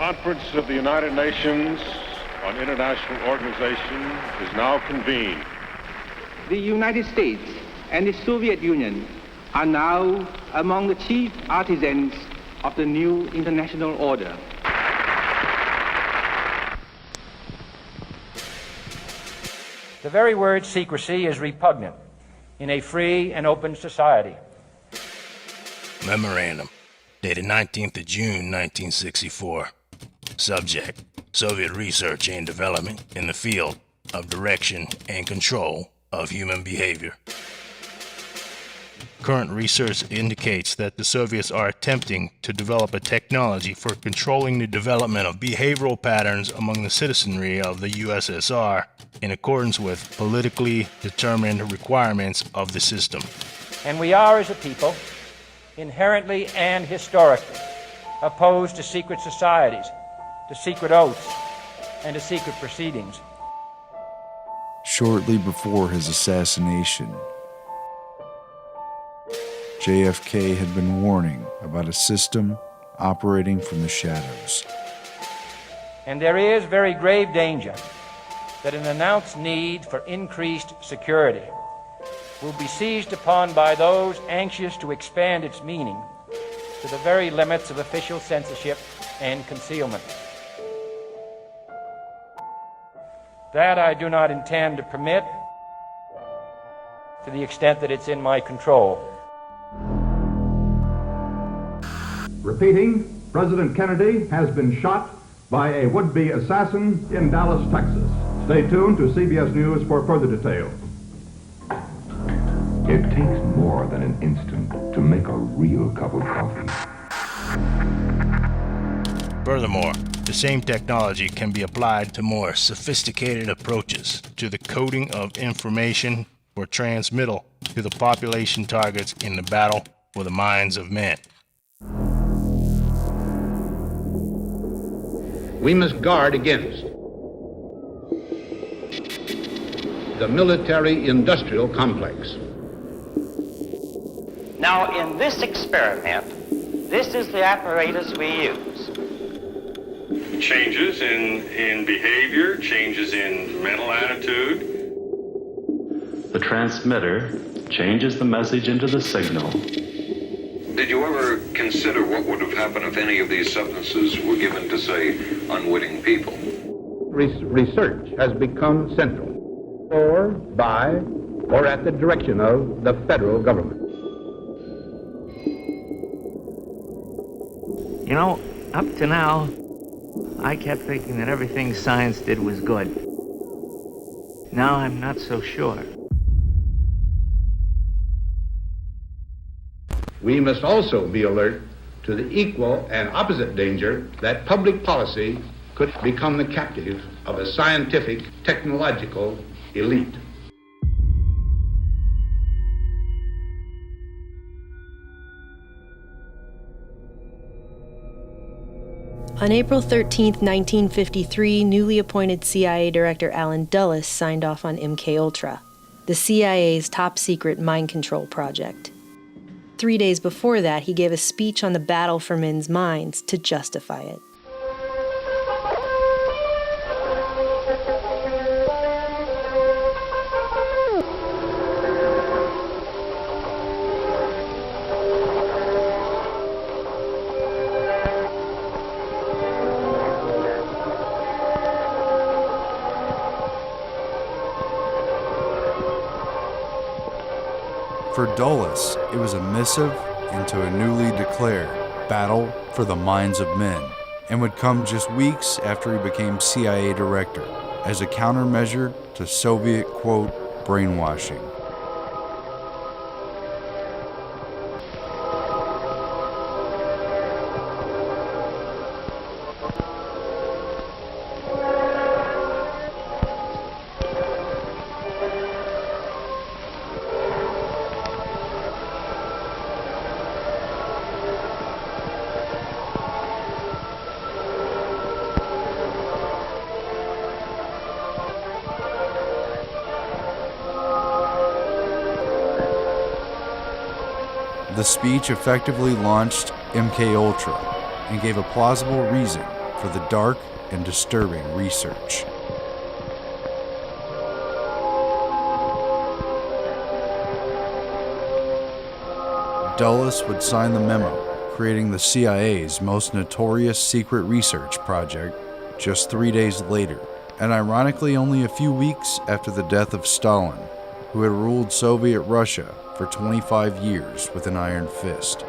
Conference of the United Nations on International Organization is now convened. The United States and the Soviet Union are now among the chief artisans of the new international order. The very word secrecy is repugnant in a free and open society. Memorandum, dated 19th of June, 1964. Subject, Soviet research and development in the field of direction and control of human behavior. Current research indicates that the Soviets are attempting to develop a technology for controlling the development of behavioral patterns among the citizenry of the USSR in accordance with politically determined requirements of the system. And we are, as a people, inherently and historically opposed to secret societies, to secret oaths, and to secret proceedings. Shortly before his assassination, JFK had been warning about a system operating from the shadows. And there is very grave danger that an announced need for increased security will be seized upon by those anxious to expand its meaning to the very limits of official censorship and concealment. That I do not intend to permit to the extent that it's in my control. Repeating, President Kennedy has been shot by a would-be assassin in Dallas, Texas. Stay tuned to CBS News for further details. It takes more than an instant to make a real cup of coffee. Furthermore, the same technology can be applied to more sophisticated approaches to the coding of information for transmittal to the population targets in the battle for the minds of men. We must guard against the military-industrial complex. Now, in this experiment, this is the apparatus we use. Changes in behavior, changes in mental attitude. The transmitter changes the message into the signal. Did you ever consider what would have happened if any of these substances were given to, say, unwitting people? Research has become central, or by, or at the direction of the federal government. You know, up to now, I kept thinking that everything science did was good. Now I'm not so sure. We must also be alert to the equal and opposite danger that public policy could become the captive of a scientific, technological elite. On April 13, 1953, newly appointed CIA Director Allen Dulles signed off on MKUltra, the CIA's top-secret mind control project. 3 days before that, he gave a speech on the battle for men's minds to justify it. For Dulles, it was a missive into a newly declared battle for the minds of men, and would come just weeks after he became CIA director, as a countermeasure to Soviet, quote, brainwashing. The speech effectively launched MKUltra and gave a plausible reason for the dark and disturbing research. Dulles would sign the memo, creating the CIA's most notorious secret research project just 3 days later, and ironically only a few weeks after the death of Stalin, who had ruled Soviet Russia for 25 years with an iron fist.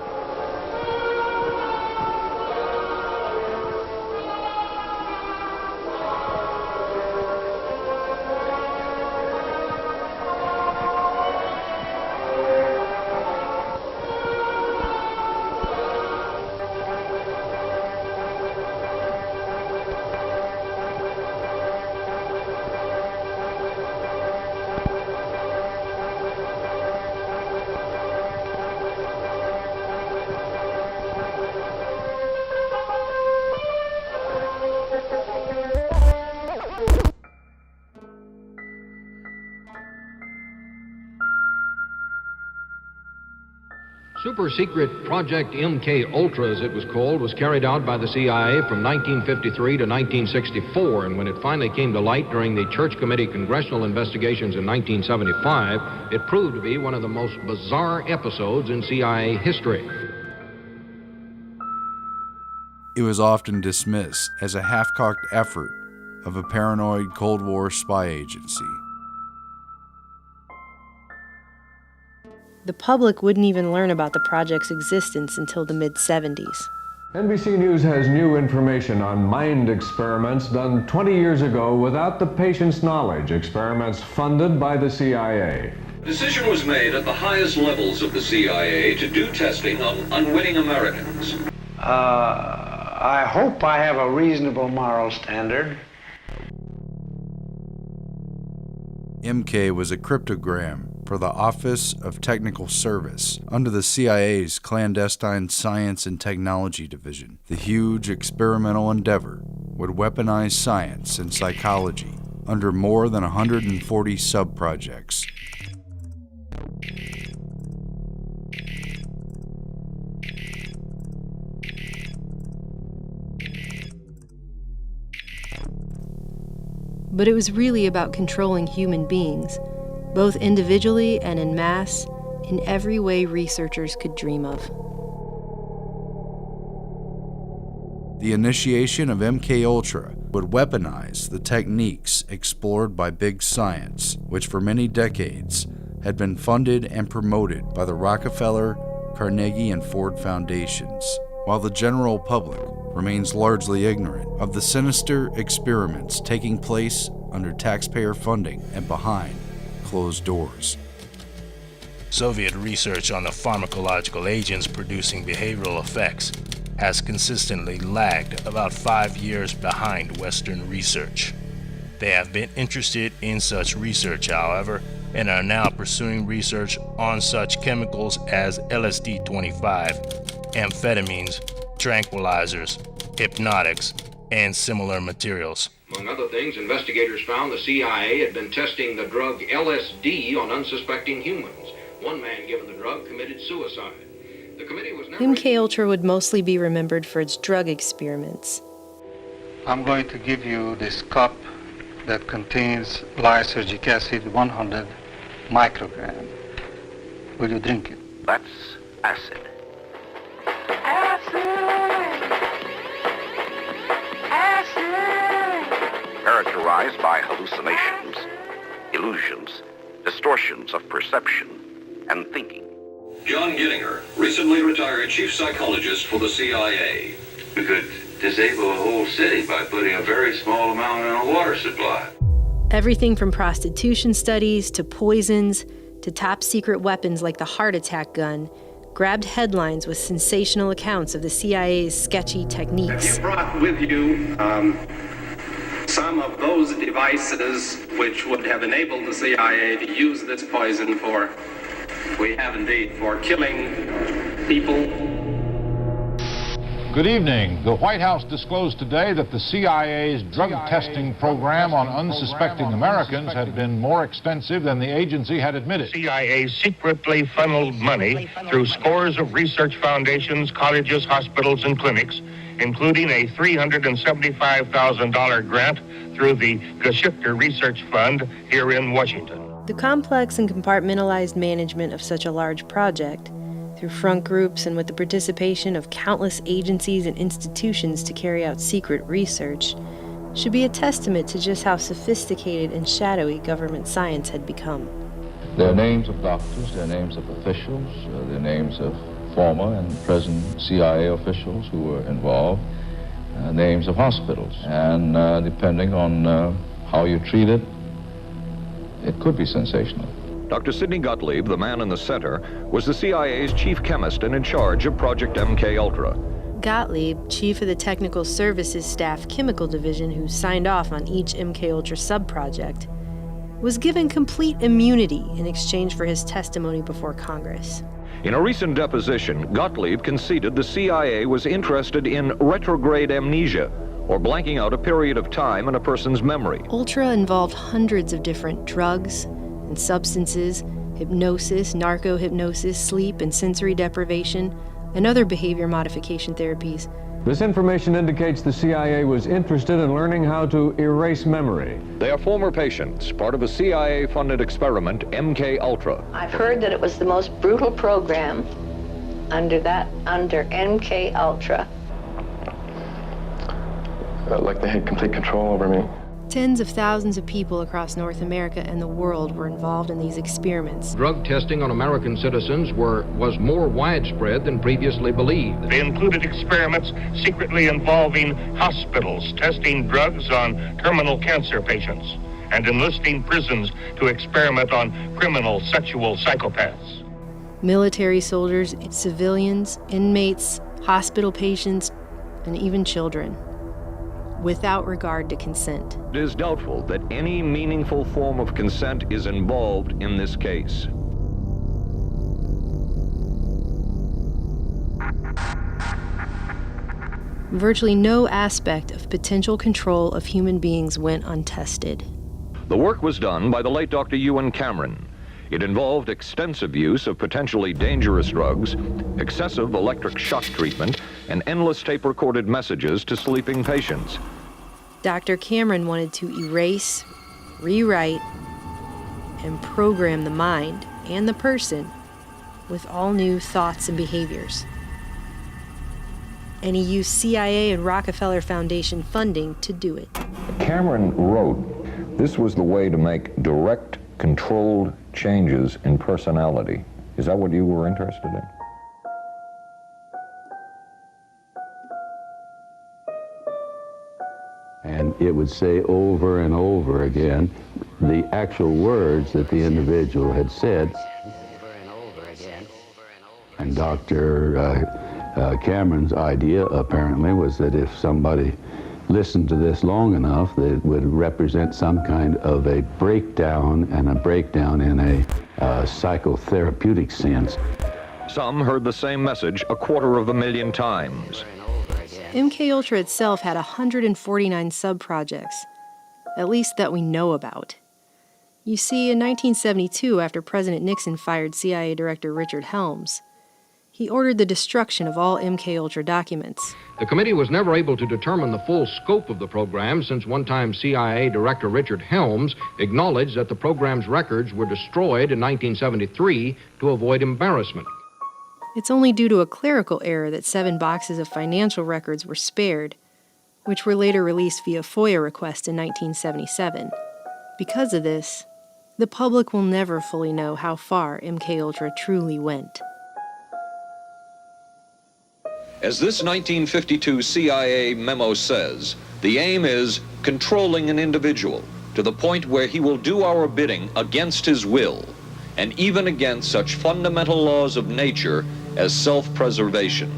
Super-secret Project MK Ultra, as it was called, was carried out by the CIA from 1953 to 1964, and when it finally came to light during the Church Committee congressional investigations in 1975, it proved to be one of the most bizarre episodes in CIA history. It was often dismissed as a half-cocked effort of a paranoid Cold War spy agency. The public wouldn't even learn about the project's existence until the mid-70s. NBC News has new information on mind experiments done 20 years ago without the patient's knowledge, experiments funded by the CIA. A decision was made at the highest levels of the CIA to do testing on unwitting Americans. I hope I have a reasonable moral standard. MK was a cryptogram for the Office of Technical Service under the CIA's Clandestine Science and Technology Division. The huge experimental endeavor would weaponize science and psychology under more than 140 sub-projects. But it was really about controlling human beings, both individually and en masse, in every way researchers could dream of. The initiation of MK Ultra would weaponize the techniques explored by big science, which for many decades had been funded and promoted by the Rockefeller, Carnegie, and Ford foundations, while the general public remains largely ignorant of the sinister experiments taking place under taxpayer funding and behind closed doors. Soviet research on the pharmacological agents producing behavioral effects has consistently lagged about 5 years behind Western research. They have been interested in such research, however, and are now pursuing research on such chemicals as LSD-25, amphetamines, tranquilizers, hypnotics, and similar materials. Among other things, investigators found the CIA had been testing the drug LSD on unsuspecting humans. One man given the drug committed suicide. The committee was never... MK Ultra would mostly be remembered for its drug experiments. I'm going to give you this cup that contains lysergic acid 100 microgram. Will you drink it? That's acid. Characterized by hallucinations, illusions, distortions of perception and thinking. John Gittinger, recently retired chief psychologist for the CIA. We could disable a whole city by putting a very small amount in a water supply. Everything from prostitution studies to poisons to top secret weapons like the heart attack gun grabbed headlines with sensational accounts of the CIA's sketchy techniques. Have you brought with you some of those devices which would have enabled the CIA to use this poison for, we have indeed, for killing people? Good evening. The White House disclosed today that the CIA's drug testing program on unsuspecting Americans had been more extensive than the agency had admitted. CIA secretly funneled money through scores of research foundations, colleges, hospitals, and clinics including a $375,000 grant through the Judicial Research Fund here in Washington. The complex and compartmentalized management of such a large project, through front groups and with the participation of countless agencies and institutions to carry out secret research, should be a testament to just how sophisticated and shadowy government science had become. There are names of doctors, there are names of officials, there are names of former and present CIA officials who were involved, names of hospitals, and depending on how you treat it, it could be sensational. Dr. Sidney Gottlieb, the man in the center, was the CIA's chief chemist and in charge of Project MKUltra. Gottlieb, chief of the Technical Services Staff Chemical Division who signed off on each MKUltra sub-project, was given complete immunity in exchange for his testimony before Congress. In a recent deposition, Gottlieb conceded the CIA was interested in retrograde amnesia, or blanking out a period of time in a person's memory. Ultra involved hundreds of different drugs and substances, hypnosis, narco-hypnosis, sleep and sensory deprivation, and other behavior modification therapies. This information indicates the CIA was interested in learning how to erase memory. They are former patients, part of a CIA-funded experiment, MKUltra. I've heard that it was the most brutal program under MKUltra. Felt like they had complete control over me. Tens of thousands of people across North America and the world were involved in these experiments. Drug testing on American citizens was more widespread than previously believed. They included experiments secretly involving hospitals testing drugs on terminal cancer patients and enlisting prisons to experiment on criminal sexual psychopaths. Military soldiers, civilians, inmates, hospital patients, and even children, without regard to consent. It is doubtful that any meaningful form of consent is involved in this case. Virtually no aspect of potential control of human beings went untested. The work was done by the late Dr. Ewan Cameron. It involved extensive use of potentially dangerous drugs, excessive electric shock treatment, and endless tape-recorded messages to sleeping patients. Dr. Cameron wanted to erase, rewrite, and program the mind and the person with all new thoughts and behaviors. And he used CIA and Rockefeller Foundation funding to do it. Cameron wrote, "This was the way to make direct, controlled changes in personality." Is that what you were interested in? And it would say over and over again the actual words that the individual had said. And Dr. Cameron's idea apparently was that if somebody listened to this long enough, that it would represent some kind of a breakdown, and a breakdown in a psychotherapeutic sense. Some heard the same message 250,000 times. MKUltra itself had 149 sub-projects, at least that we know about. You see, in 1972, after President Nixon fired CIA Director Richard Helms, he ordered the destruction of all MKUltra documents. The committee was never able to determine the full scope of the program, since one-time CIA Director Richard Helms acknowledged that the program's records were destroyed in 1973 to avoid embarrassment. It's only due to a clerical error that 7 boxes of financial records were spared, which were later released via FOIA request in 1977. Because of this, the public will never fully know how far MKUltra truly went. As this 1952 CIA memo says, the aim is controlling an individual to the point where he will do our bidding against his will, and even against such fundamental laws of nature as self-preservation.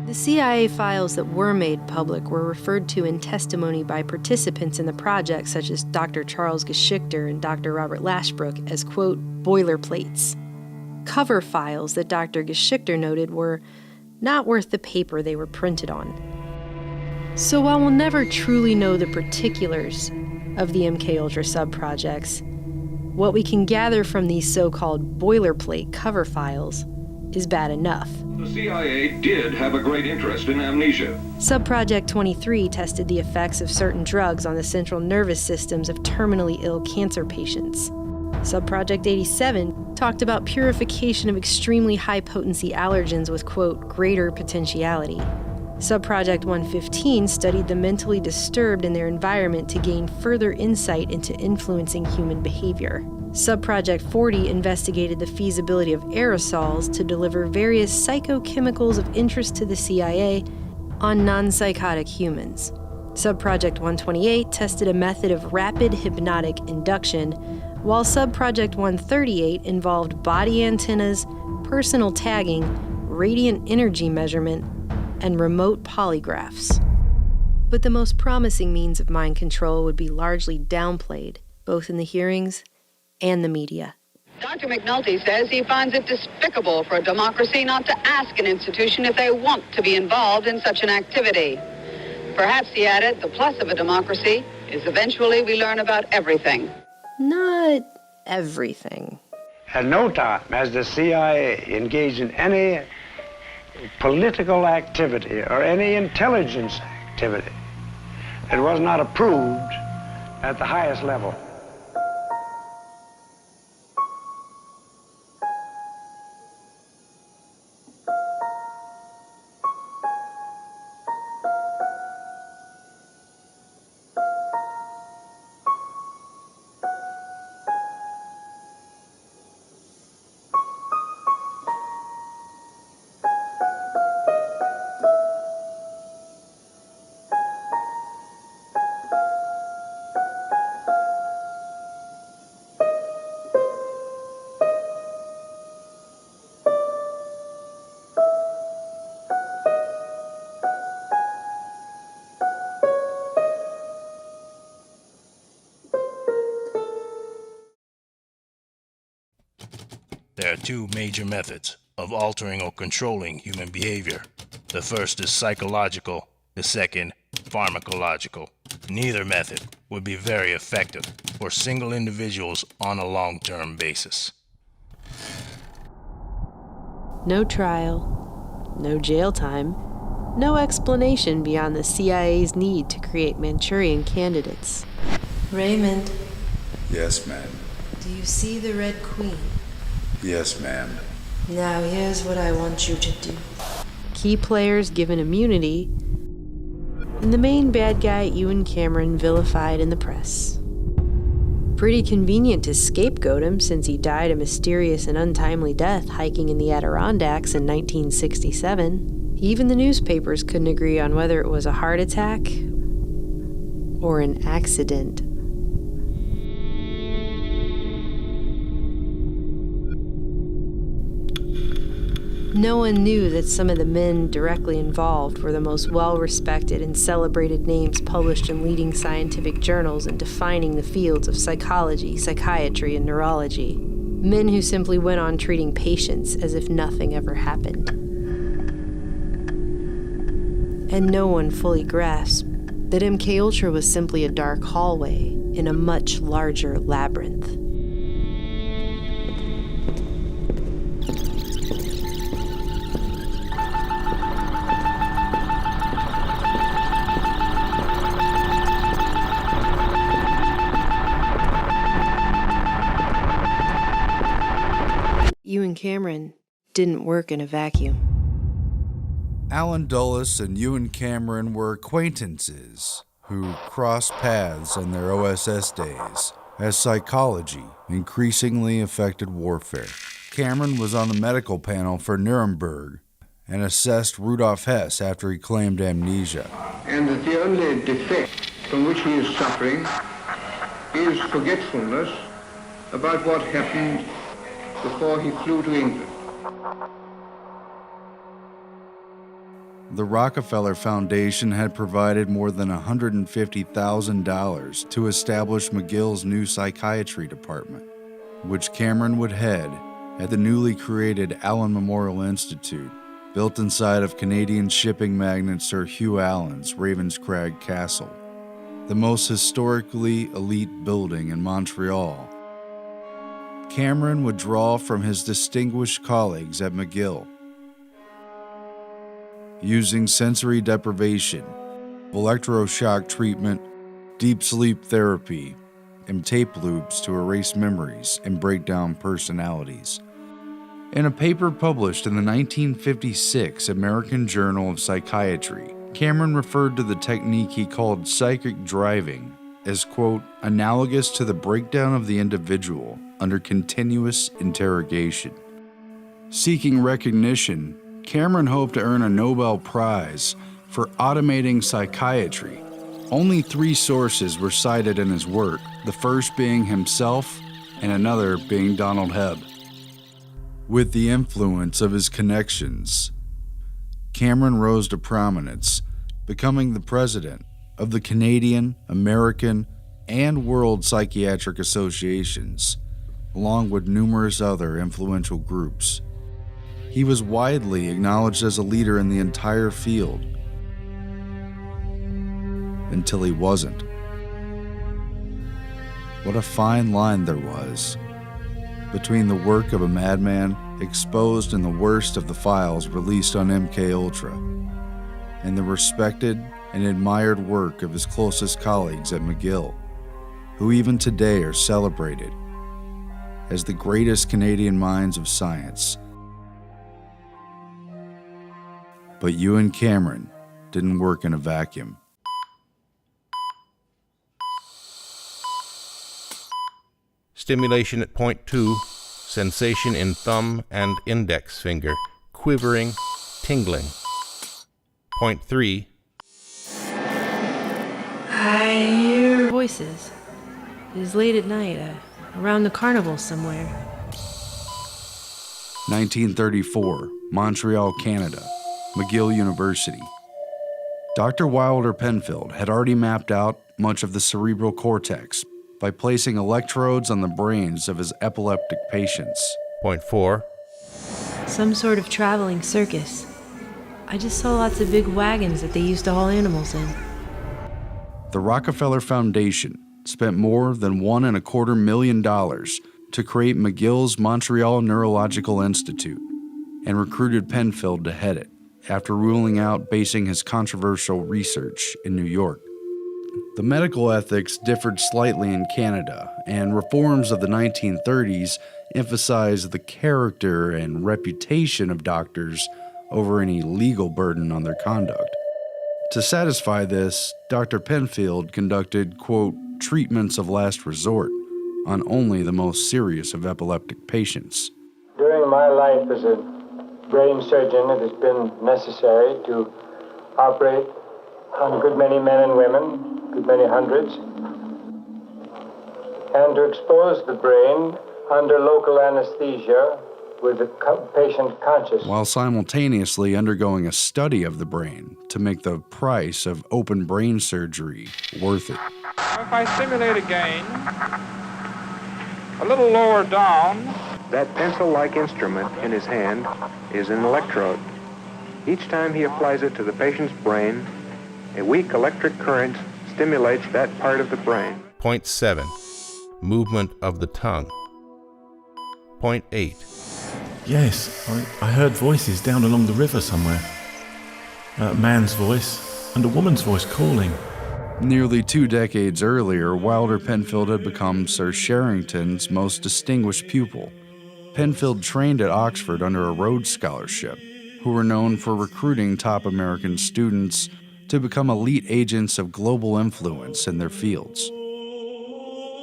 The CIA files that were made public were referred to in testimony by participants in the project, such as Dr. Charles Geschichter and Dr. Robert Lashbrook, as, quote, boilerplates. Cover files that Dr. Geschichter noted were not worth the paper they were printed on. So while we'll never truly know the particulars of the MKUltra sub-projects, what we can gather from these so-called boilerplate cover files is bad enough. The CIA did have a great interest in amnesia. Subproject 23 tested the effects of certain drugs on the central nervous systems of terminally ill cancer patients. Subproject 87 talked about purification of extremely high-potency allergens with, quote, greater potentiality. Subproject 115 studied the mentally disturbed and their environment to gain further insight into influencing human behavior. Subproject 40 investigated the feasibility of aerosols to deliver various psychochemicals of interest to the CIA on non-psychotic humans. Subproject 128 tested a method of rapid hypnotic induction, while Subproject 138 involved body antennas, personal tagging, radiant energy measurement, and remote polygraphs. But the most promising means of mind control would be largely downplayed, both in the hearings and the media. Dr. McNulty says he finds it despicable for a democracy not to ask an institution if they want to be involved in such an activity. Perhaps, he added, the plus of a democracy is eventually we learn about everything. Not everything. At no time has the CIA engaged in any political activity or any intelligence activity that was not approved at the highest level. There are two major methods of altering or controlling human behavior. The first is psychological, the second, pharmacological. Neither method would be very effective for single individuals on a long-term basis. No trial, no jail time, no explanation beyond the CIA's need to create Manchurian candidates. Raymond. Yes, ma'am. Do you see the Red Queen? Yes, ma'am. Now here's what I want you to do. Key players given immunity, and the main bad guy, Ewan Cameron, vilified in the press. Pretty convenient to scapegoat him since he died a mysterious and untimely death hiking in the Adirondacks in 1967. Even the newspapers couldn't agree on whether it was a heart attack or an accident. No one knew that some of the men directly involved were the most well-respected and celebrated names published in leading scientific journals and defining the fields of psychology, psychiatry, and neurology. Men who simply went on treating patients as if nothing ever happened. And no one fully grasped that MKUltra was simply a dark hallway in a much larger labyrinth. Ewan Cameron didn't work in a vacuum. Alan Dulles and Ewan Cameron were acquaintances who crossed paths in their OSS days as psychology increasingly affected warfare. Cameron was on the medical panel for Nuremberg and assessed Rudolf Hess after he claimed amnesia. And that the only defect from which he is suffering is forgetfulness about what happened before he flew to England. The Rockefeller Foundation had provided more than $150,000 to establish McGill's new psychiatry department, which Cameron would head at the newly created Allen Memorial Institute, built inside of Canadian shipping magnate Sir Hugh Allen's Ravenscrag Castle, the most historically elite building in Montreal. Cameron would draw from his distinguished colleagues at McGill. Using sensory deprivation, electroshock treatment, deep sleep therapy, and tape loops to erase memories and break down personalities. In a paper published in the 1956 American Journal of Psychiatry, Cameron referred to the technique he called psychic driving as, quote, analogous to the breakdown of the individual under continuous interrogation. Seeking recognition, Cameron hoped to earn a Nobel Prize for automating psychiatry. Only 3 sources were cited in his work, the first being himself and another being Donald Hebb. With the influence of his connections, Cameron rose to prominence, becoming the president of the Canadian, American, and World Psychiatric Associations, along with numerous other influential groups. He was widely acknowledged as a leader in the entire field, until he wasn't. What a fine line there was between the work of a madman exposed in the worst of the files released on MKUltra and the respected and admired work of his closest colleagues at McGill, who even today are celebrated as the greatest Canadian minds of science. But you and Cameron didn't work in a vacuum. Stimulation at point 2, sensation in thumb and index finger, quivering, tingling. Point 3. I hear voices. It is late at night, around the carnival somewhere. 1934, Montreal, Canada, McGill University. Dr. Wilder Penfield had already mapped out much of the cerebral cortex by placing electrodes on the brains of his epileptic patients. Point 4. Some sort of traveling circus. I just saw lots of big wagons that they used to haul animals in. The Rockefeller Foundation spent more than $1.25 million to create McGill's Montreal Neurological Institute and recruited Penfield to head it after ruling out basing his controversial research in New York. The medical ethics differed slightly in Canada, and reforms of the 1930s emphasized the character and reputation of doctors over any legal burden on their conduct. To satisfy this, Dr. Penfield conducted, quote, treatments of last resort on only the most serious of epileptic patients. During my life as a brain surgeon, it has been necessary to operate on a good many men and women, a good many hundreds, and to expose the brain under local anesthesia with the patient conscious. While simultaneously undergoing a study of the brain to make the price of open brain surgery worth it. If I stimulate again, a little lower down, That pencil-like instrument in his hand is an electrode. Each time he applies it to the patient's brain, a weak electric current stimulates that part of the brain. Point 7. Movement of the tongue. Point 8. Yes, I heard voices down along the river somewhere. A man's voice and a woman's voice calling. Nearly 2 decades earlier, Wilder Penfield had become Sir Sherrington's most distinguished pupil. Penfield trained at Oxford under a Rhodes Scholarship, who were known for recruiting top American students to become elite agents of global influence in their fields.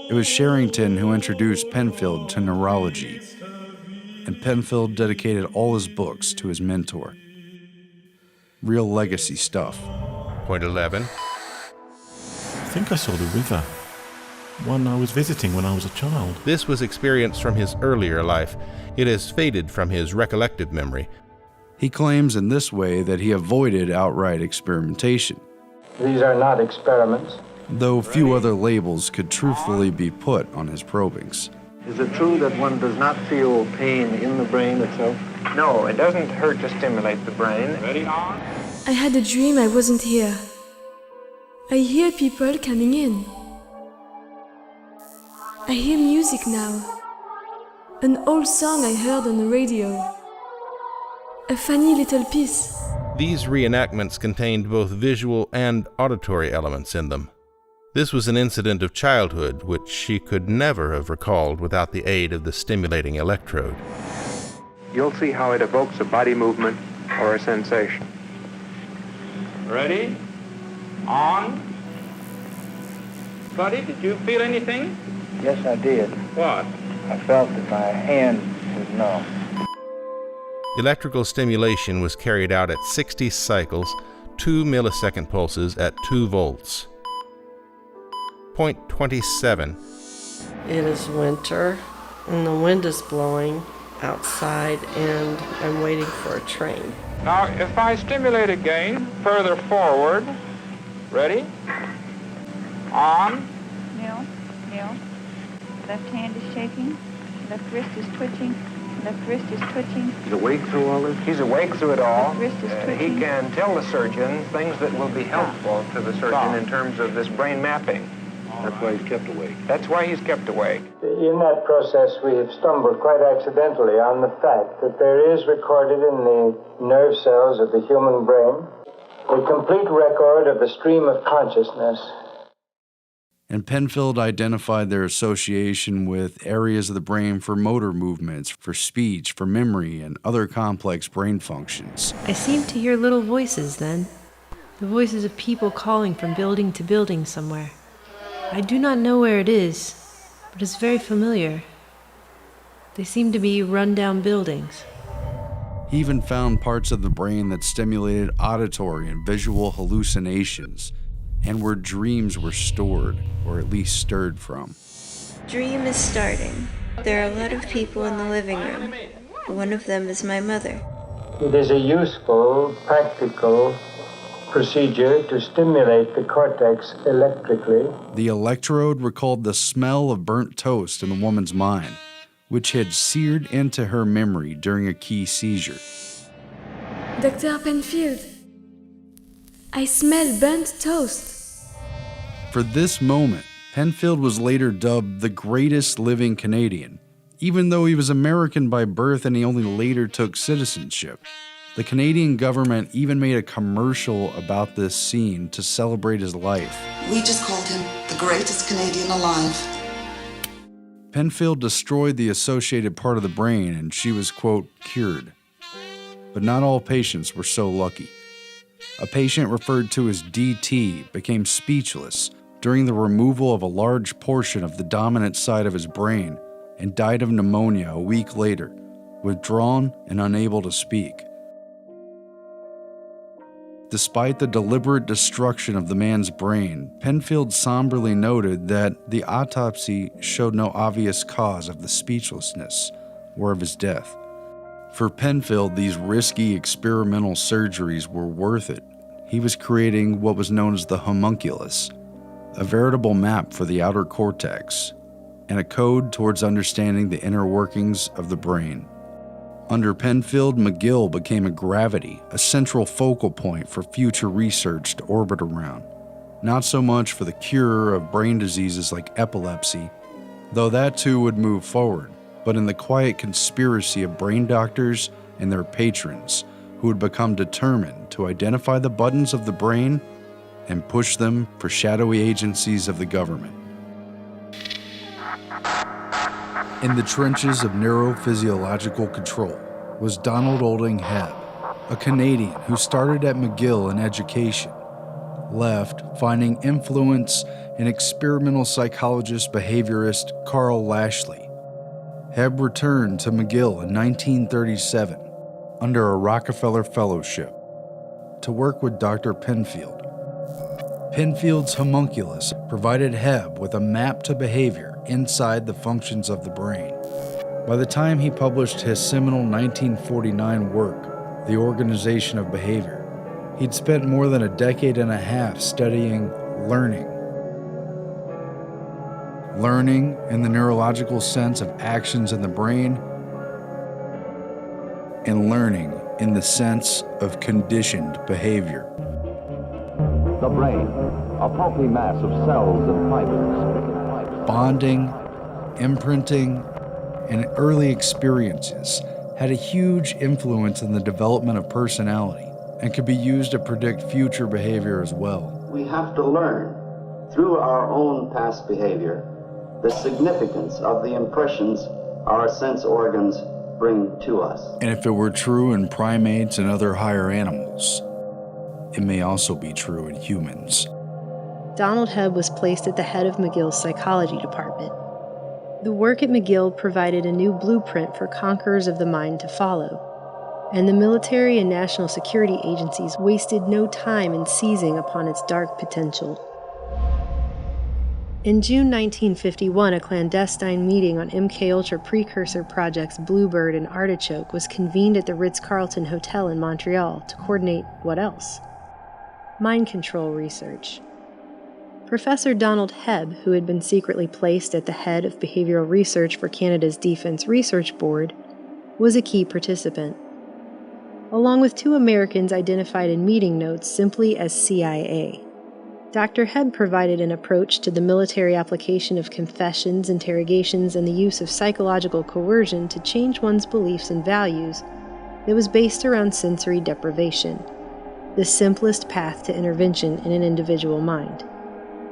It was Sherrington who introduced Penfield to neurology, and Penfield dedicated all his books to his mentor. Real legacy stuff. Point 11. I think I saw the river. One I was visiting when I was a child. This was experience from his earlier life. It has faded from his recollected memory. He claims in this way that he avoided outright experimentation. These are not experiments. Though few other labels could truthfully be put on his probings. Is it true that one does not feel pain in the brain itself? No, it doesn't hurt to stimulate the brain. ready on. I had a dream I wasn't here. I hear people coming in. I hear music now. An old song I heard on the radio. A funny little piece. These reenactments contained both visual and auditory elements in them. This was an incident of childhood which she could never have recalled without the aid of the stimulating electrode. You'll see how it evokes a body movement or a sensation. Ready? On. Buddy, did you feel anything? Yes, I did. What? I felt that my hand was numb. Electrical stimulation was carried out at 60 cycles, 2 millisecond pulses at 2 volts. Point 27. It is winter, and the wind is blowing outside, and I'm waiting for a train. Now, if I stimulate again, further forward. Ready? On. Kneel. Left hand is shaking. Left wrist is twitching. Left wrist is twitching. He's awake through all this? He's awake through it all. Left wrist is twitching. He can tell the surgeon things that will be helpful to the surgeon in terms of this brain mapping. That's why he's kept awake. That's why he's kept awake. In that process, we have stumbled quite accidentally on the fact that there is recorded in the nerve cells of the human brain a complete record of the stream of consciousness. And Penfield identified their association with areas of the brain for motor movements, for speech, for memory, and other complex brain functions. I seemed to hear little voices then, the voices of people calling from building to building somewhere. I do not know where it is, but it's very familiar. They seem to be run-down buildings. He even found parts of the brain that stimulated auditory and visual hallucinations, and where dreams were stored, or at least stirred from. Dream is starting. There are a lot of people in the living room. One of them is my mother. It is a useful, practical procedure to stimulate the cortex electrically. The electrode recalled the smell of burnt toast in the woman's mind, which had seared into her memory during a key seizure. Dr. Penfield, I smell burnt toast. For this moment, Penfield was later dubbed the greatest living Canadian, even though he was American by birth and he only later took citizenship. The Canadian government even made a commercial about this scene to celebrate his life. We just called him the greatest Canadian alive. Penfield destroyed the associated part of the brain and she was, quote, cured. But not all patients were so lucky. A patient referred to as DT became speechless during the removal of a large portion of the dominant side of his brain and died of pneumonia a week later, withdrawn and unable to speak. Despite the deliberate destruction of the man's brain, Penfield somberly noted that the autopsy showed no obvious cause of the speechlessness or of his death. For Penfield, these risky experimental surgeries were worth it. He was creating what was known as the homunculus, a veritable map for the outer cortex, and a code towards understanding the inner workings of the brain. Under Penfield, McGill became a gravity, a central focal point for future research to orbit around. Not so much for the cure of brain diseases like epilepsy, though that too would move forward, but in the quiet conspiracy of brain doctors and their patrons who would become determined to identify the buttons of the brain and push them for shadowy agencies of the government. In the trenches of neurophysiological control was Donald Olding Hebb, a Canadian who started at McGill in education, left finding influence in experimental psychologist behaviorist Carl Lashley. Hebb returned to McGill in 1937 under a Rockefeller Fellowship to work with Dr. Penfield. Penfield's homunculus provided Hebb with a map to behavior inside the functions of the brain. By the time he published his seminal 1949 work, The Organization of Behavior, he'd spent more than a decade and a half studying learning. Learning in the neurological sense of actions in the brain, and learning in the sense of conditioned behavior. The brain, a pulpy mass of cells and fibers. Bonding, imprinting, and early experiences had a huge influence in the development of personality and could be used to predict future behavior as well. We have to learn through our own past behavior the significance of the impressions our sense organs bring to us. And if it were true in primates and other higher animals, it may also be true in humans. Donald Hebb was placed at the head of McGill's psychology department. The work at McGill provided a new blueprint for conquerors of the mind to follow, and the military and national security agencies wasted no time in seizing upon its dark potential. In June 1951, a clandestine meeting on MKUltra precursor projects Bluebird and Artichoke was convened at the Ritz-Carlton Hotel in Montreal to coordinate what else? Mind control research. Professor Donald Hebb, who had been secretly placed at the head of behavioral research for Canada's Defence Research Board, was a key participant, along with 2 Americans identified in meeting notes simply as CIA. Dr. Hebb provided an approach to the military application of confessions, interrogations, and the use of psychological coercion to change one's beliefs and values that was based around sensory deprivation, the simplest path to intervention in an individual mind.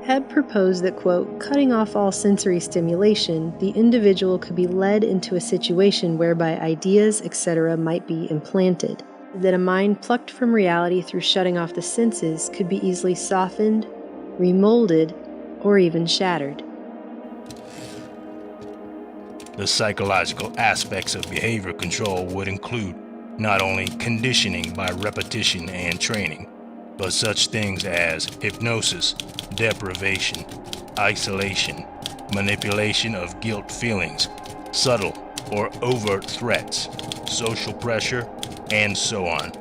Hebb proposed that, quote, cutting off all sensory stimulation, the individual could be led into a situation whereby ideas, etc. might be implanted, that a mind plucked from reality through shutting off the senses could be easily softened, remolded, or even shattered. The psychological aspects of behavior control would include not only conditioning by repetition and training, but such things as hypnosis, deprivation, isolation, manipulation of guilt feelings, subtle or overt threats, social pressure, and so on.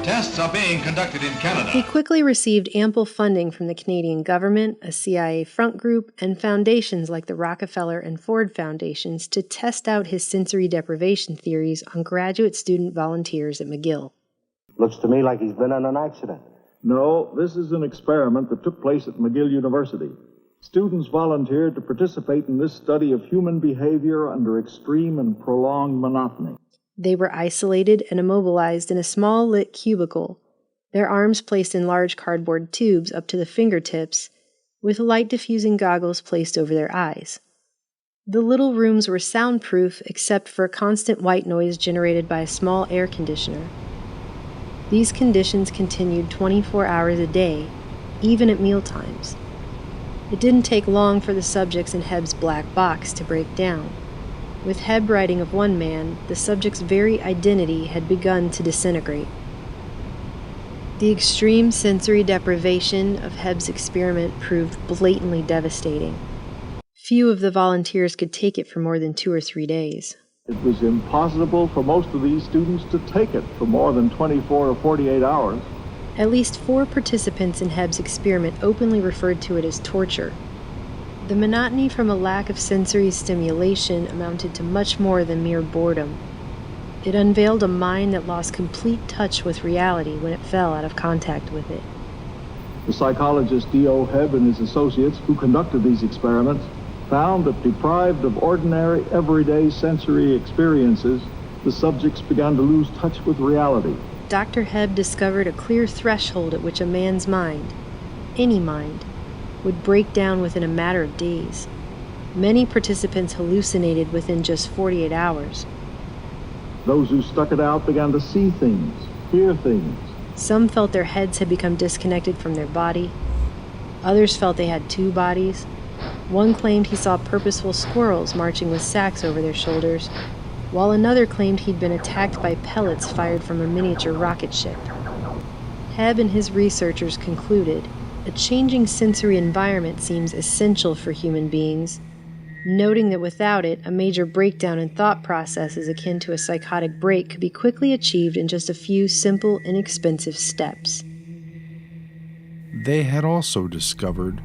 Tests are being conducted in Canada. He quickly received ample funding from the Canadian government, a CIA front group, and foundations like the Rockefeller and Ford Foundations to test out his sensory deprivation theories on graduate student volunteers at McGill. Looks to me like he's been in an accident. No, this is an experiment that took place at McGill University. Students volunteered to participate in this study of human behavior under extreme and prolonged monotony. They were isolated and immobilized in a small lit cubicle, their arms placed in large cardboard tubes up to the fingertips, with light diffusing goggles placed over their eyes. The little rooms were soundproof except for constant white noise generated by a small air conditioner. These conditions continued 24 hours a day, even at mealtimes. It didn't take long for the subjects in Hebb's black box to break down. With Hebb writing of one man, the subject's very identity had begun to disintegrate. The extreme sensory deprivation of Hebb's experiment proved blatantly devastating. Few of the volunteers could take it for more than 2 or 3 days. It was impossible for most of these students to take it for more than 24 or 48 hours. At least 4 participants in Hebb's experiment openly referred to it as torture. The monotony from a lack of sensory stimulation amounted to much more than mere boredom. It unveiled a mind that lost complete touch with reality when it fell out of contact with it. The psychologist D.O. Hebb and his associates who conducted these experiments found that deprived of ordinary, everyday sensory experiences, the subjects began to lose touch with reality. Dr. Hebb discovered a clear threshold at which a man's mind, any mind, would break down within a matter of days. Many participants hallucinated within just 48 hours. Those who stuck it out began to see things, hear things. Some felt their heads had become disconnected from their body. Others felt they had 2 bodies. One claimed he saw purposeful squirrels marching with sacks over their shoulders, while another claimed he'd been attacked by pellets fired from a miniature rocket ship. Hebb and his researchers concluded a changing sensory environment seems essential for human beings, noting that without it, a major breakdown in thought processes akin to a psychotic break could be quickly achieved in just a few simple, inexpensive steps. They had also discovered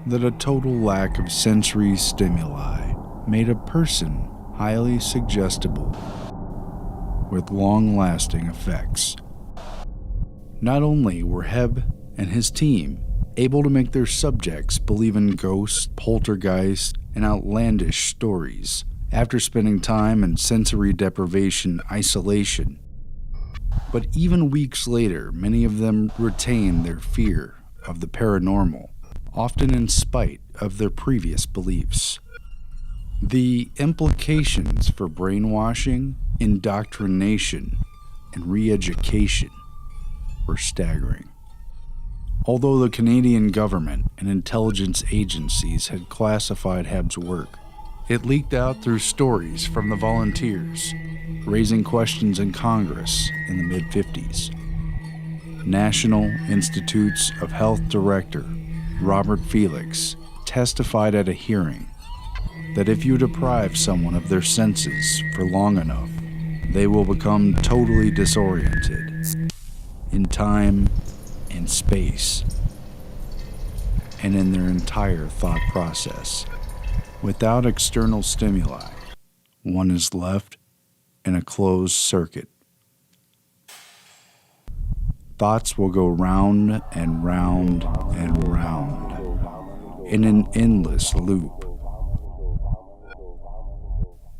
that a total lack of sensory stimuli made a person highly suggestible, with long-lasting effects. Not only were Hebb and his team able to make their subjects believe in ghosts, poltergeists, and outlandish stories after spending time in sensory deprivation isolation. But even weeks later, many of them retain their fear of the paranormal, often in spite of their previous beliefs. The implications for brainwashing, indoctrination, and re-education were staggering. Although the Canadian government and intelligence agencies had classified Hebb's work, it leaked out through stories from the volunteers, raising questions in Congress in the mid-50s. National Institutes of Health Director Robert Felix testified at a hearing that if you deprive someone of their senses for long enough, they will become totally disoriented in time and space and in their entire thought process. Without external stimuli, one is left in a closed circuit. Thoughts will go round and round and round in an endless loop.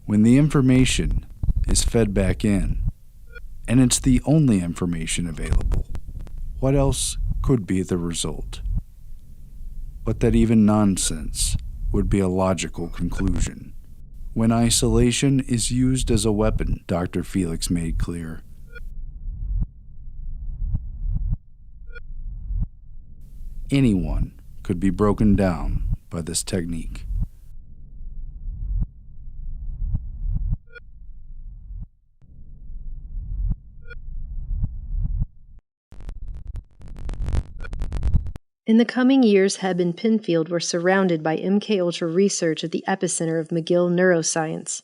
When the information is fed back in, and it's the only information available, what else could be the result? But that even nonsense would be a logical conclusion. When isolation is used as a weapon, Dr. Felix made clear, anyone could be broken down by this technique. In the coming years, Hebb and Pinfield were surrounded by MKUltra research at the epicenter of McGill neuroscience.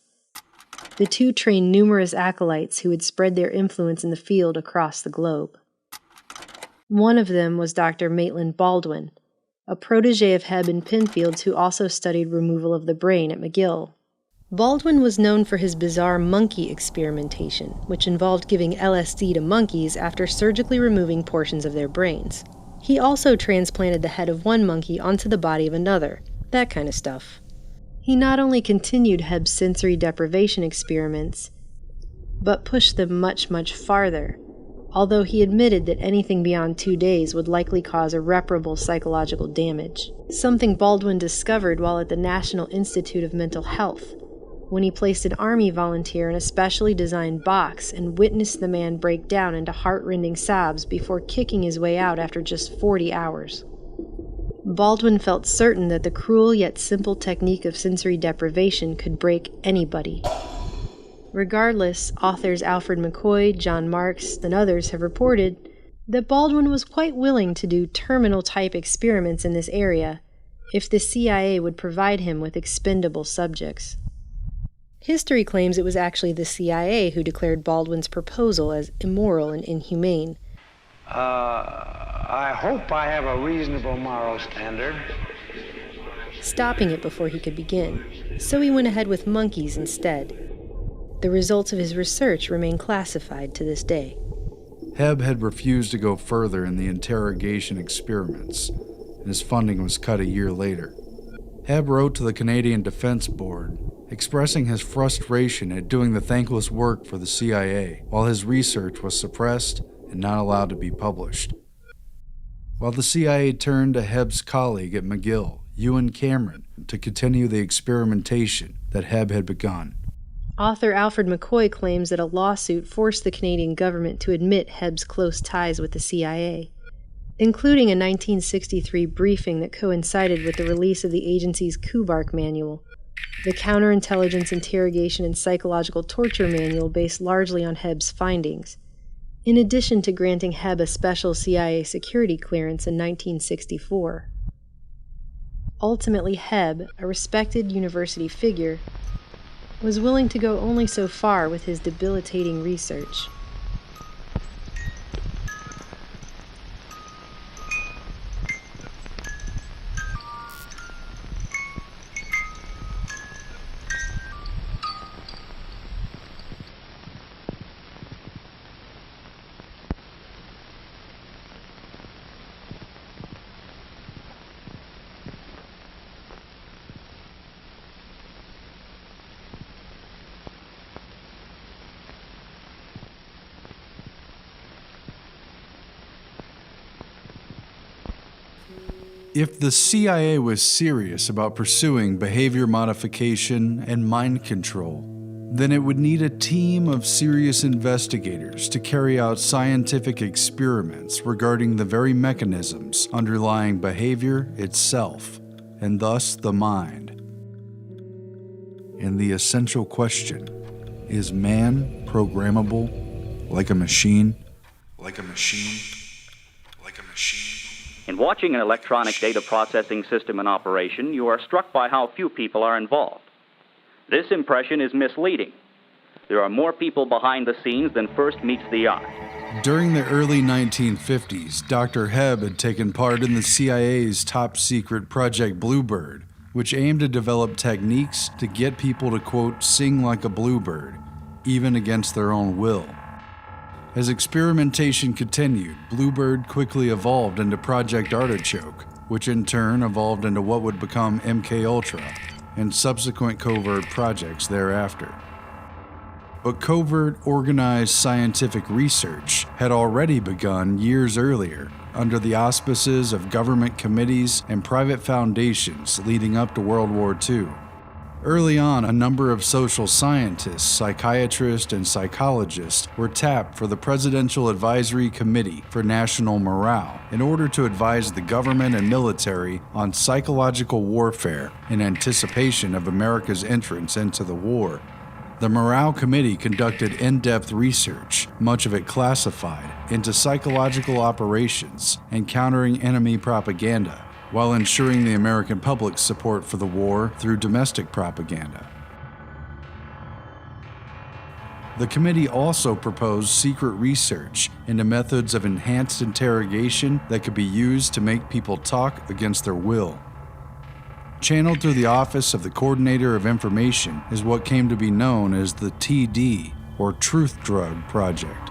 The two trained numerous acolytes who would spread their influence in the field across the globe. One of them was Dr. Maitland Baldwin, a protege of Hebb and Pinfield's who also studied removal of the brain at McGill. Baldwin was known for his bizarre monkey experimentation, which involved giving LSD to monkeys after surgically removing portions of their brains. He also transplanted the head of one monkey onto the body of another, that kind of stuff. He not only continued Hebb's sensory deprivation experiments, but pushed them much, much farther, although he admitted that anything beyond 2 days would likely cause irreparable psychological damage, something Baldwin discovered while at the National Institute of Mental Health, when he placed an Army volunteer in a specially designed box and witnessed the man break down into heart-rending sobs before kicking his way out after just 40 hours. Baldwin felt certain that the cruel yet simple technique of sensory deprivation could break anybody. Regardless, authors Alfred McCoy, John Marks, and others have reported that Baldwin was quite willing to do terminal-type experiments in this area if the CIA would provide him with expendable subjects. History claims it was actually the CIA who declared Baldwin's proposal as immoral and inhumane. I hope I have a reasonable moral standard. Stopping it before he could begin, so he went ahead with monkeys instead. The results of his research remain classified to this day. Hebb had refused to go further in the interrogation experiments, and his funding was cut a year later. Hebb wrote to the Canadian Defense Board, expressing his frustration at doing the thankless work for the CIA while his research was suppressed and not allowed to be published. While the CIA turned to Hebb's colleague at McGill, Ewan Cameron, to continue the experimentation that Hebb had begun. Author Alfred McCoy claims that a lawsuit forced the Canadian government to admit Hebb's close ties with the CIA, including a 1963 briefing that coincided with the release of the agency's Kubark Manual, the counterintelligence interrogation and psychological torture manual based largely on Hebb's findings, in addition to granting Hebb a special CIA security clearance in 1964. Ultimately, Hebb, a respected university figure, was willing to go only so far with his debilitating research. If the CIA was serious about pursuing behavior modification and mind control, then it would need a team of serious investigators to carry out scientific experiments regarding the very mechanisms underlying behavior itself, and thus the mind. And the essential question, is man programmable like a machine? Like a machine? Like a machine? In watching an electronic data processing system in operation, you are struck by how few people are involved. This impression is misleading. There are more people behind the scenes than first meets the eye. During the early 1950s, Dr. Hebb had taken part in the CIA's top-secret Project Bluebird, which aimed to develop techniques to get people to, quote, sing like a bluebird, even against their own will. As experimentation continued, Bluebird quickly evolved into Project Artichoke, which in turn evolved into what would become MKUltra, and subsequent covert projects thereafter. But covert, organized scientific research had already begun years earlier, under the auspices of government committees and private foundations leading up to World War II. Early on, a number of social scientists, psychiatrists, and psychologists were tapped for the Presidential Advisory Committee for National Morale in order to advise the government and military on psychological warfare in anticipation of America's entrance into the war. The Morale Committee conducted in-depth research, much of it classified, into psychological operations and countering enemy propaganda, while ensuring the American public's support for the war through domestic propaganda. The committee also proposed secret research into methods of enhanced interrogation that could be used to make people talk against their will. Channeled through the Office of the Coordinator of Information is what came to be known as the TD, or Truth Drug Project.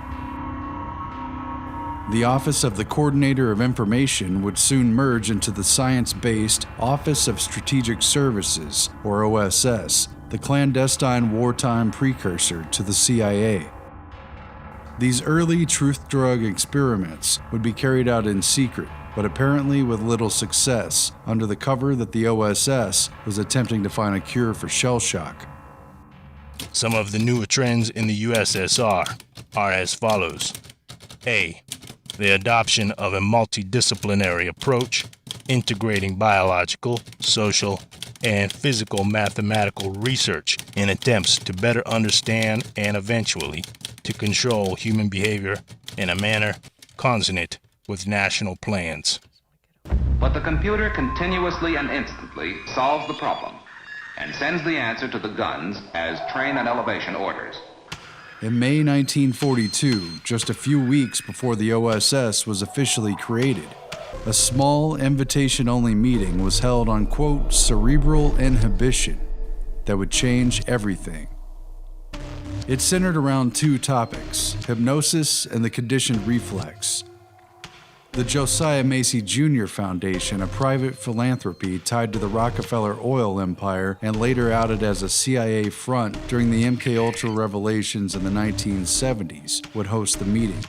The Office of the Coordinator of Information would soon merge into the science-based Office of Strategic Services, or OSS, the clandestine wartime precursor to the CIA. These early truth drug experiments would be carried out in secret, but apparently with little success, under the cover that the OSS was attempting to find a cure for shell shock. Some of the newer trends in the USSR are as follows. A. The adoption of a multidisciplinary approach, integrating biological, social, and physical mathematical research in attempts to better understand and eventually to control human behavior in a manner consonant with national plans. But the computer continuously and instantly solves the problem and sends the answer to the guns as train and elevation orders. In May 1942, just a few weeks before the OSS was officially created, a small invitation-only meeting was held on, quote, cerebral inhibition that would change everything. It centered around two topics, hypnosis and the conditioned reflex. The Josiah Macy Jr. Foundation, a private philanthropy tied to the Rockefeller oil empire and later outed as a CIA front during the MKUltra revelations in the 1970s, would host the meeting.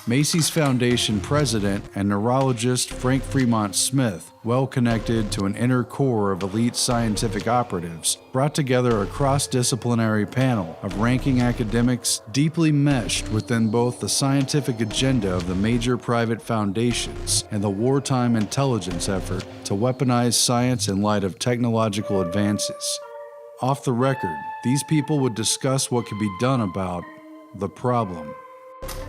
Macy's Foundation president and neurologist Frank Fremont Smith, well connected to an inner core of elite scientific operatives, brought together a cross-disciplinary panel of ranking academics deeply meshed within both the scientific agenda of the major private foundations and the wartime intelligence effort to weaponize science in light of technological advances. Off the record, these people would discuss what could be done about the problem.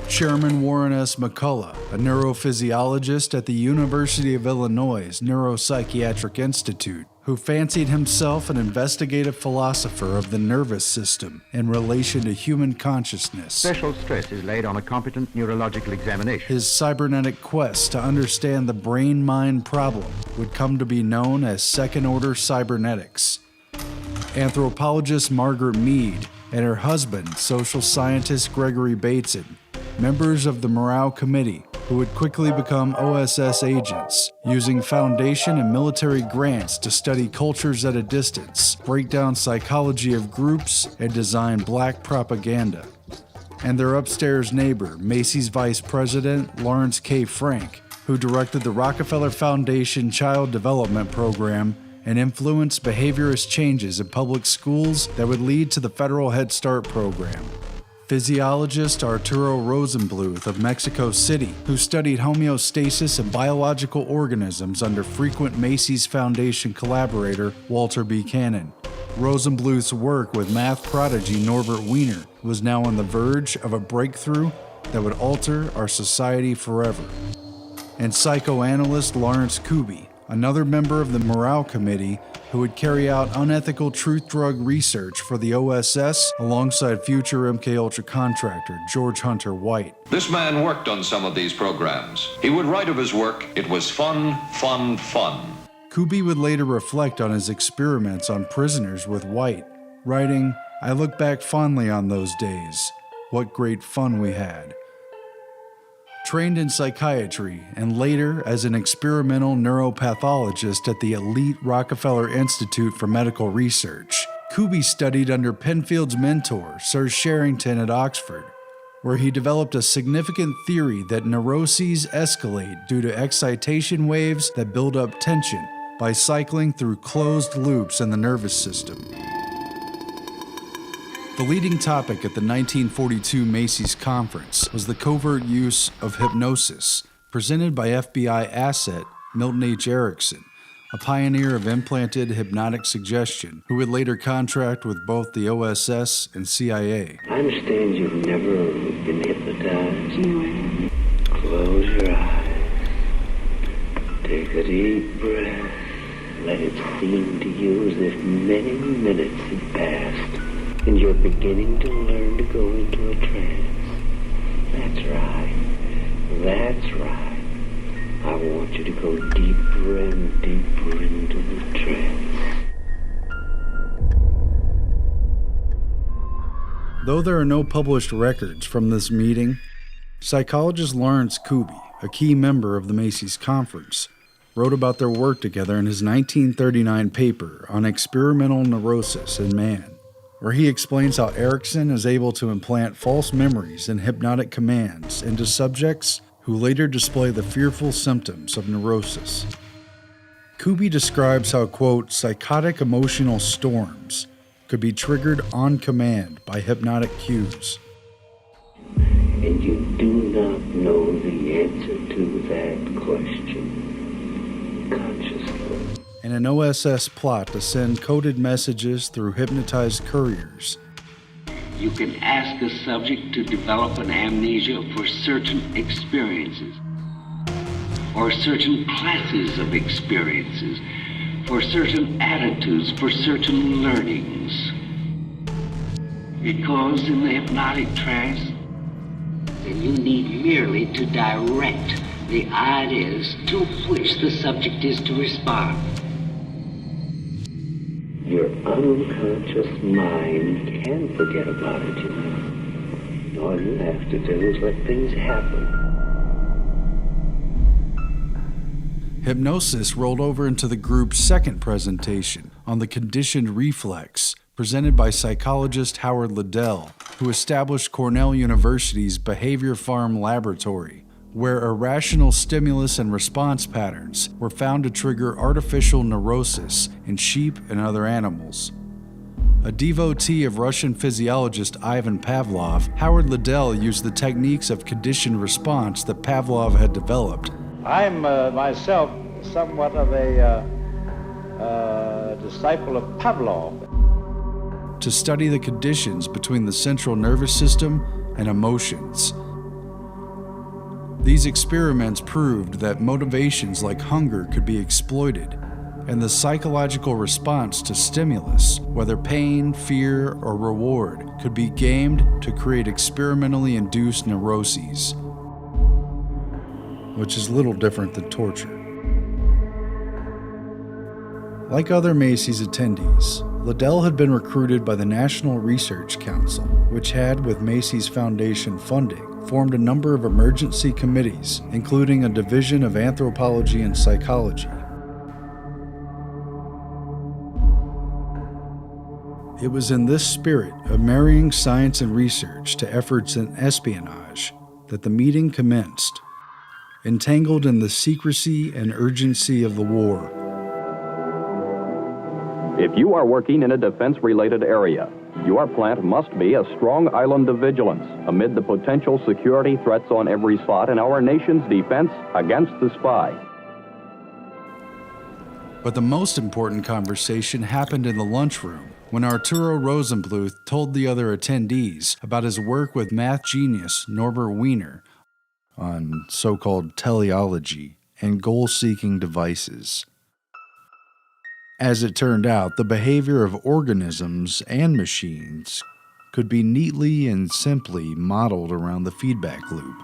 Chairman Warren S. McCullough, a neurophysiologist at the University of Illinois' Neuropsychiatric Institute, who fancied himself an investigative philosopher of the nervous system in relation to human consciousness. Special stress is laid on a competent neurological examination. His cybernetic quest to understand the brain-mind problem would come to be known as second-order cybernetics. Anthropologist Margaret Mead and her husband, social scientist Gregory Bateson, members of the Morale Committee, who would quickly become OSS agents, using foundation and military grants to study cultures at a distance, break down psychology of groups, and design black propaganda. And their upstairs neighbor, Macy's Vice President Lawrence K. Frank, who directed the Rockefeller Foundation Child Development Program and influenced behaviorist changes in public schools that would lead to the federal Head Start program. Physiologist Arturo Rosenbluth of Mexico City, who studied homeostasis and biological organisms under frequent Macy's Foundation collaborator Walter Buchanan. Rosenbluth's work with math prodigy Norbert Wiener was now on the verge of a breakthrough that would alter our society forever. And psychoanalyst Lawrence Kuby, another member of the Morale Committee who would carry out unethical truth drug research for the OSS alongside future MKUltra contractor George Hunter White. This man worked on some of these programs. He would write of his work, "It was fun, fun, fun." Kuby would later reflect on his experiments on prisoners with White, writing, "I look back fondly on those days. What great fun we had." Trained in psychiatry and later as an experimental neuropathologist at the elite Rockefeller Institute for Medical Research, Kuby studied under Penfield's mentor, Sir Sherrington at Oxford, where he developed a significant theory that neuroses escalate due to excitation waves that build up tension by cycling through closed loops in the nervous system. The leading topic at the 1942 Macy's conference was the covert use of hypnosis, presented by FBI asset Milton H. Erickson, a pioneer of implanted hypnotic suggestion, who would later contract with both the OSS and CIA. I understand you've never been hypnotized. No. Close your eyes. Take a deep breath. Let it seem to you as if many minutes have passed. And you're beginning to learn to go into a trance. That's right. That's right. I want you to go deeper and deeper into the trance. Though there are no published records from this meeting, psychologist Lawrence Kuby, a key member of the Macy's conference, wrote about their work together in his 1939 paper on experimental neurosis in man, where he explains how Erickson is able to implant false memories and hypnotic commands into subjects who later display the fearful symptoms of neurosis. Kuby describes how, quote, psychotic emotional storms could be triggered on command by hypnotic cues. And you do not know the answer to that question consciously. And an OSS plot to send coded messages through hypnotized couriers. You can ask a subject to develop an amnesia for certain experiences, or certain classes of experiences, for certain attitudes, for certain learnings. Because in the hypnotic trance, then you need merely to direct the ideas to which the subject is to respond. Your unconscious mind can forget about it, you know. All you have to do is let things happen. Hypnosis rolled over into the group's second presentation on the conditioned reflex, presented by psychologist Howard Liddell, who established Cornell University's Behaviour Farm Laboratory, where irrational stimulus and response patterns were found to trigger artificial neurosis in sheep and other animals. A devotee of Russian physiologist Ivan Pavlov, Howard Liddell used the techniques of conditioned response that Pavlov had developed. I'm myself somewhat of a disciple of Pavlov. To study the conditions between the central nervous system and emotions. These experiments proved that motivations like hunger could be exploited, and the psychological response to stimulus, whether pain, fear, or reward, could be gamed to create experimentally induced neuroses, which is little different than torture. Like other Macy's attendees, Liddell had been recruited by the National Research Council, which had, with Macy's Foundation funding, formed a number of emergency committees, including a division of anthropology and psychology. It was in this spirit of marrying science and research to efforts in espionage that the meeting commenced. entangled in the secrecy and urgency of the war. If you are working in a defense-related area, your plant must be a strong island of vigilance amid the potential security threats on every spot in our nation's defense against the spy. But the most important conversation happened in the lunchroom when Arturo Rosenbluth told the other attendees about his work with math genius Norbert Wiener on so-called teleology and goal-seeking devices. As it turned out, the behavior of organisms and machines could be neatly and simply modeled around the feedback loop.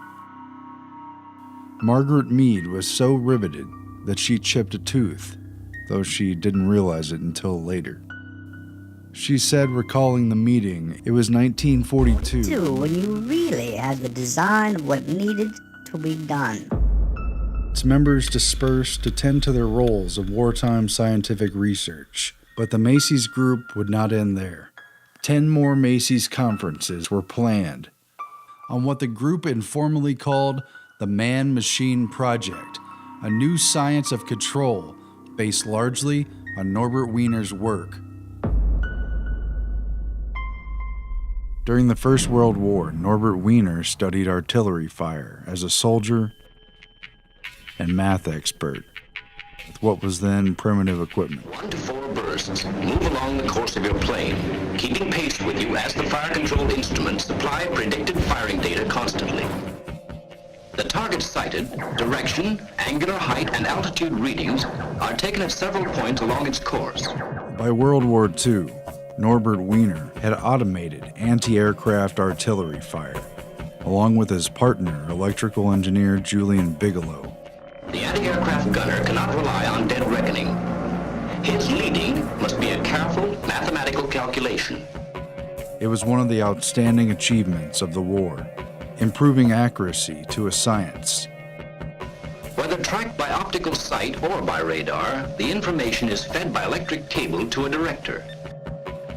Margaret Mead was so riveted that she chipped a tooth, though she didn't realize it until later. She said, recalling the meeting, it was 1942. When you really had the design of what needed to be done. Its members dispersed to tend to their roles of wartime scientific research, but the Macy's group would not end there. 10 more Macy's conferences were planned on what the group informally called the Man-Machine Project, a new science of control based largely on Norbert Wiener's work. During the First World War, Norbert Wiener studied artillery fire as a soldier and math expert with what was then primitive equipment. 1 to 4 bursts move along the course of your plane, keeping pace with you as the fire-controlled instruments supply predicted firing data constantly. The target sighted, direction, angular height, and altitude readings are taken at several points along its course. By World War II, Norbert Wiener had automated anti-aircraft artillery fire, along with his partner, electrical engineer Julian Bigelow. The anti-aircraft gunner cannot rely on dead reckoning. His leading must be a careful mathematical calculation. It was one of the outstanding achievements of the war, improving accuracy to a science. Whether tracked by optical sight or by radar, the information is fed by electric cable to a director.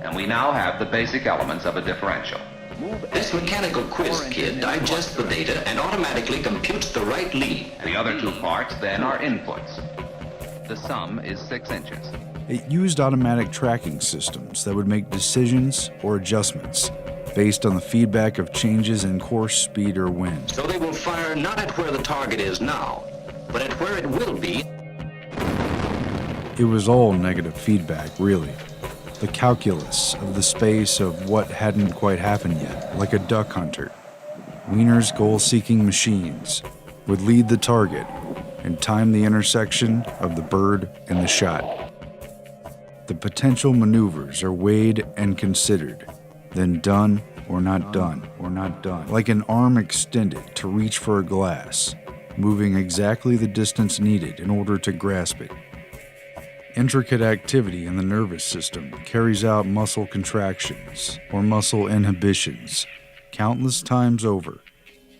And we now have the basic elements of a differential. This mechanical quiz kid digests the data and automatically computes the right lead. The other 2 parts then are inputs. The sum is 6 inches. It used automatic tracking systems that would make decisions or adjustments based on the feedback of changes in course, speed, or wind. So they will fire not at where the target is now, but at where it will be. It was all negative feedback, really. The calculus of the space of what hadn't quite happened yet, like a duck hunter. Wiener's goal-seeking machines would lead the target and time the intersection of the bird and the shot. The potential maneuvers are weighed and considered, then done or not done, like an arm extended to reach for a glass, moving exactly the distance needed in order to grasp it. Intricate activity in the nervous system carries out muscle contractions or muscle inhibitions countless times over,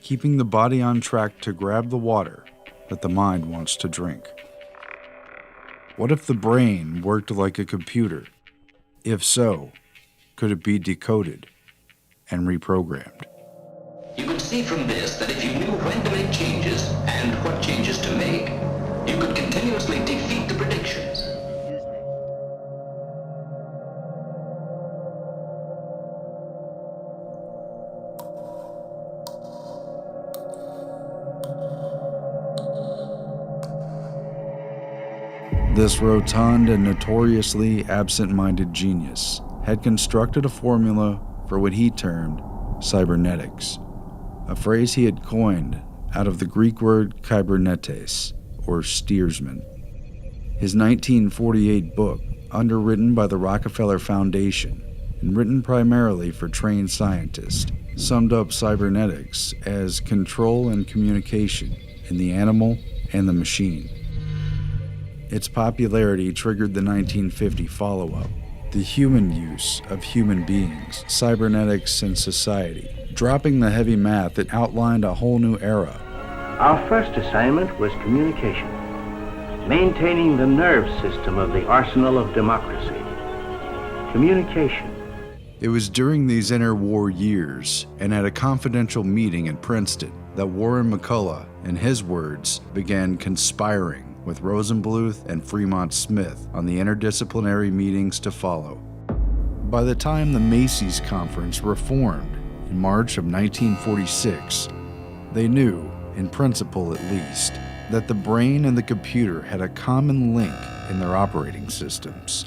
keeping the body on track to grab the water that the mind wants to drink. What if the brain worked like a computer? If so, could it be decoded and reprogrammed? You could see from this that if you knew when to make changes and what changes to make, you could continuously defeat the predictions. This rotund and notoriously absent-minded genius had constructed a formula for what he termed cybernetics, a phrase he had coined out of the Greek word kybernetes, or steersman. His 1948 book, underwritten by the Rockefeller Foundation and written primarily for trained scientists, summed up cybernetics as control and communication in the animal and the machine. Its popularity triggered the 1950 follow-up, The Human Use of Human Beings, Cybernetics and Society, dropping the heavy math that outlined a whole new era. Our first assignment was communication, maintaining the nerve system of the arsenal of democracy. Communication. It was during these interwar years and at a confidential meeting in Princeton that Warren McCullough in his words, began conspiring with Rosenbluth and Fremont Smith on the interdisciplinary meetings to follow. By the time the Macy's Conference reformed in March of 1946, they knew, in principle at least, that the brain and the computer had a common link in their operating systems.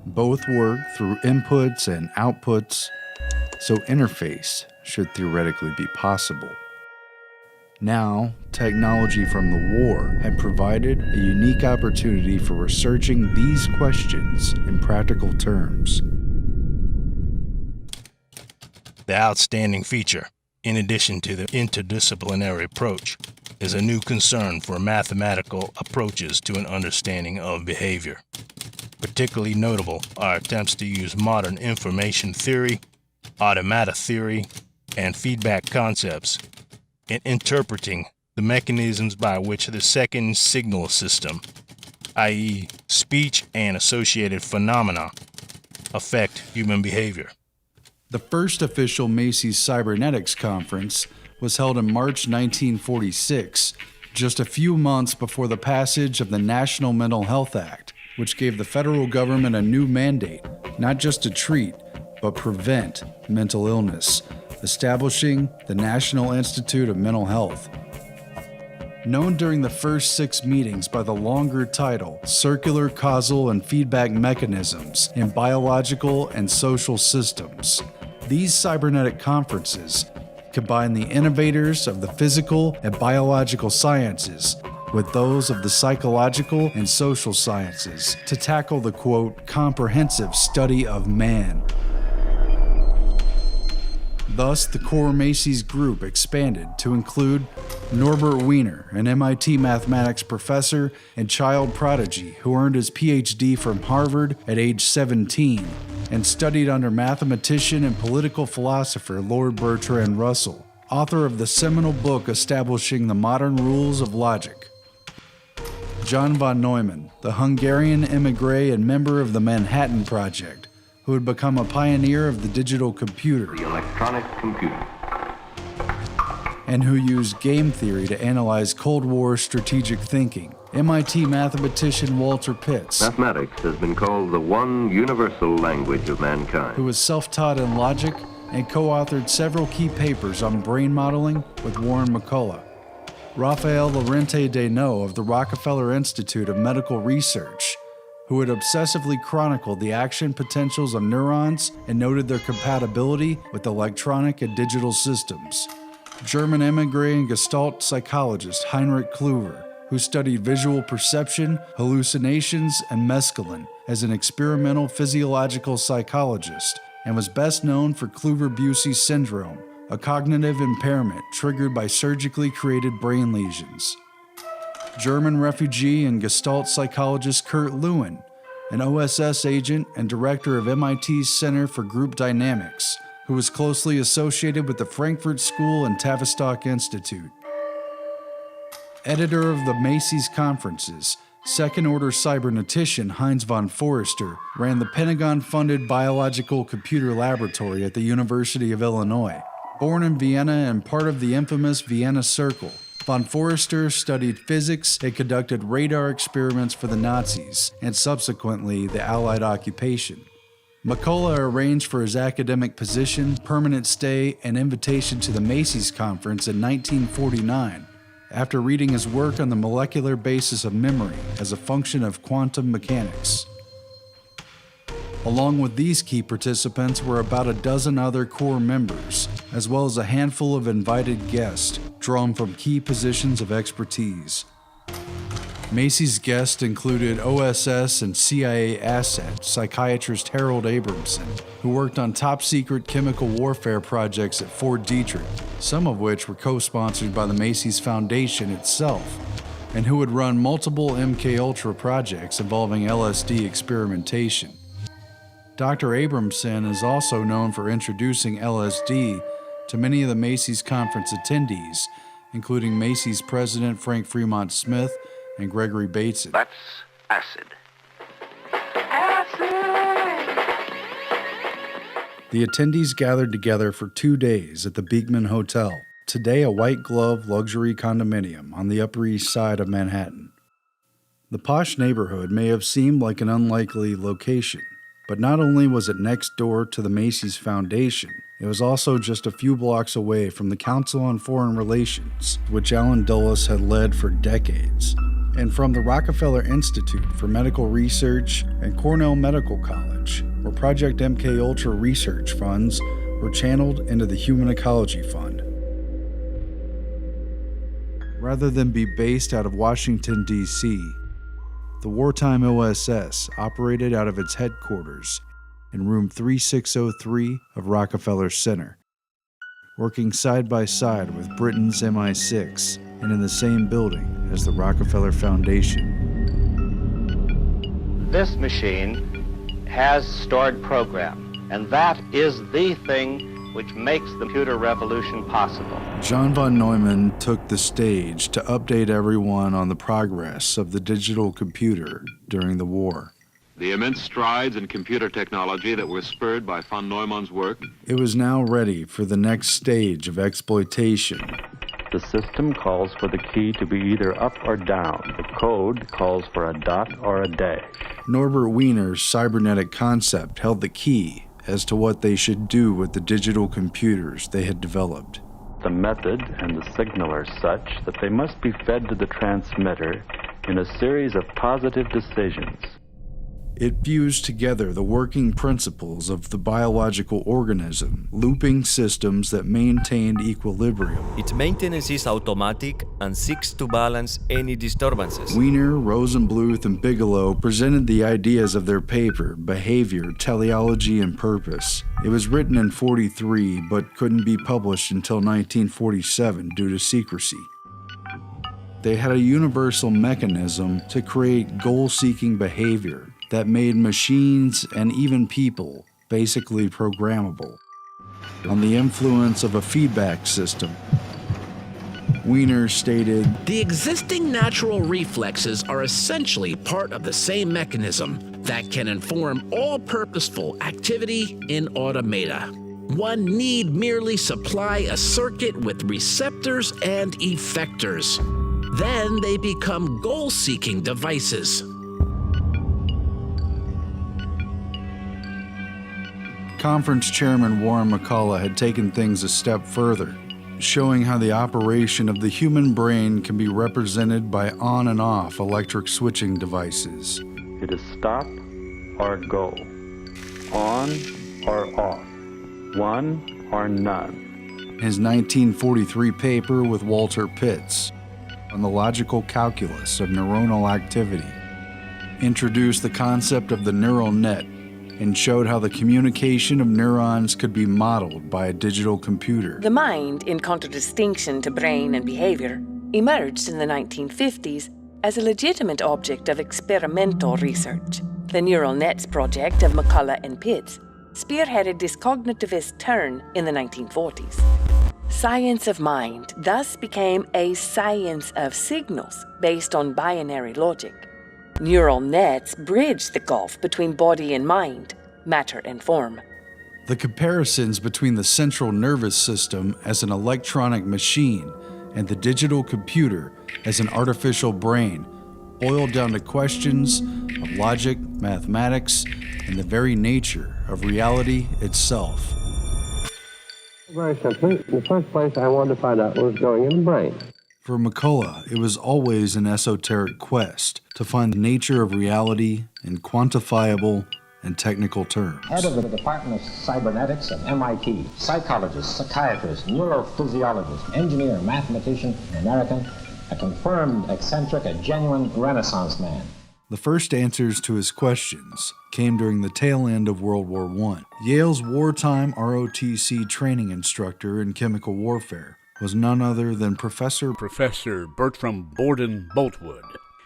Both work through inputs and outputs, so interface should theoretically be possible. Now, technology from the war had provided a unique opportunity for researching these questions in practical terms. The outstanding feature, in addition to the interdisciplinary approach, is a new concern for mathematical approaches to an understanding of behavior. Particularly notable are attempts to use modern information theory, automata theory, and feedback concepts in interpreting the mechanisms by which the second signal system, i.e. speech and associated phenomena, affect human behavior. The first official Macy's Cybernetics conference was held in March 1946, just a few months before the passage of the National Mental Health Act, which gave the federal government a new mandate, not just to treat, but prevent mental illness, establishing the National Institute of Mental Health. Known during the first 6 meetings by the longer title, Circular Causal and Feedback Mechanisms in Biological and Social Systems, these cybernetic conferences combine the innovators of the physical and biological sciences with those of the psychological and social sciences to tackle the, quote, comprehensive study of man. Thus, the core Macy's group expanded to include Norbert Wiener, an MIT mathematics professor and child prodigy who earned his PhD from Harvard at age 17 and studied under mathematician and political philosopher Lord Bertrand Russell, author of the seminal book establishing the modern rules of logic. John von Neumann, the Hungarian émigré and member of the Manhattan Project, who had become a pioneer of the digital computer, The electronic computer. and who used game theory to analyze Cold War strategic thinking. MIT mathematician Walter Pitts, Mathematics has been called the one universal language of mankind. who was self-taught in logic and co-authored several key papers on brain modeling with Warren McCullough. Raphael Lorente Deneau of the Rockefeller Institute of Medical Research, who had obsessively chronicled the action potentials of neurons and noted their compatibility with electronic and digital systems. German émigré and Gestalt psychologist Heinrich Kluwer, who studied visual perception, hallucinations, and mescaline as an experimental physiological psychologist, and was best known for Kluver-Bucy syndrome, a cognitive impairment triggered by surgically created brain lesions. German refugee and Gestalt psychologist Kurt Lewin, an OSS agent and director of MIT's Center for Group Dynamics, who was closely associated with the Frankfurt School and Tavistock Institute. Editor of the Macy's Conferences, second-order cybernetician Heinz von Forester ran the Pentagon-funded Biological Computer Laboratory at the University of Illinois. Born in Vienna and part of the infamous Vienna Circle, von Forester studied physics and conducted radar experiments for the Nazis and subsequently the Allied occupation. McCullough arranged for his academic position, permanent stay, and invitation to the Macy's Conference in 1949 after reading his work on the molecular basis of memory as a function of quantum mechanics. Along with these key participants were about a dozen other core members, as well as a handful of invited guests drawn from key positions of expertise. Macy's guests included OSS and CIA asset psychiatrist Harold Abramson, who worked on top-secret chemical warfare projects at Fort Detrick, some of which were co-sponsored by the Macy's Foundation itself, and who would run multiple MKUltra projects involving LSD experimentation. Dr. Abramson is also known for introducing LSD to many of the Macy's conference attendees, including Macy's president Frank Fremont Smith and Gregory Bateson. That's acid. The attendees gathered together for 2 days at the Beekman Hotel, today a white-glove luxury condominium on the Upper East Side of Manhattan. The posh neighborhood may have seemed like an unlikely location, but not only was it next door to the Macy's Foundation, it was also just a few blocks away from the Council on Foreign Relations, which Allen Dulles had led for decades, and from the Rockefeller Institute for Medical Research and Cornell Medical College, where Project MKUltra research funds were channeled into the Human Ecology Fund. Rather than be based out of Washington, D.C., the wartime OSS operated out of its headquarters in room 3603 of Rockefeller Center, working side by side with Britain's MI6 and in the same building as the Rockefeller Foundation. This machine has stored program, and that is the thing which makes the computer revolution possible. John von Neumann took the stage to update everyone on the progress of the digital computer during the war. The immense strides in computer technology that were spurred by von Neumann's work. It was now ready for the next stage of exploitation. The system calls for the key to be either up or down. The code calls for a dot or a dash. Norbert Wiener's cybernetic concept held the key as to what they should do with the digital computers they had developed. The method and the signal are such that they must be fed to the transmitter in a series of positive decisions. It fused together the working principles of the biological organism, looping systems that maintained equilibrium. Its maintenance is automatic and seeks to balance any disturbances. Wiener, Rosenbluth, and Bigelow presented the ideas of their paper, Behaviour, Teleology, and Purpose. It was written in 1943, but couldn't be published until 1947 due to secrecy. They had a universal mechanism to create goal-seeking behavior that made machines and even people basically programmable. On the influence of a feedback system, Wiener stated, "The existing natural reflexes are essentially part of the same mechanism that can inform all purposeful activity in automata. One need merely supply a circuit with receptors and effectors. Then they become goal-seeking devices." Conference Chairman Warren McCullough had taken things a step further, showing how the operation of the human brain can be represented by on and off electric switching devices. It is stop or go, on or off, one or none. His 1943 paper with Walter Pitts on the logical calculus of neuronal activity introduced the concept of the neural net and showed how the communication of neurons could be modeled by a digital computer. The mind, in contradistinction to brain and behavior, emerged in the 1950s as a legitimate object of experimental research. The neural nets project of McCullough and Pitts spearheaded this cognitivist turn in the 1940s. Science of mind thus became a science of signals based on binary logic. Neural nets bridge the gulf between body and mind, matter and form. The comparisons between the central nervous system as an electronic machine and the digital computer as an artificial brain boiled down to questions of logic, mathematics, and the very nature of reality itself. Very simply, in the first place, I wanted to find out what was going in the brain. For McCullough, it was always an esoteric quest to find the nature of reality in quantifiable and technical terms. Head of the Department of Cybernetics at MIT, psychologist, psychiatrist, neurophysiologist, engineer, mathematician, American, a confirmed eccentric, a genuine Renaissance man. The first answers to his questions came during the tail end of World War I. Yale's wartime ROTC training instructor in chemical warfare was none other than Professor Bertram Borden Boltwood,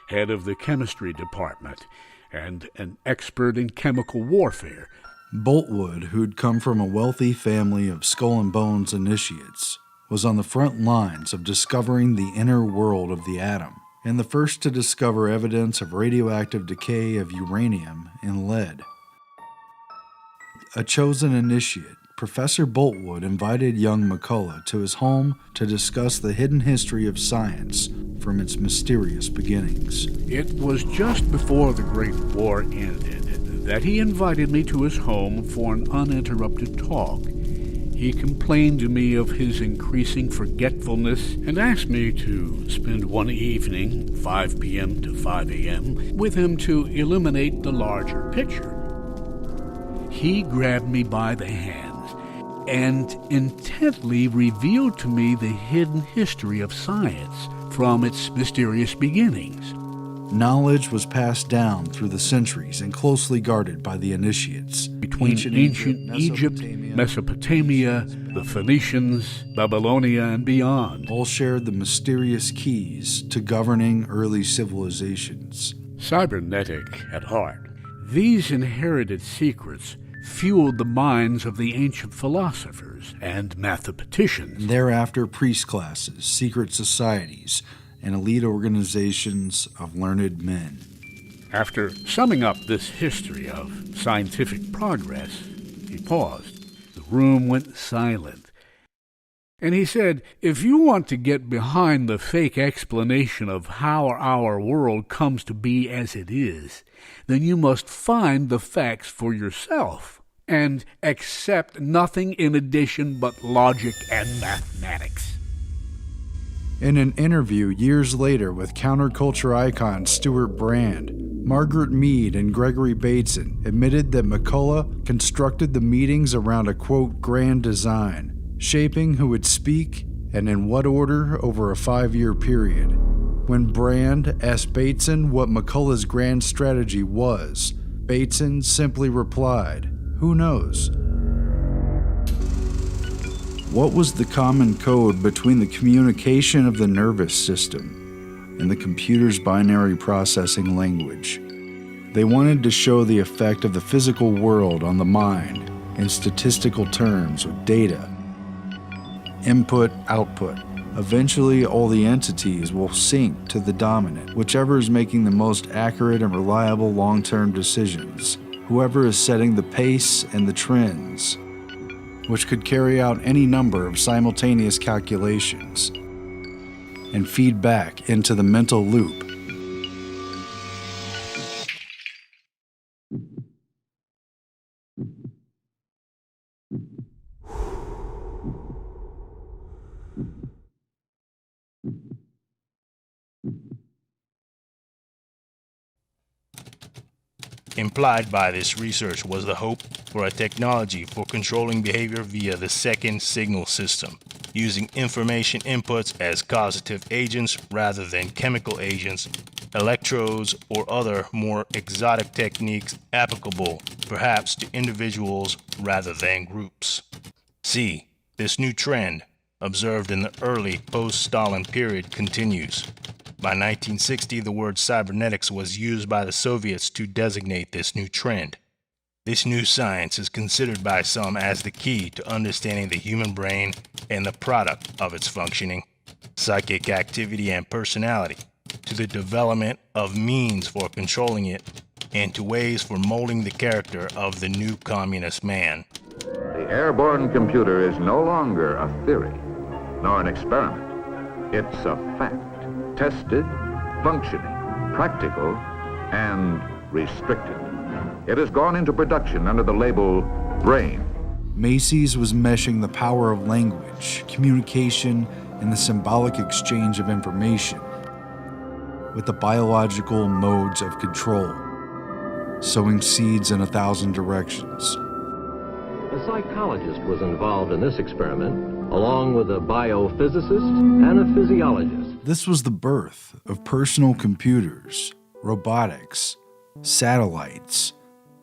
head of the chemistry department and an expert in chemical warfare. Boltwood, who'd come from a wealthy family of skull and bones initiates, was on the front lines of discovering the inner world of the atom, and the first to discover evidence of radioactive decay of uranium and lead. A chosen initiate, Professor Boltwood invited young McCullough to his home to discuss the hidden history of science from its mysterious beginnings. It was just before the Great War ended that he invited me to his home for an uninterrupted talk. He complained to me of his increasing forgetfulness and asked me to spend one evening, 5 p.m. to 5 a.m., with him to illuminate the larger picture. He grabbed me by the hands and intently revealed to me the hidden history of science from its mysterious beginnings. Knowledge was passed down through the centuries and closely guarded by the initiates. Between ancient Egypt, Mesopotamia, the Phoenicians, Babylonia, and beyond. All shared the mysterious keys to governing early civilizations. Cybernetic at heart, these inherited secrets fueled the minds of the ancient philosophers and mathematicians. Thereafter, priest classes, secret societies, and elite organizations of learned men. After summing up this history of scientific progress, he paused. The room went silent. And he said, if you want to get behind the fake explanation of how our world comes to be as it is, then you must find the facts for yourself and accept nothing in addition but logic and mathematics. In an interview years later with counterculture icon Stuart Brand, Margaret Mead and Gregory Bateson admitted that McCullough constructed the meetings around a, quote, grand design, shaping who would speak and in what order over a 5-year period. When Brand asked Bateson what McCullough's grand strategy was, Bateson simply replied, "Who knows?" What was the common code between the communication of the nervous system and the computer's binary processing language? They wanted to show the effect of the physical world on the mind in statistical terms with data. Input, output. Eventually, all the entities will sync to the dominant, whichever is making the most accurate and reliable long-term decisions, whoever is setting the pace and the trends, which could carry out any number of simultaneous calculations and feed back into the mental loop. Implied by this research was the hope for a technology for controlling behavior via the second signal system, using information inputs as causative agents rather than chemical agents, electrodes, or other more exotic techniques applicable perhaps to individuals rather than groups. See, this new trend, observed in the early post-Stalin period, continues. By 1960, the word cybernetics was used by the Soviets to designate this new trend. This new science is considered by some as the key to understanding the human brain and the product of its functioning, psychic activity and personality, to the development of means for controlling it, and to ways for molding the character of the new communist man. The airborne computer is no longer a theory, nor an experiment. It's a fact. Tested, functioning, practical, and restricted. It has gone into production under the label brain. Macy's was meshing the power of language, communication, and the symbolic exchange of information with the biological modes of control, sowing seeds in 1,000 directions. A psychologist was involved in this experiment, along with a biophysicist and a physiologist. This was the birth of personal computers, robotics, satellites,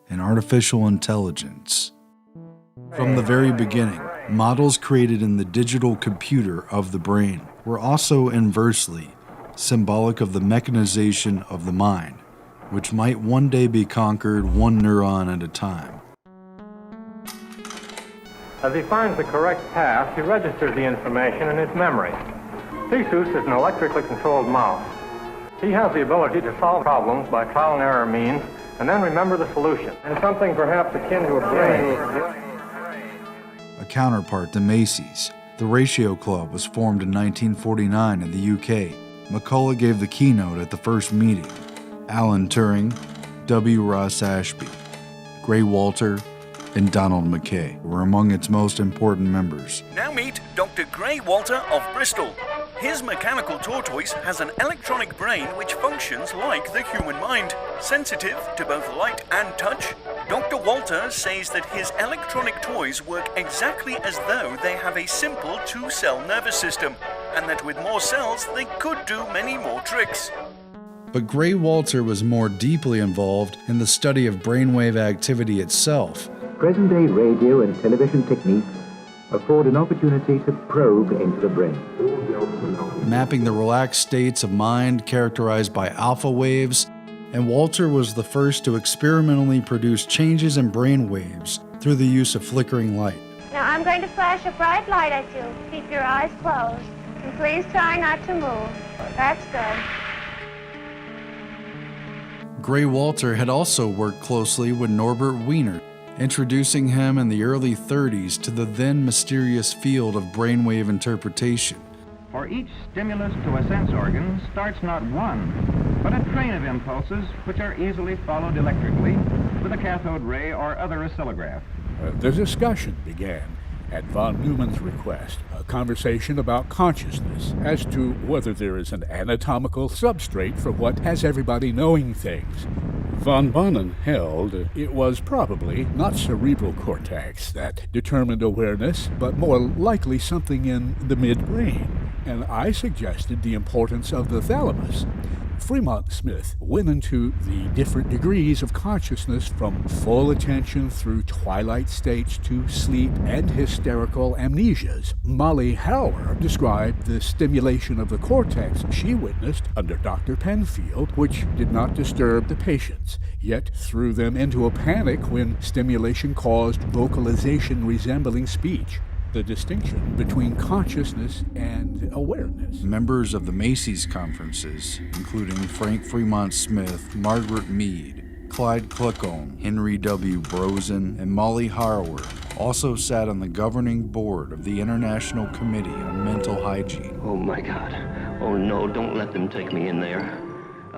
and artificial intelligence. From the very beginning, models created in the digital computer of the brain were also inversely symbolic of the mechanization of the mind, which might one day be conquered one neuron at a time. As he finds the correct path, he registers the information in his memory. Theseus is an electrically controlled mouse. He has the ability to solve problems by trial and error means and then remember the solution. And something perhaps akin to a brain. counterpart to Macy's. The Ratio Club was formed in 1949 in the UK. McCullough gave the keynote at the first meeting. Alan Turing, W. Ross Ashby, Gray Walter, and Donald McKay were among its most important members. Now meet Dr. Gray Walter of Bristol. His mechanical tortoise has an electronic brain which functions like the human mind, sensitive to both light and touch. Dr. Walter says that his electronic toys work exactly as though they have a simple 2-cell nervous system, and that with more cells they could do many more tricks. But Gray Walter was more deeply involved in the study of brainwave activity itself. Present-day radio and television techniques afford an opportunity to probe into the brain. Mapping the relaxed states of mind characterized by alpha waves, and Walter was the first to experimentally produce changes in brain waves through the use of flickering light. Now I'm going to flash a bright light at you. Keep your eyes closed, and please try not to move. That's good. Gray Walter had also worked closely with Norbert Wiener, introducing him in the early 30s to the then mysterious field of brainwave interpretation. For each stimulus to a sense organ starts not one, but a train of impulses which are easily followed electrically with a cathode ray or other oscillograph. The discussion began at von Neumann's request, a conversation about consciousness as to whether there is an anatomical substrate for what has everybody knowing things. Von Bonnen held it was probably not cerebral cortex that determined awareness, but more likely something in the midbrain, and I suggested the importance of the thalamus. Fremont Smith went into the different degrees of consciousness from full attention through twilight states to sleep and hysterical amnesias. Molly Hauer described the stimulation of the cortex she witnessed under Dr. Penfield, which did not disturb the patients, yet threw them into a panic when stimulation caused vocalization resembling speech. The distinction between consciousness and awareness. Members of the Macy's conferences, including Frank Fremont Smith, Margaret Mead, Clyde Kluckholm, Henry W. Brosen, and Molly Harwood, also sat on the governing board of the International Committee on Mental Hygiene. Oh my God. Oh no, don't let them take me in there.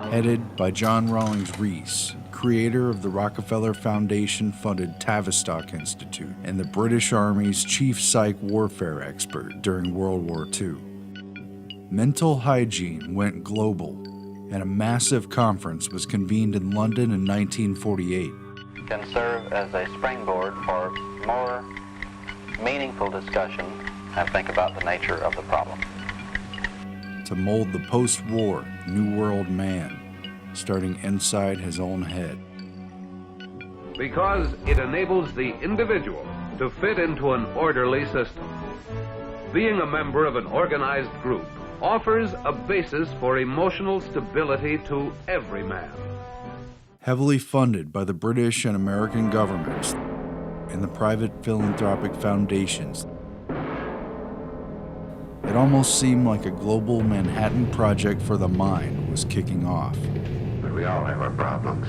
Headed by John Rawlings Rees, creator of the Rockefeller Foundation-funded Tavistock Institute and the British Army's chief psych warfare expert during World War II. Mental hygiene went global, and a massive conference was convened in London in 1948. Can serve as a springboard for more meaningful discussion and think about the nature of the problem. To mold the post-war New World man, starting inside his own head. Because it enables the individual to fit into an orderly system. Being a member of an organized group offers a basis for emotional stability to every man. Heavily funded by the British and American governments and the private philanthropic foundations, it almost seemed like a global Manhattan Project for the mind was kicking off. But we all have our problems.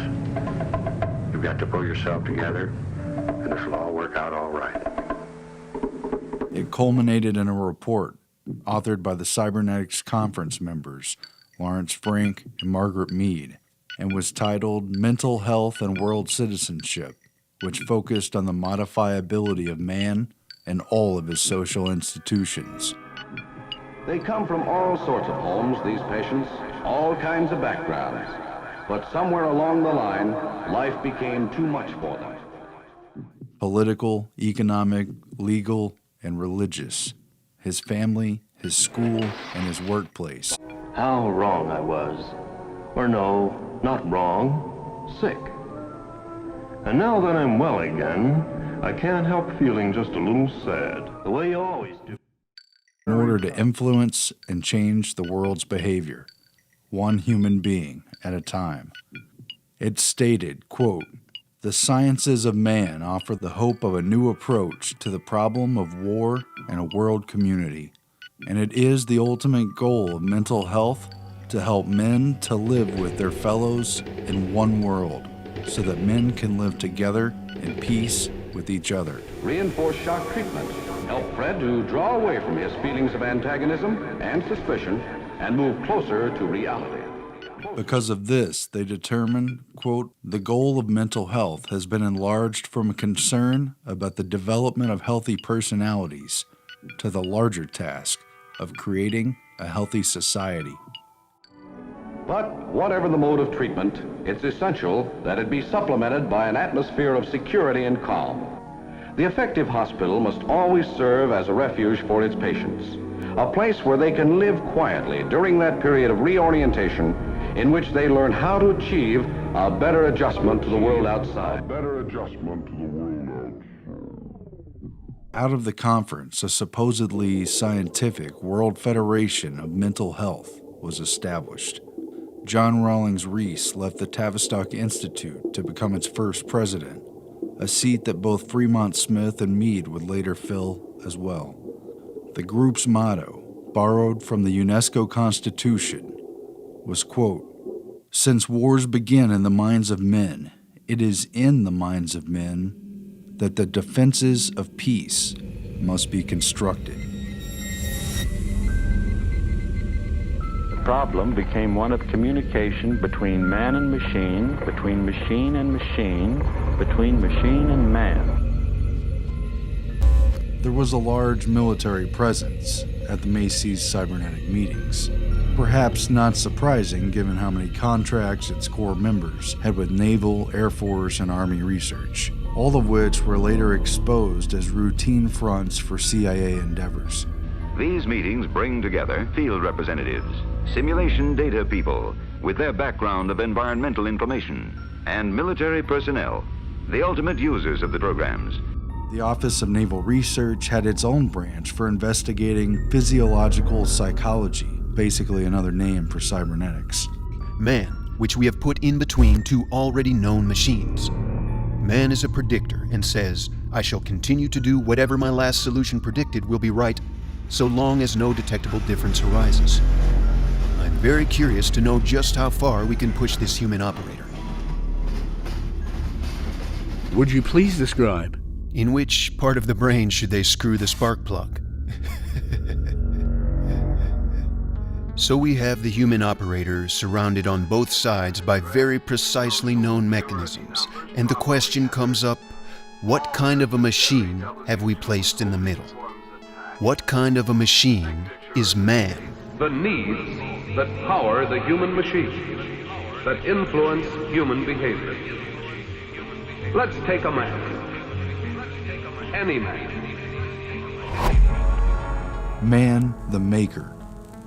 You've got to pull yourself together, and this will all work out all right. It culminated in a report authored by the Cybernetics conference members, Lawrence Frank and Margaret Mead, and was titled Mental Health and World Citizenship, which focused on the modifiability of man and all of his social institutions. They come from all sorts of homes, these patients, all kinds of backgrounds. But somewhere along the line, life became too much for them. Political, economic, legal, and religious. His family, his school, and his workplace. How wrong I was. Or no, not wrong, sick. And now that I'm well again, I can't help feeling just a little sad, the way you always do. In order to influence and change the world's behavior, one human being at a time. It stated, quote, "The sciences of man offer the hope of a new approach to the problem of war and a world community, and it is the ultimate goal of mental health to help men to live with their fellows in one world, so that men can live together in peace with each other." Reinforced shock treatment, help Fred to draw away from his feelings of antagonism and suspicion and move closer to reality. Because of this, they determined, quote, the goal of mental health has been enlarged from a concern about the development of healthy personalities to the larger task of creating a healthy society. But whatever the mode of treatment, it's essential that it be supplemented by an atmosphere of security and calm. The effective hospital must always serve as a refuge for its patients, a place where they can live quietly during that period of reorientation in which they learn how to achieve a better adjustment to the world outside. Out of the conference, a supposedly scientific World Federation of Mental Health was established. John Rawlings Rees left the Tavistock Institute to become its first president, a seat that both Fremont Smith and Mead would later fill as well. The group's motto, borrowed from the UNESCO Constitution, was, quote, since wars begin in the minds of men, it is in the minds of men that the defenses of peace must be constructed. The problem became one of communication between man and machine, between machine and machine, between machine and man. There was a large military presence at the Macy's cybernetic meetings. Perhaps not surprising given how many contracts its core members had with Naval, Air Force, and Army research, all of which were later exposed as routine fronts for CIA endeavors. These meetings bring together field representatives, simulation data people with their background of environmental information, and military personnel, the ultimate users of the programs. The Office of Naval Research had its own branch for investigating physiological psychology, basically another name for cybernetics. Man, which we have put in between two already known machines. Man is a predictor and says, I shall continue to do whatever my last solution predicted will be right, so long as no detectable difference arises. I'm very curious to know just how far we can push this human operator. Would you please describe? In which part of the brain should they screw the spark plug? So we have the human operator surrounded on both sides by very precisely known mechanisms, and the question comes up, what kind of a machine have we placed in the middle? What kind of a machine is man? The needs that power the human machine, that influence human behavior. Let's take a man. Any man. Man, the maker.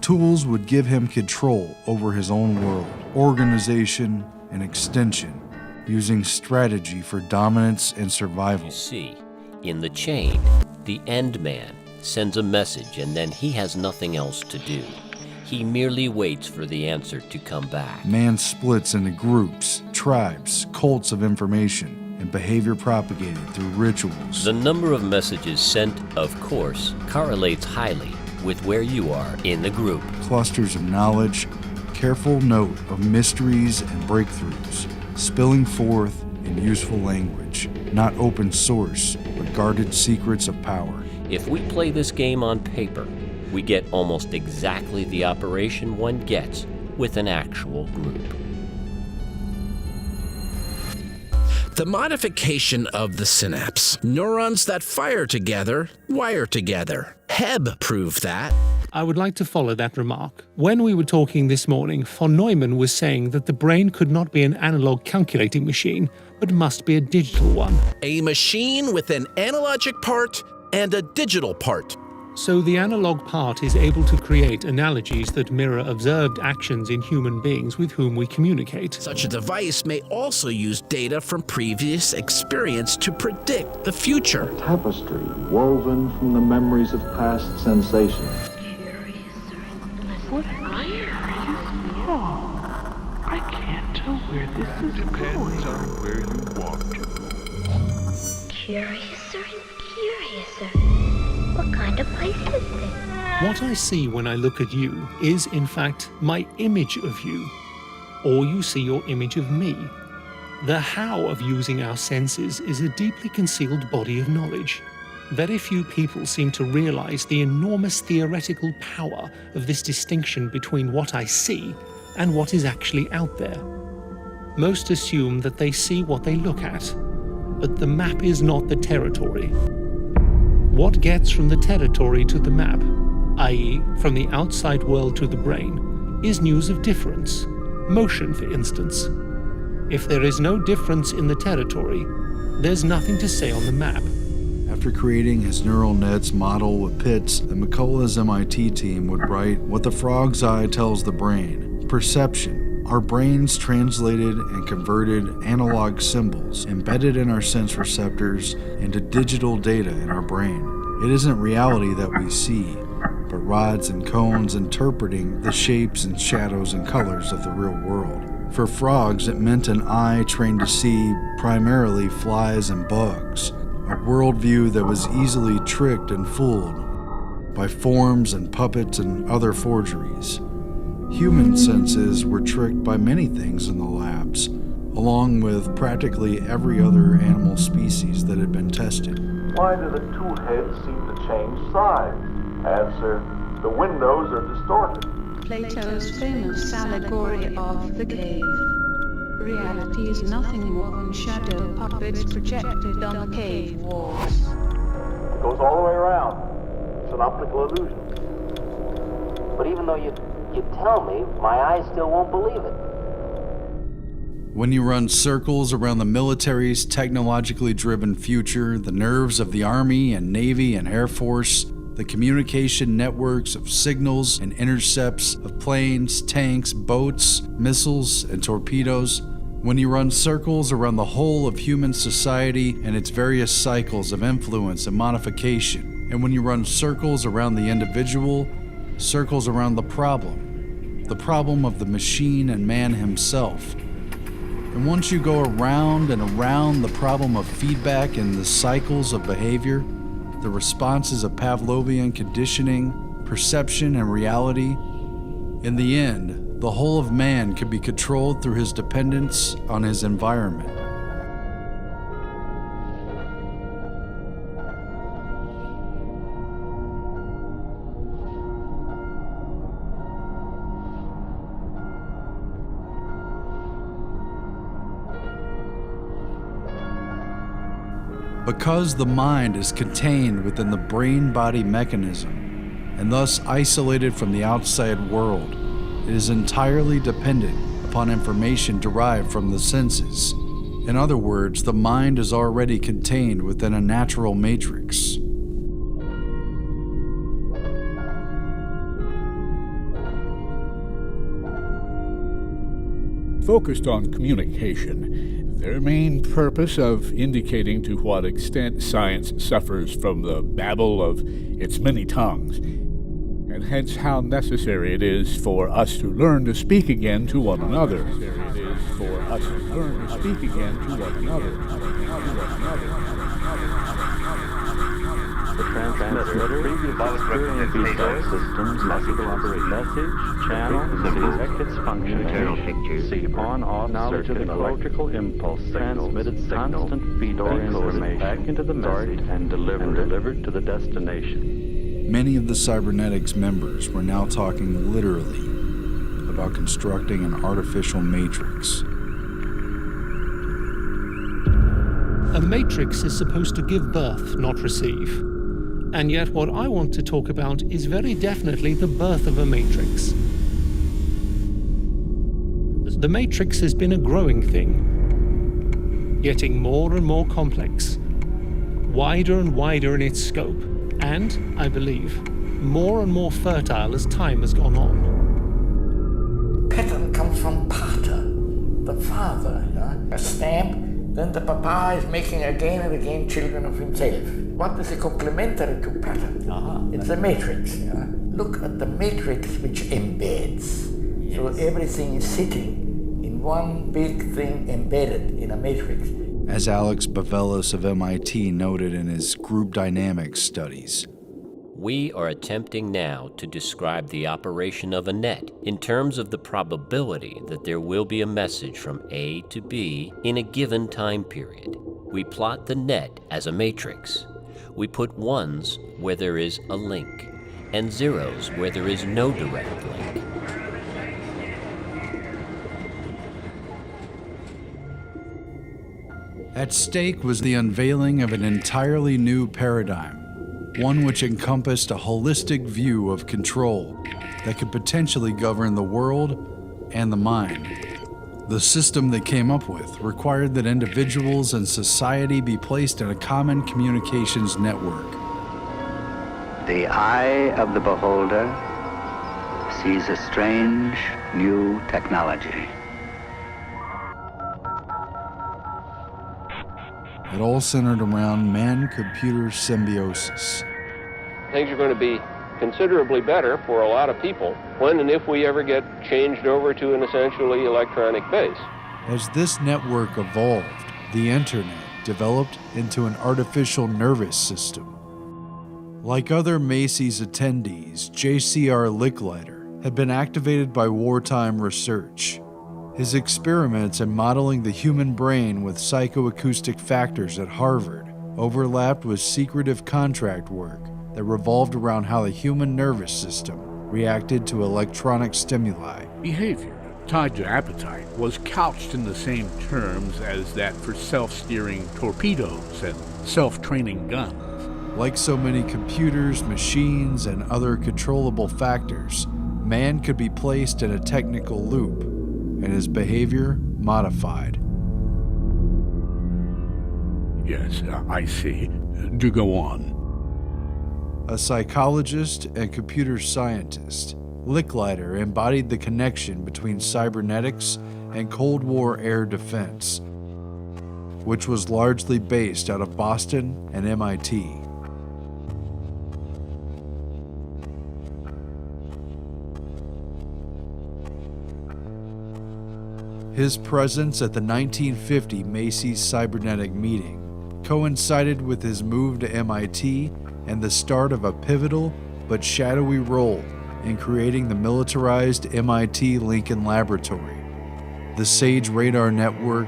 Tools would give him control over his own world, organization, and extension, using strategy for dominance and survival. You see, in the chain, the end man sends a message and then he has nothing else to do. He merely waits for the answer to come back. Man splits into groups, tribes, cults of information, and behavior propagated through rituals. The number of messages sent, of course, correlates highly with where you are in the group. Clusters of knowledge, careful note of mysteries and breakthroughs, spilling forth in useful language, not open source, but guarded secrets of power. If we play this game on paper, we get almost exactly the operation one gets with an actual group. The modification of the synapse. Neurons that fire together, wire together. Hebb proved that. I would like to follow that remark. When we were talking this morning, von Neumann was saying that the brain could not be an analog calculating machine, but must be a digital one. A machine with an analogic part and a digital part. So the analog part is able to create analogies that mirror observed actions in human beings with whom we communicate. Such a device may also use data from previous experience to predict the future. A tapestry woven from the memories of past sensations. What are you? I can't tell where this is going. Depends on where you walk. Curiouser and curiouser. What kind of place is this? What I see when I look at you is, in fact, my image of you. Or you see your image of me. The how of using our senses is a deeply concealed body of knowledge. Very few people seem to realize the enormous theoretical power of this distinction between what I see and what is actually out there. Most assume that they see what they look at, but the map is not the territory. What gets from the territory to the map, i.e. from the outside world to the brain, is news of difference, motion for instance. If there is no difference in the territory, there's nothing to say on the map. After creating his neural nets model with pits, the McCullough's MIT team would write what the frog's eye tells the brain: perception. Our brains translated and converted analog symbols embedded in our sense receptors into digital data in our brain. It isn't reality that we see, but rods and cones interpreting the shapes and shadows and colors of the real world. For frogs, it meant an eye trained to see primarily flies and bugs, a worldview that was easily tricked and fooled by forms and puppets and other forgeries. Human senses were tricked by many things in the labs, along with practically every other animal species that had been tested. Why do the two heads seem to change size? Answer: the windows are distorted. Plato's famous allegory of the cave. Reality is nothing more than shadow puppets projected on the cave walls. It goes all the way around. It's an optical illusion. But even though you tell me, my eyes still won't believe it. When you run circles around the military's technologically driven future, the nerves of the Army and Navy and Air Force, the communication networks of signals and intercepts of planes, tanks, boats, missiles, and torpedoes, when you run circles around the whole of human society and its various cycles of influence and modification, and when you run circles around the individual, circles around the problem of the machine and man himself. And once you go around and around the problem of feedback and the cycles of behavior, the responses of Pavlovian conditioning, perception, and reality, in the end, the whole of man can be controlled through his dependence on his environment. Because the mind is contained within the brain-body mechanism, and thus isolated from the outside world, it is entirely dependent upon information derived from the senses. In other words, the mind is already contained within a natural matrix. Focused on communication, their main purpose of indicating to what extent science suffers from the babble of its many tongues, and hence how necessary it is for us to learn to speak again to one another. The transmitter previously feedback systems must operate message, channel, see its function, see on-off knowledge of electrical impulse transmitted constant feedback information back into the message and delivered to the destination. Many of the Cybernetics members were now talking literally about constructing an artificial matrix. A matrix is supposed to give birth, not receive. And yet what I want to talk about is very definitely the birth of a matrix. The matrix has been a growing thing, getting more and more complex, wider and wider in its scope, and, I believe, more and more fertile as time has gone on. Pattern comes from pater, the father, a stamp. Then the papa is making again and again children of himself. What is a complementary to pattern? It's a matrix. Look at the matrix which embeds. Yes. So everything is sitting in one big thing embedded in a matrix. As Alex Bavelos of MIT noted in his group dynamics studies, we are attempting now to describe the operation of a net in terms of the probability that there will be a message from A to B in a given time period. We plot the net as a matrix. We put ones where there is a link, and zeros where there is no direct link. At stake was the unveiling of an entirely new paradigm, one which encompassed a holistic view of control that could potentially govern the world and the mind. The system they came up with required that individuals and society be placed in a common communications network. The eye of the beholder sees a strange new technology. It all centered around man-computer symbiosis. Things are going to be considerably better for a lot of people when and if we ever get changed over to an essentially electronic base. As this network evolved, the internet developed into an artificial nervous system. Like other Macy's attendees, J.C.R. Licklider had been activated by wartime research. His experiments in modeling the human brain with psychoacoustic factors at Harvard overlapped with secretive contract work that revolved around how the human nervous system reacted to electronic stimuli. Behavior tied to appetite was couched in the same terms as that for self-steering torpedoes and self-training guns. Like so many computers, machines, and other controllable factors, man could be placed in a technical loop and his behavior modified. Yes, I see. Do go on. A psychologist and computer scientist, Licklider embodied the connection between cybernetics and Cold War air defense, which was largely based out of Boston and MIT. His presence at the 1950 Macy's Cybernetic meeting coincided with his move to MIT and the start of a pivotal but shadowy role in creating the militarized MIT Lincoln Laboratory, the SAGE radar network,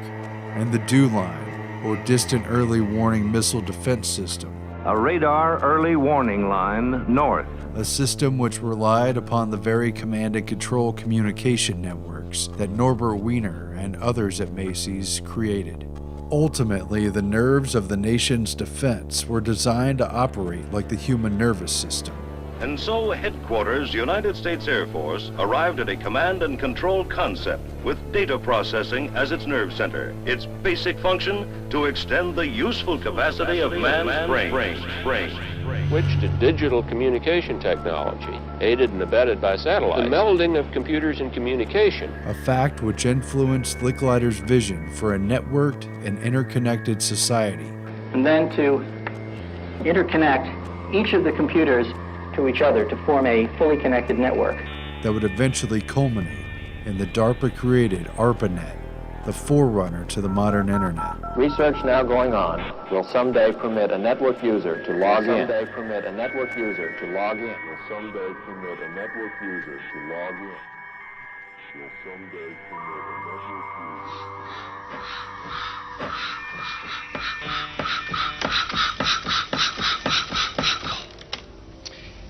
and the DEW line, or Distant Early Warning Missile Defense System. A radar early warning line north. A system which relied upon the very command and control communication networks that Norbert Wiener and others at Macy's created. Ultimately, the nerves of the nation's defense were designed to operate like the human nervous system. And so, Headquarters, United States Air Force, arrived at a command and control concept with data processing as its nerve center. Its basic function, to extend the useful capacity of man's brain. Switch to digital communication technology, aided and abetted by satellite. The melding of computers and communication. A fact which influenced Licklider's vision for a networked and interconnected society. And then to interconnect each of the computers to each other to form a fully connected network. That would eventually culminate in the DARPA-created ARPANET, the forerunner to the modern internet. Research now going on will someday permit a network user to log in. Will someday permit a network user to log in. Will someday permit a network user to log in. Will someday permit a network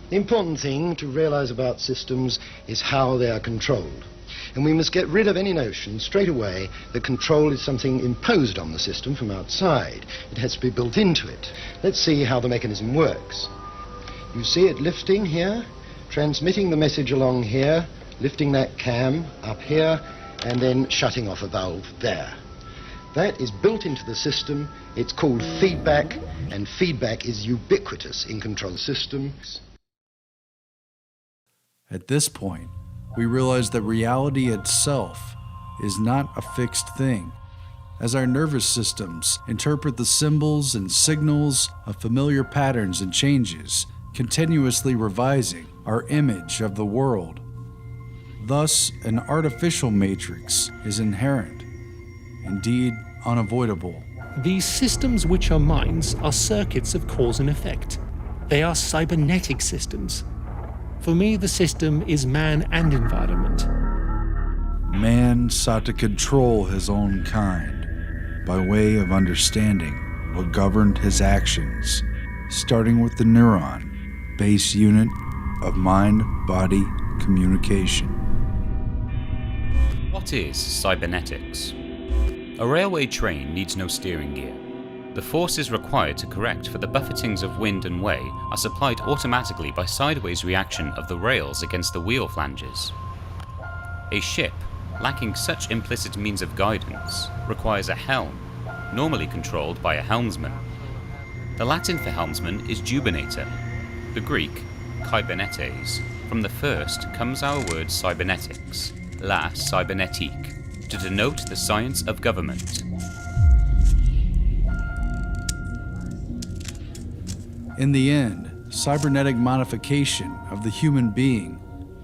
The important thing to realize about systems is how they are controlled. And we must get rid of any notion straight away that control is something imposed on the system from outside. It has to be built into it. Let's see how the mechanism works. You see it lifting here, transmitting the message along here, lifting that cam up here, and then shutting off a valve there. That is built into the system. It's called feedback, and feedback is ubiquitous in control systems. At this point, we realize that reality itself is not a fixed thing. As our nervous systems interpret the symbols and signals of familiar patterns and changes, continuously revising our image of the world. Thus, an artificial matrix is inherent, indeed unavoidable. These systems which are minds are circuits of cause and effect. They are cybernetic systems. For me, the system is man and environment. Man sought to control his own kind by way of understanding what governed his actions starting with the neuron, base unit of mind-body communication. What is cybernetics? A railway train needs no steering gear. The forces required to correct for the buffetings of wind and way are supplied automatically by sideways reaction of the rails against the wheel flanges. A ship, lacking such implicit means of guidance, requires a helm, normally controlled by a helmsman. The Latin for helmsman is jubinator. The Greek, kybernetes. From the first comes our word cybernetics, la cybernetique, to denote the science of government. In the end, cybernetic modification of the human being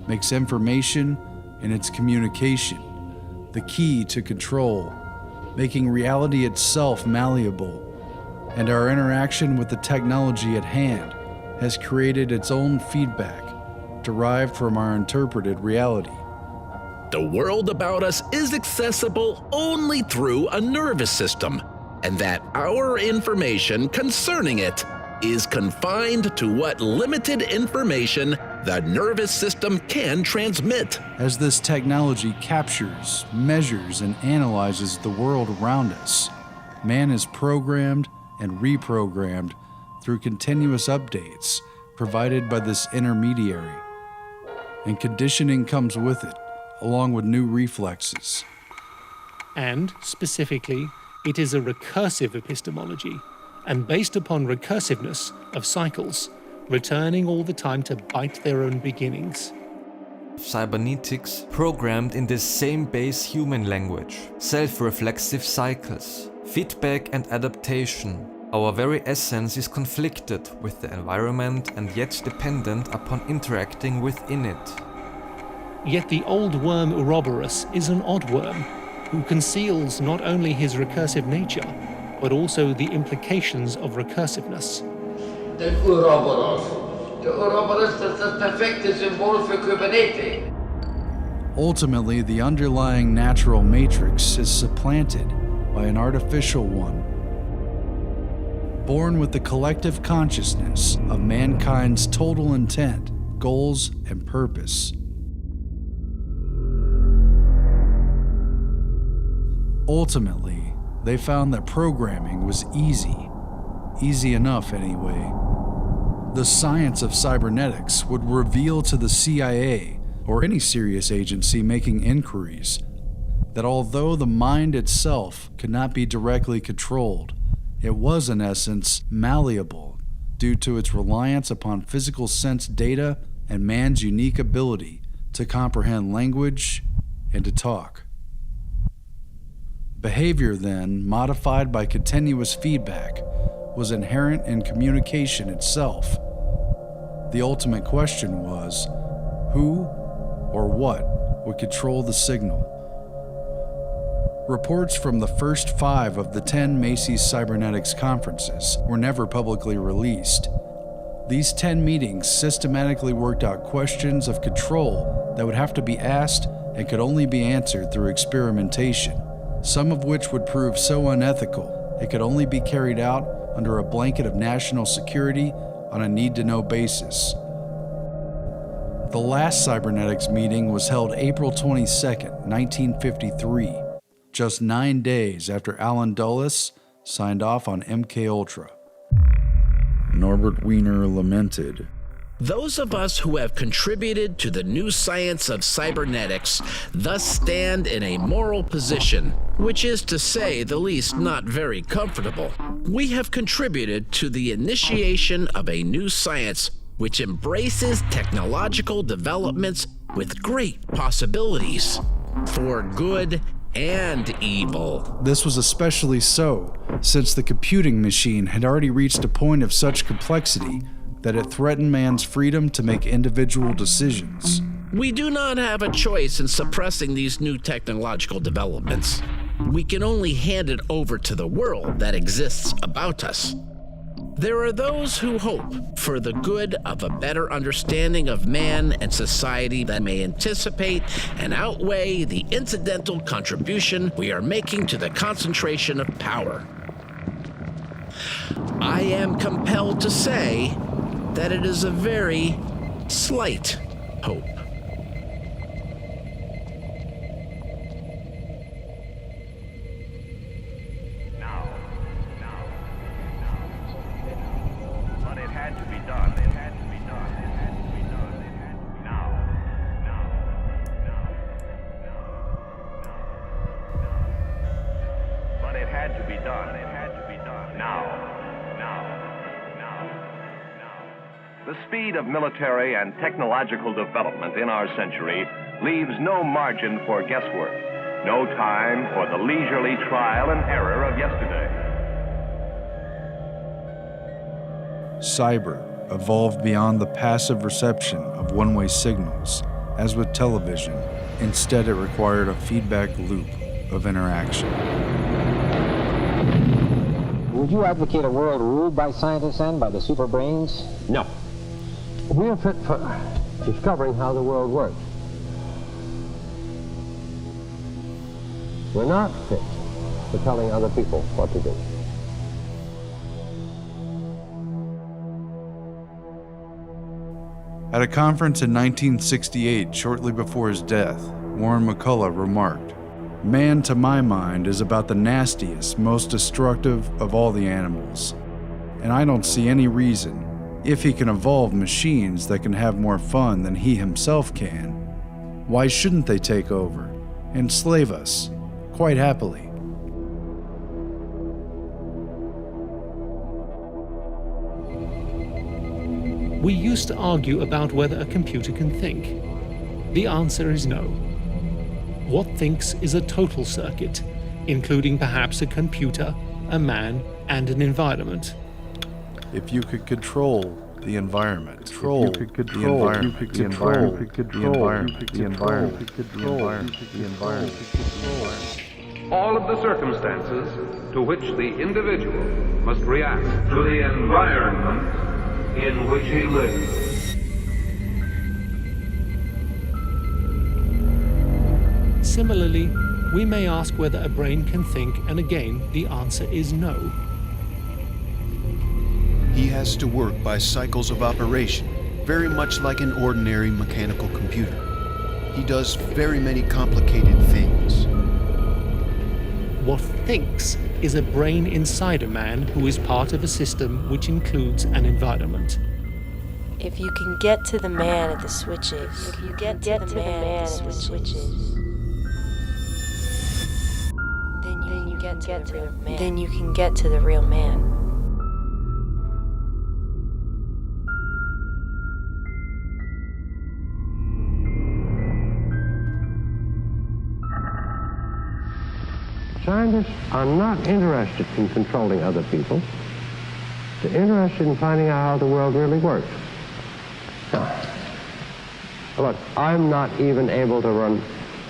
makes information and its communication the key to control, making reality itself malleable, and our interaction with the technology at hand has created its own feedback derived from our interpreted reality. The world about us is accessible only through a nervous system, and that our information concerning it is confined to what limited information the nervous system can transmit. As this technology captures, measures, and analyzes the world around us, man is programmed and reprogrammed through continuous updates provided by this intermediary. And conditioning comes with it, along with new reflexes. And, specifically, it is a recursive epistemology, and based upon recursiveness of cycles, returning all the time to bite their own beginnings. Cybernetics programmed in this same base human language, self-reflexive cycles, feedback and adaptation. Our very essence is conflicted with the environment and yet dependent upon interacting within it. Yet the old worm Ouroboros is an odd worm, who conceals not only his recursive nature, but also the implications of recursiveness. The Ouroboros ist das perfekte Symbol für Kybernetik. Ultimately, the underlying natural matrix is supplanted by an artificial one, born with the collective consciousness of mankind's total intent, goals, and purpose. Ultimately, they found that programming was easy enough anyway. The science of cybernetics would reveal to the CIA, or any serious agency making inquiries, that although the mind itself could not be directly controlled, it was in essence malleable due to its reliance upon physical sense data and man's unique ability to comprehend language and to talk. Behavior, then, modified by continuous feedback, was inherent in communication itself. The ultimate question was, who or what would control the signal? Reports from the first 5 of the 10 Macy's Cybernetics conferences were never publicly released. These 10 meetings systematically worked out questions of control that would have to be asked and could only be answered through experimentation, some of which would prove so unethical it could only be carried out under a blanket of national security on a need-to-know basis. The last Cybernetics meeting was held April 22, 1953, just 9 days after Alan Dulles signed off on MKUltra. Norbert Wiener lamented, Those of us who have contributed to the new science of cybernetics thus stand in a moral position, which is to say the least not very comfortable. We have contributed to the initiation of a new science which embraces technological developments with great possibilities for good and evil. This was especially so since the computing machine had already reached a point of such complexity that it threatened man's freedom to make individual decisions. We do not have a choice in suppressing these new technological developments. We can only hand it over to the world that exists about us. There are those who hope for the good of a better understanding of man and society that may anticipate and outweigh the incidental contribution we are making to the concentration of power. I am compelled to say that it is a very slight hope. But it had to be done. It had to be done. It had to be done. It had to be now. But it had to be done. It had to be done. Now. The speed of military and technological development in our century leaves no margin for guesswork, no time for the leisurely trial and error of yesterday. Cyber evolved beyond the passive reception of one-way signals, as with television. Instead, it required a feedback loop of interaction. Would you advocate a world ruled by scientists and by the super brains? No. We are fit for discovering how the world works. We're not fit for telling other people what to do. At a conference in 1968, shortly before his death, Warren McCullough remarked, "Man, to my mind, is about the nastiest, most destructive of all the animals. And I don't see any reason, if he can evolve machines that can have more fun than he himself can, why shouldn't they take over, enslave us, quite happily?" We used to argue about whether a computer can think. The answer is no. What thinks is a total circuit, including perhaps a computer, a man, and an environment. If you could control the environment, control the environment, the environment, the environment, the environment, the environment, the environment. All of the circumstances to which the individual must react to the environment in which he lives. Similarly, we may ask whether a brain can think, and again, the answer is no. He has to work by cycles of operation, very much like an ordinary mechanical computer. He does very many complicated things. What thinks is a brain inside a man who is part of a system which includes an environment. If you can get to the man at the switches, if you get to the man at the switches, then you can get to the real man. Scientists are not interested in controlling other people. They're interested in finding out how the world really works. Now, look, I'm not even able to run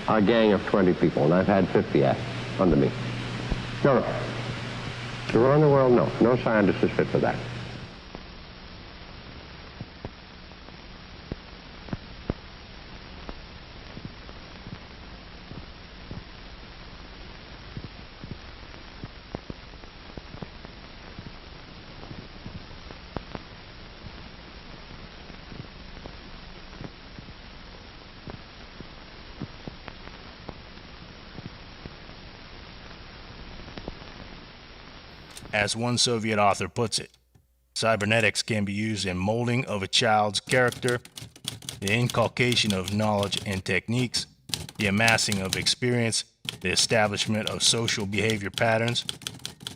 a gang of 20 people, and I've had 50 under me. No. To run the world, no. No scientist is fit for that. As one Soviet author puts it, cybernetics can be used in molding of a child's character, the inculcation of knowledge and techniques, the amassing of experience, the establishment of social behavior patterns,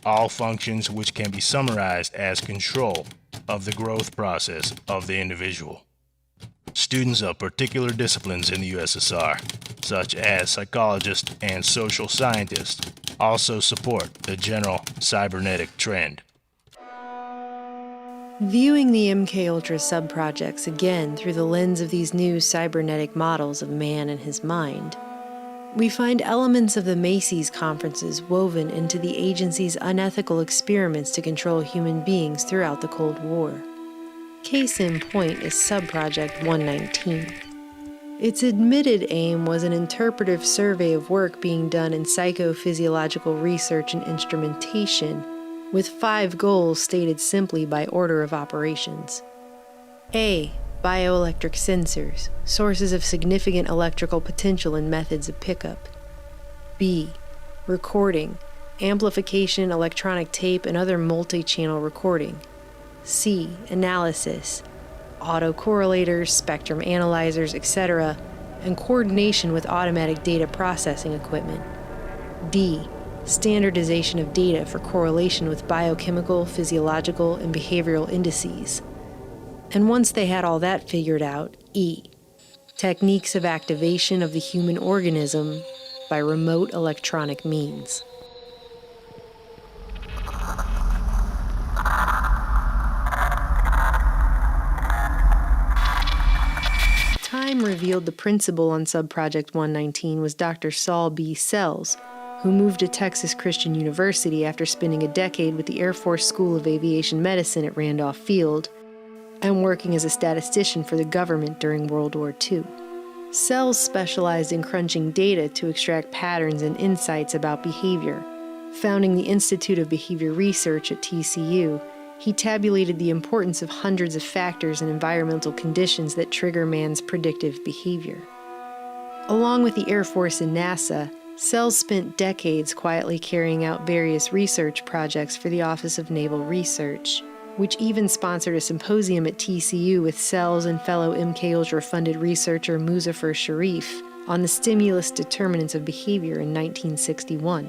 all functions which can be summarized as control of the growth process of the individual. Students of particular disciplines in the USSR, such as psychologists and social scientists, also support the general cybernetic trend. Viewing the MKUltra sub-projects again through the lens of these new cybernetic models of man and his mind, we find elements of the Macy's conferences woven into the agency's unethical experiments to control human beings throughout the Cold War. Case in point is Sub-Project 119. Its admitted aim was an interpretive survey of work being done in psychophysiological research and instrumentation with 5 goals stated simply by order of operations. A. Bioelectric sensors, sources of significant electrical potential and methods of pickup. B. Recording, amplification, electronic tape, and other multi-channel recording. C. Analysis, autocorrelators, spectrum analyzers, etc., and coordination with automatic data processing equipment. D. Standardization of data for correlation with biochemical, physiological, and behavioral indices. And once they had all that figured out, E. Techniques of activation of the human organism by remote electronic means. Time revealed the principal on Subproject 119 was Dr. Saul B. Sells, who moved to Texas Christian University after spending a decade with the Air Force School of Aviation Medicine at Randolph Field and working as a statistician for the government during World War II. Sells specialized in crunching data to extract patterns and insights about behavior. Founding the Institute of Behavior Research at TCU, he tabulated the importance of hundreds of factors and environmental conditions that trigger man's predictive behavior. Along with the Air Force and NASA, Sells spent decades quietly carrying out various research projects for the Office of Naval Research, which even sponsored a symposium at TCU with Sells and fellow MKUltra-funded researcher Muzaffar Sharif on the stimulus determinants of behavior in 1961.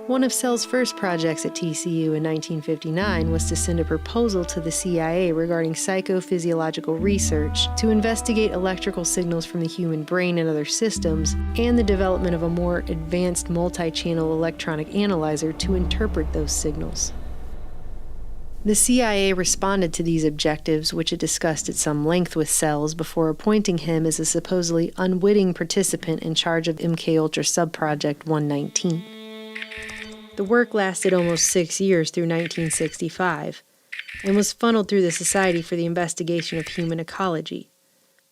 One of Sells' first projects at TCU in 1959 was to send a proposal to the CIA regarding psychophysiological research to investigate electrical signals from the human brain and other systems, and the development of a more advanced multi-channel electronic analyzer to interpret those signals. The CIA responded to these objectives, which it discussed at some length with Sells before appointing him as a supposedly unwitting participant in charge of MKUltra Subproject 119. The work lasted almost 6 years through 1965 and was funneled through the Society for the Investigation of Human Ecology,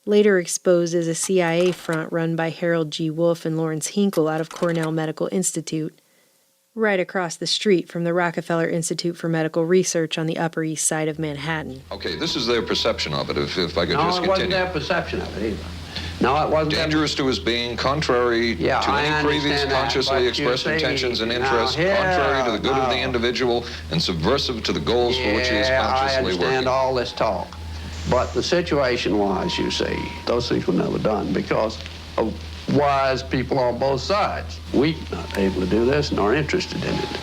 later exposed as a CIA front run by Harold G. Wolff and Lawrence Hinkle out of Cornell Medical Institute, right across the street from the Rockefeller Institute for Medical Research on the Upper East Side of Manhattan. Okay, this is their perception of it, if I could just continue. No, it wasn't their perception of it either. No, it wasn't. Dangerous to his being, contrary to any previous consciously expressed intentions and interests, contrary to the good of the individual, and subversive to the goals for which he is consciously working. I understand all this talk. But the situation was, you see, those things were never done because of wise people on both sides. We not able to do this nor interested in it.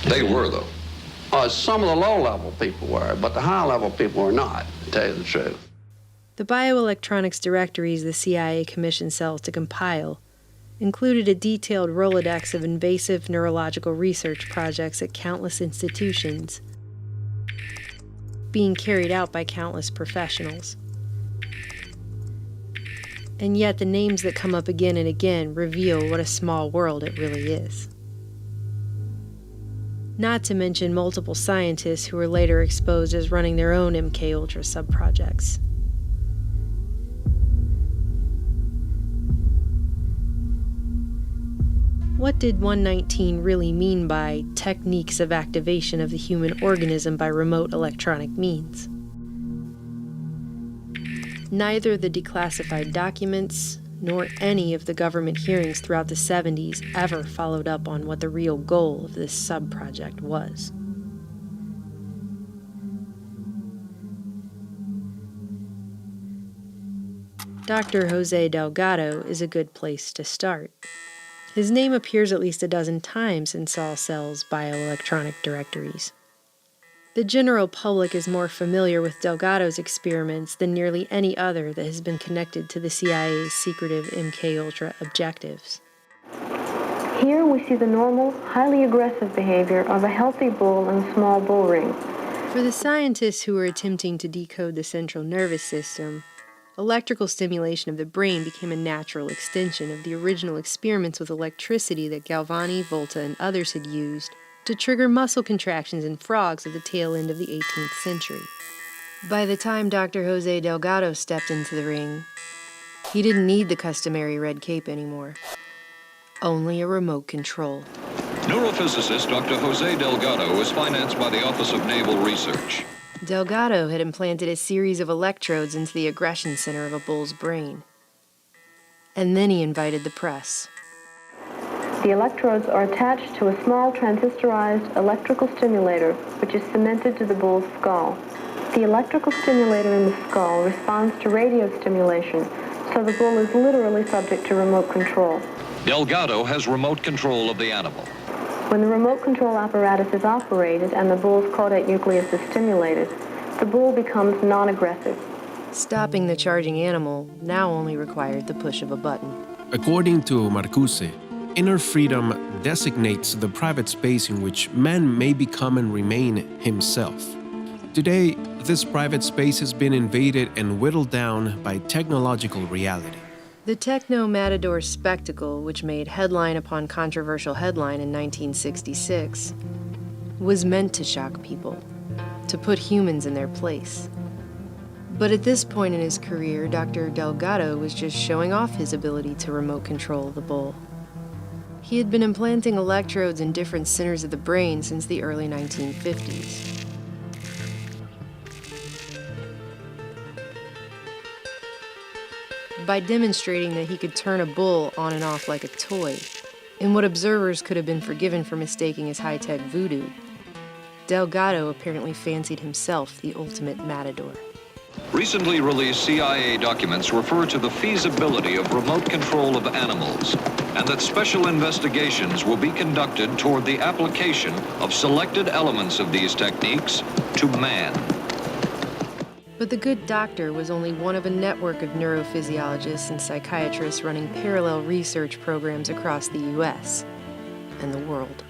They were, though. Some of the low-level people were, but the high-level people were not, to tell you the truth. The bioelectronics directories the CIA commissioned Sells to compile included a detailed Rolodex of invasive neurological research projects at countless institutions, being carried out by countless professionals. And yet the names that come up again and again reveal what a small world it really is. Not to mention multiple scientists who were later exposed as running their own MKUltra subprojects. What did 119 really mean by techniques of activation of the human organism by remote electronic means? Neither the declassified documents nor any of the government hearings throughout the 70s ever followed up on what the real goal of this sub-project was. Dr. Jose Delgado is a good place to start. His name appears at least a dozen times in Saul Sells' bioelectronic directories. The general public is more familiar with Delgado's experiments than nearly any other that has been connected to the CIA's secretive MKUltra objectives. Here we see the normal, highly aggressive behavior of a healthy bull in a small bull ring. For the scientists who were attempting to decode the central nervous system, electrical stimulation of the brain became a natural extension of the original experiments with electricity that Galvani, Volta, and others had used to trigger muscle contractions in frogs at the tail end of the 18th century. By the time Dr. Jose Delgado stepped into the ring, he didn't need the customary red cape anymore. Only a remote control. Neurophysicist Dr. Jose Delgado was financed by the Office of Naval Research. Delgado had implanted a series of electrodes into the aggression center of a bull's brain. And then he invited the press. The electrodes are attached to a small transistorized electrical stimulator, which is cemented to the bull's skull. The electrical stimulator in the skull responds to radio stimulation, so the bull is literally subject to remote control. Delgado has remote control of the animal. When the remote control apparatus is operated and the bull's caudate nucleus is stimulated, the bull becomes non-aggressive. Stopping the charging animal now only required the push of a button. According to Marcuse, inner freedom designates the private space in which man may become and remain himself. Today, this private space has been invaded and whittled down by technological reality. The techno-matador spectacle, which made headline upon controversial headline in 1966, was meant to shock people, to put humans in their place. But at this point in his career, Dr. Delgado was just showing off his ability to remote control the bull. He had been implanting electrodes in different centers of the brain since the early 1950s. By demonstrating that he could turn a bull on and off like a toy, in what observers could have been forgiven for mistaking as high-tech voodoo, Delgado apparently fancied himself the ultimate matador. Recently released CIA documents refer to the feasibility of remote control of animals, and that special investigations will be conducted toward the application of selected elements of these techniques to man. But the good doctor was only one of a network of neurophysiologists and psychiatrists running parallel research programs across the U.S. and the world.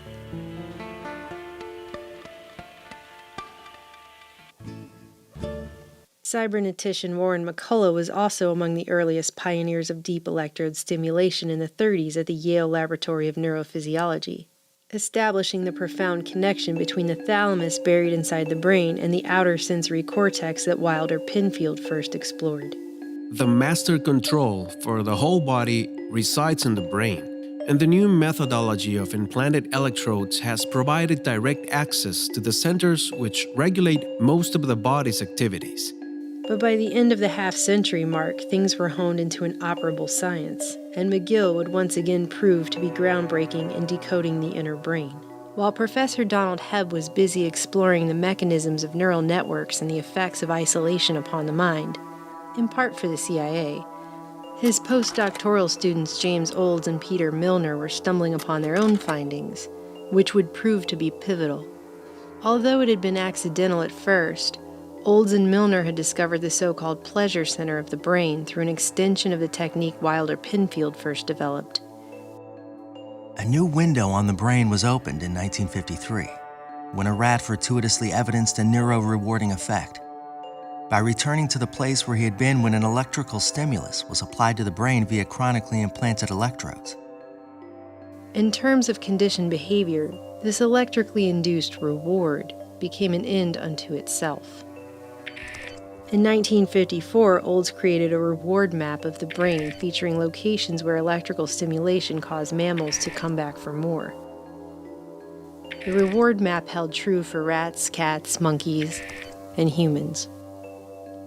Cybernetician Warren McCullough was also among the earliest pioneers of deep electrode stimulation in the 30s at the Yale Laboratory of Neurophysiology, establishing the profound connection between the thalamus buried inside the brain and the outer sensory cortex that Wilder Penfield first explored. The master control for the whole body resides in the brain, and the new methodology of implanted electrodes has provided direct access to the centers which regulate most of the body's activities. But by the end of the half-century mark, things were honed into an operable science, and McGill would once again prove to be groundbreaking in decoding the inner brain. While Professor Donald Hebb was busy exploring the mechanisms of neural networks and the effects of isolation upon the mind, in part for the CIA, his postdoctoral students James Olds and Peter Milner were stumbling upon their own findings, which would prove to be pivotal. Although it had been accidental at first, Olds and Milner had discovered the so-called pleasure center of the brain through an extension of the technique Wilder Penfield first developed. A new window on the brain was opened in 1953, when a rat fortuitously evidenced a neuro-rewarding effect. By returning to the place where he had been when an electrical stimulus was applied to the brain via chronically implanted electrodes. In terms of conditioned behavior, this electrically induced reward became an end unto itself. In 1954, Olds created a reward map of the brain featuring locations where electrical stimulation caused mammals to come back for more. The reward map held true for rats, cats, monkeys, and humans.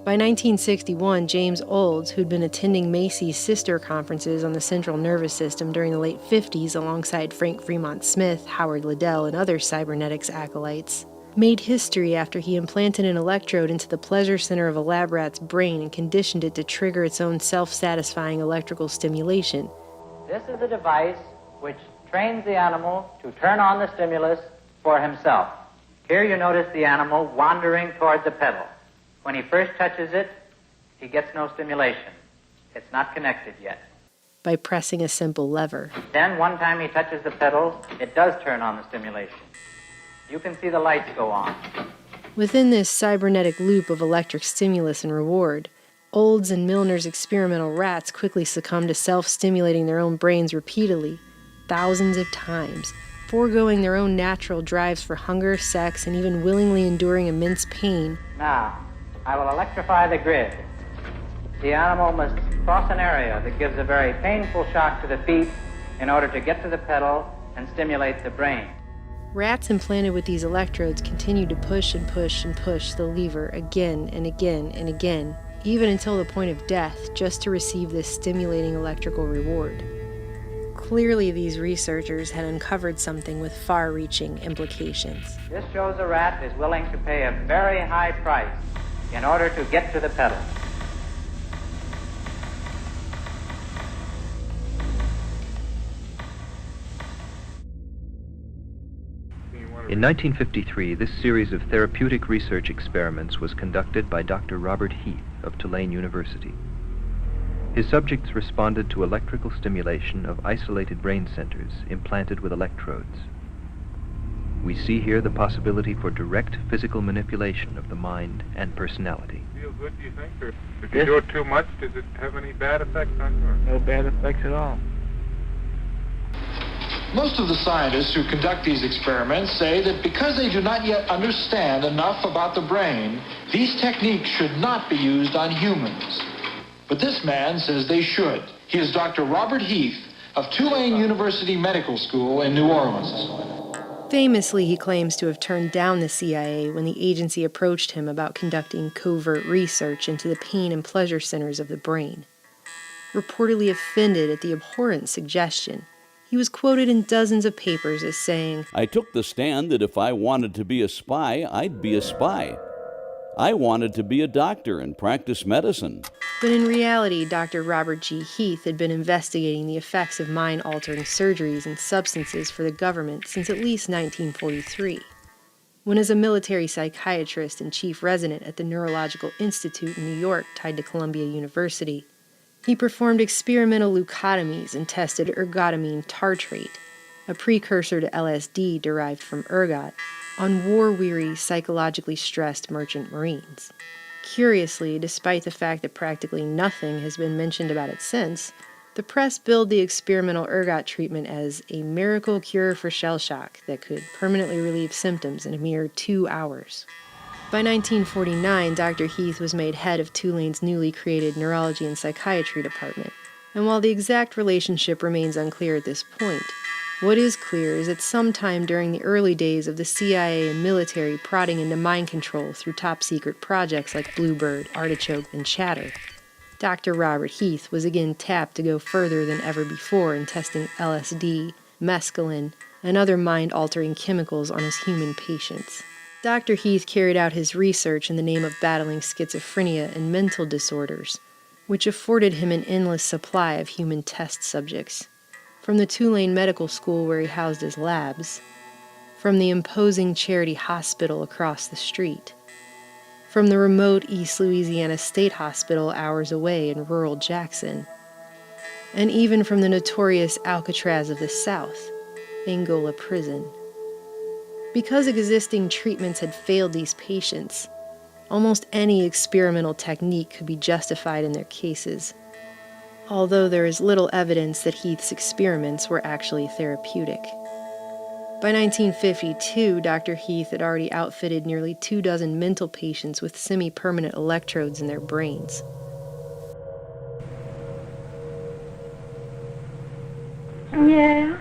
By 1961, James Olds, who'd been attending Macy's sister conferences on the central nervous system during the late 50s alongside Frank Fremont Smith, Howard Liddell, and other cybernetics acolytes, made history after he implanted an electrode into the pleasure center of a lab rat's brain and conditioned it to trigger its own self-satisfying electrical stimulation. This is a device which trains the animal to turn on the stimulus for himself. Here you notice the animal wandering toward the pedal. When he first touches it, he gets no stimulation. It's not connected yet. By pressing a simple lever. Then, one time he touches the pedal, it does turn on the stimulation. You can see the lights go on. Within this cybernetic loop of electric stimulus and reward, Olds and Milner's experimental rats quickly succumbed to self-stimulating their own brains repeatedly, thousands of times, foregoing their own natural drives for hunger, sex, and even willingly enduring immense pain. Now, I will electrify the grid. The animal must cross an area that gives a very painful shock to the feet in order to get to the pedal and stimulate the brain. Rats implanted with these electrodes continued to push and push and push the lever again and again and again, even until the point of death, just to receive this stimulating electrical reward. Clearly, these researchers had uncovered something with far-reaching implications. This shows a rat is willing to pay a very high price in order to get to the pedal. In 1953, this series of therapeutic research experiments was conducted by Dr. Robert Heath of Tulane University. His subjects responded to electrical stimulation of isolated brain centers implanted with electrodes. We see here the possibility for direct physical manipulation of the mind and personality. Feel good, do you think? Or if you do it too much, does it have any bad effects on you? No bad effects at all. Most of the scientists who conduct these experiments say that because they do not yet understand enough about the brain, these techniques should not be used on humans. But this man says they should. He is Dr. Robert Heath of Tulane University Medical School in New Orleans. Famously, he claims to have turned down the CIA when the agency approached him about conducting covert research into the pain and pleasure centers of the brain. Reportedly offended at the abhorrent suggestion, he was quoted in dozens of papers as saying, "I took the stand that if I wanted to be a spy, I'd be a spy. I wanted to be a doctor and practice medicine." But in reality, Dr. Robert G. Heath had been investigating the effects of mind-altering surgeries and substances for the government since at least 1943, when as a military psychiatrist and chief resident at the Neurological Institute in New York tied to Columbia University, he performed experimental leucotomies and tested ergotamine tartrate, a precursor to LSD derived from ergot, on war-weary, psychologically stressed merchant marines. Curiously, despite the fact that practically nothing has been mentioned about it since, the press billed the experimental ergot treatment as a miracle cure for shell shock that could permanently relieve symptoms in a mere 2 hours. By 1949, Dr. Heath was made head of Tulane's newly created Neurology and Psychiatry Department, and while the exact relationship remains unclear at this point, what is clear is that sometime during the early days of the CIA and military prodding into mind control through top-secret projects like Bluebird, Artichoke, and Chatter, Dr. Robert Heath was again tapped to go further than ever before in testing LSD, mescaline, and other mind-altering chemicals on his human patients. Dr. Heath carried out his research in the name of battling schizophrenia and mental disorders, which afforded him an endless supply of human test subjects, from the Tulane Medical School where he housed his labs, from the imposing charity hospital across the street, from the remote East Louisiana State Hospital hours away in rural Jackson, and even from the notorious Alcatraz of the South, Angola Prison. Because existing treatments had failed these patients, almost any experimental technique could be justified in their cases, although there is little evidence that Heath's experiments were actually therapeutic. By 1952, Dr. Heath had already outfitted nearly 24 mental patients with semi-permanent electrodes in their brains. Yeah,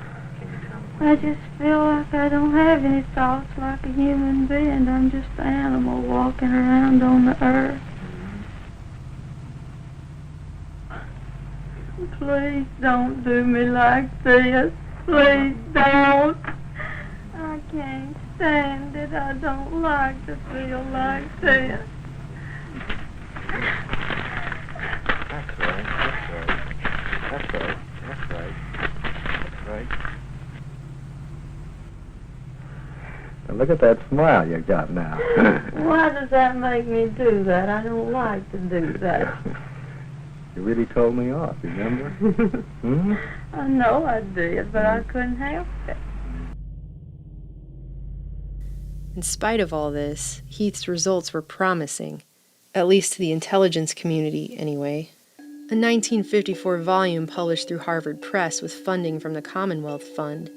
I just feel like I don't have any thoughts like a human being. I'm just an animal walking around on the earth. Please don't do me like this. Please don't. I can't stand it. I don't like to feel like this. That's right. That's right. That's right. That's right. Now look at that smile you got now. Why does that make me do that? I don't like to do that. You really told me off, remember? Hmm? I know I did, but I couldn't help it. In spite of all this, Heath's results were promising, at least to the intelligence community anyway. A 1954 volume published through Harvard Press with funding from the Commonwealth Fund,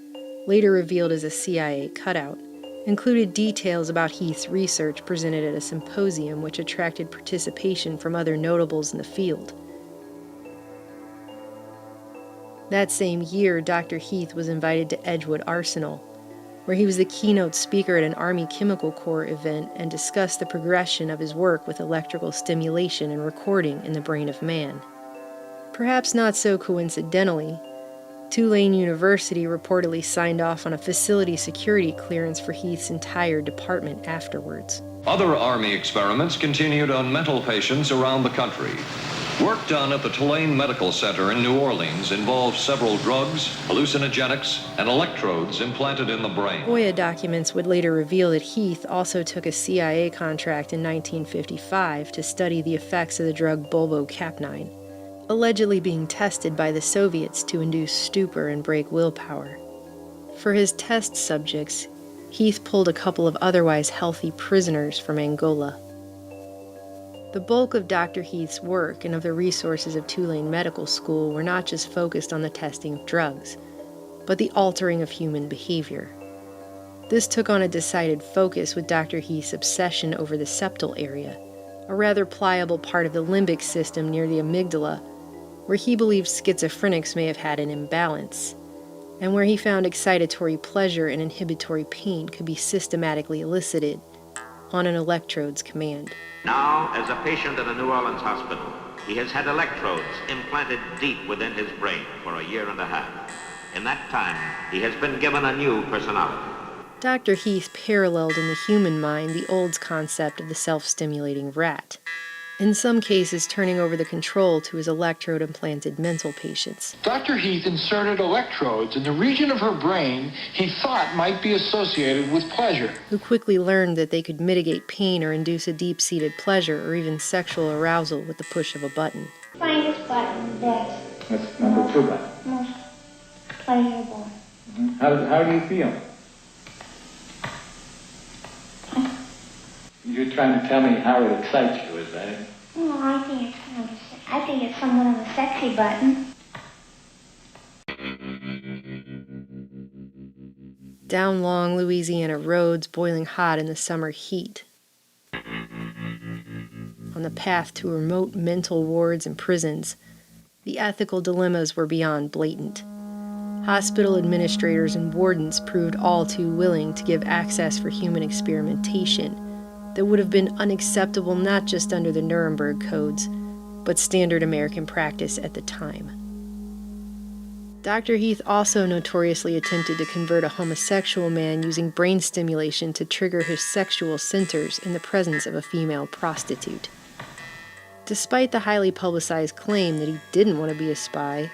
later revealed as a CIA cutout, included details about Heath's research presented at a symposium which attracted participation from other notables in the field. That same year, Dr. Heath was invited to Edgewood Arsenal, where he was the keynote speaker at an Army Chemical Corps event and discussed the progression of his work with electrical stimulation and recording in the brain of man. Perhaps not so coincidentally, Tulane University reportedly signed off on a facility security clearance for Heath's entire department afterwards. Other Army experiments continued on mental patients around the country. Work done at the Tulane Medical Center in New Orleans involved several drugs, hallucinogenics, and electrodes implanted in the brain. FOIA documents would later reveal that Heath also took a CIA contract in 1955 to study the effects of the drug bulbocapnine, allegedly being tested by the Soviets to induce stupor and break willpower. For his test subjects, Heath pulled a couple of otherwise healthy prisoners from Angola. The bulk of Dr. Heath's work and of the resources of Tulane Medical School were not just focused on the testing of drugs, but the altering of human behavior. This took on a decided focus with Dr. Heath's obsession over the septal area, a rather pliable part of the limbic system near the amygdala, where he believed schizophrenics may have had an imbalance, and where he found excitatory pleasure and inhibitory pain could be systematically elicited on an electrode's command. Now, as a patient at a New Orleans hospital, he has had electrodes implanted deep within his brain for a year and a half. In that time, he has been given a new personality. Dr. Heath paralleled in the human mind the old concept of the self-stimulating rat, in some cases turning over the control to his electrode-implanted mental patients. Dr. Heath inserted electrodes in the region of her brain he thought might be associated with pleasure. Who quickly learned that they could mitigate pain or induce a deep-seated pleasure or even sexual arousal with the push of a button. Find this button there. That's number 2 button. Most pleasurable. Mm-hmm. How do you feel? You're trying to tell me how it excites you, is that it? Oh, I think it's somewhat of a sexy button. Down long Louisiana roads, boiling hot in the summer heat. On the path to remote mental wards and prisons, the ethical dilemmas were beyond blatant. Hospital administrators and wardens proved all too willing to give access for human experimentation that would have been unacceptable not just under the Nuremberg codes, but standard American practice at the time. Dr. Heath also notoriously attempted to convert a homosexual man using brain stimulation to trigger his sexual centers in the presence of a female prostitute. Despite the highly publicized claim that he didn't want to be a spy,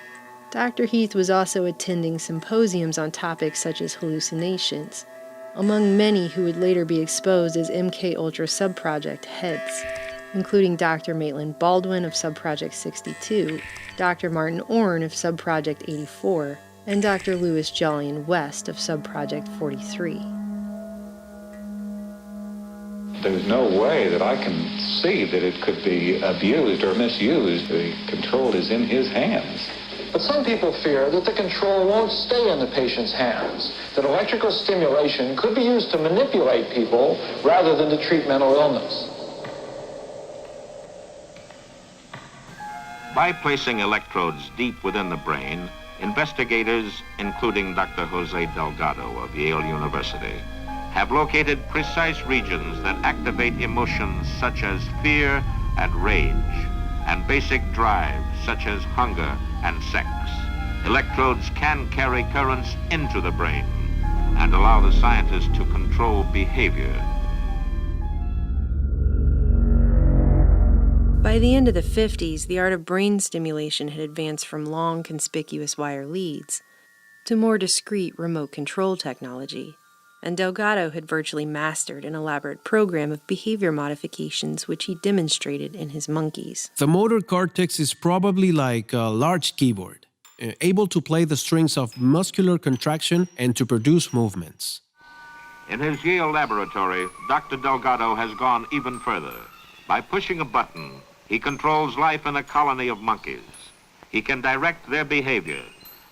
Dr. Heath was also attending symposiums on topics such as hallucinations, among many who would later be exposed as MKUltra subproject heads, including Dr. Maitland Baldwin of Subproject 62, Dr. Martin Orne of Subproject 84, and Dr. Louis Jolyon West of Subproject 43. There's no way that I can see that it could be abused or misused. The control is in his hands. But some people fear that the control won't stay in the patient's hands, that electrical stimulation could be used to manipulate people rather than to treat mental illness. By placing electrodes deep within the brain, investigators, including Dr. Jose Delgado of Yale University, have located precise regions that activate emotions such as fear and rage, and basic drives such as hunger and sex. Electrodes can carry currents into the brain and allow the scientists to control behavior. By the end of the 50s, the art of brain stimulation had advanced from long, conspicuous wire leads to more discreet remote control technology, and Delgado had virtually mastered an elaborate program of behavior modifications which he demonstrated in his monkeys. The motor cortex is probably like a large keyboard, able to play the strings of muscular contraction and to produce movements. In his Yale laboratory, Dr. Delgado has gone even further. By pushing a button, he controls life in a colony of monkeys. He can direct their behavior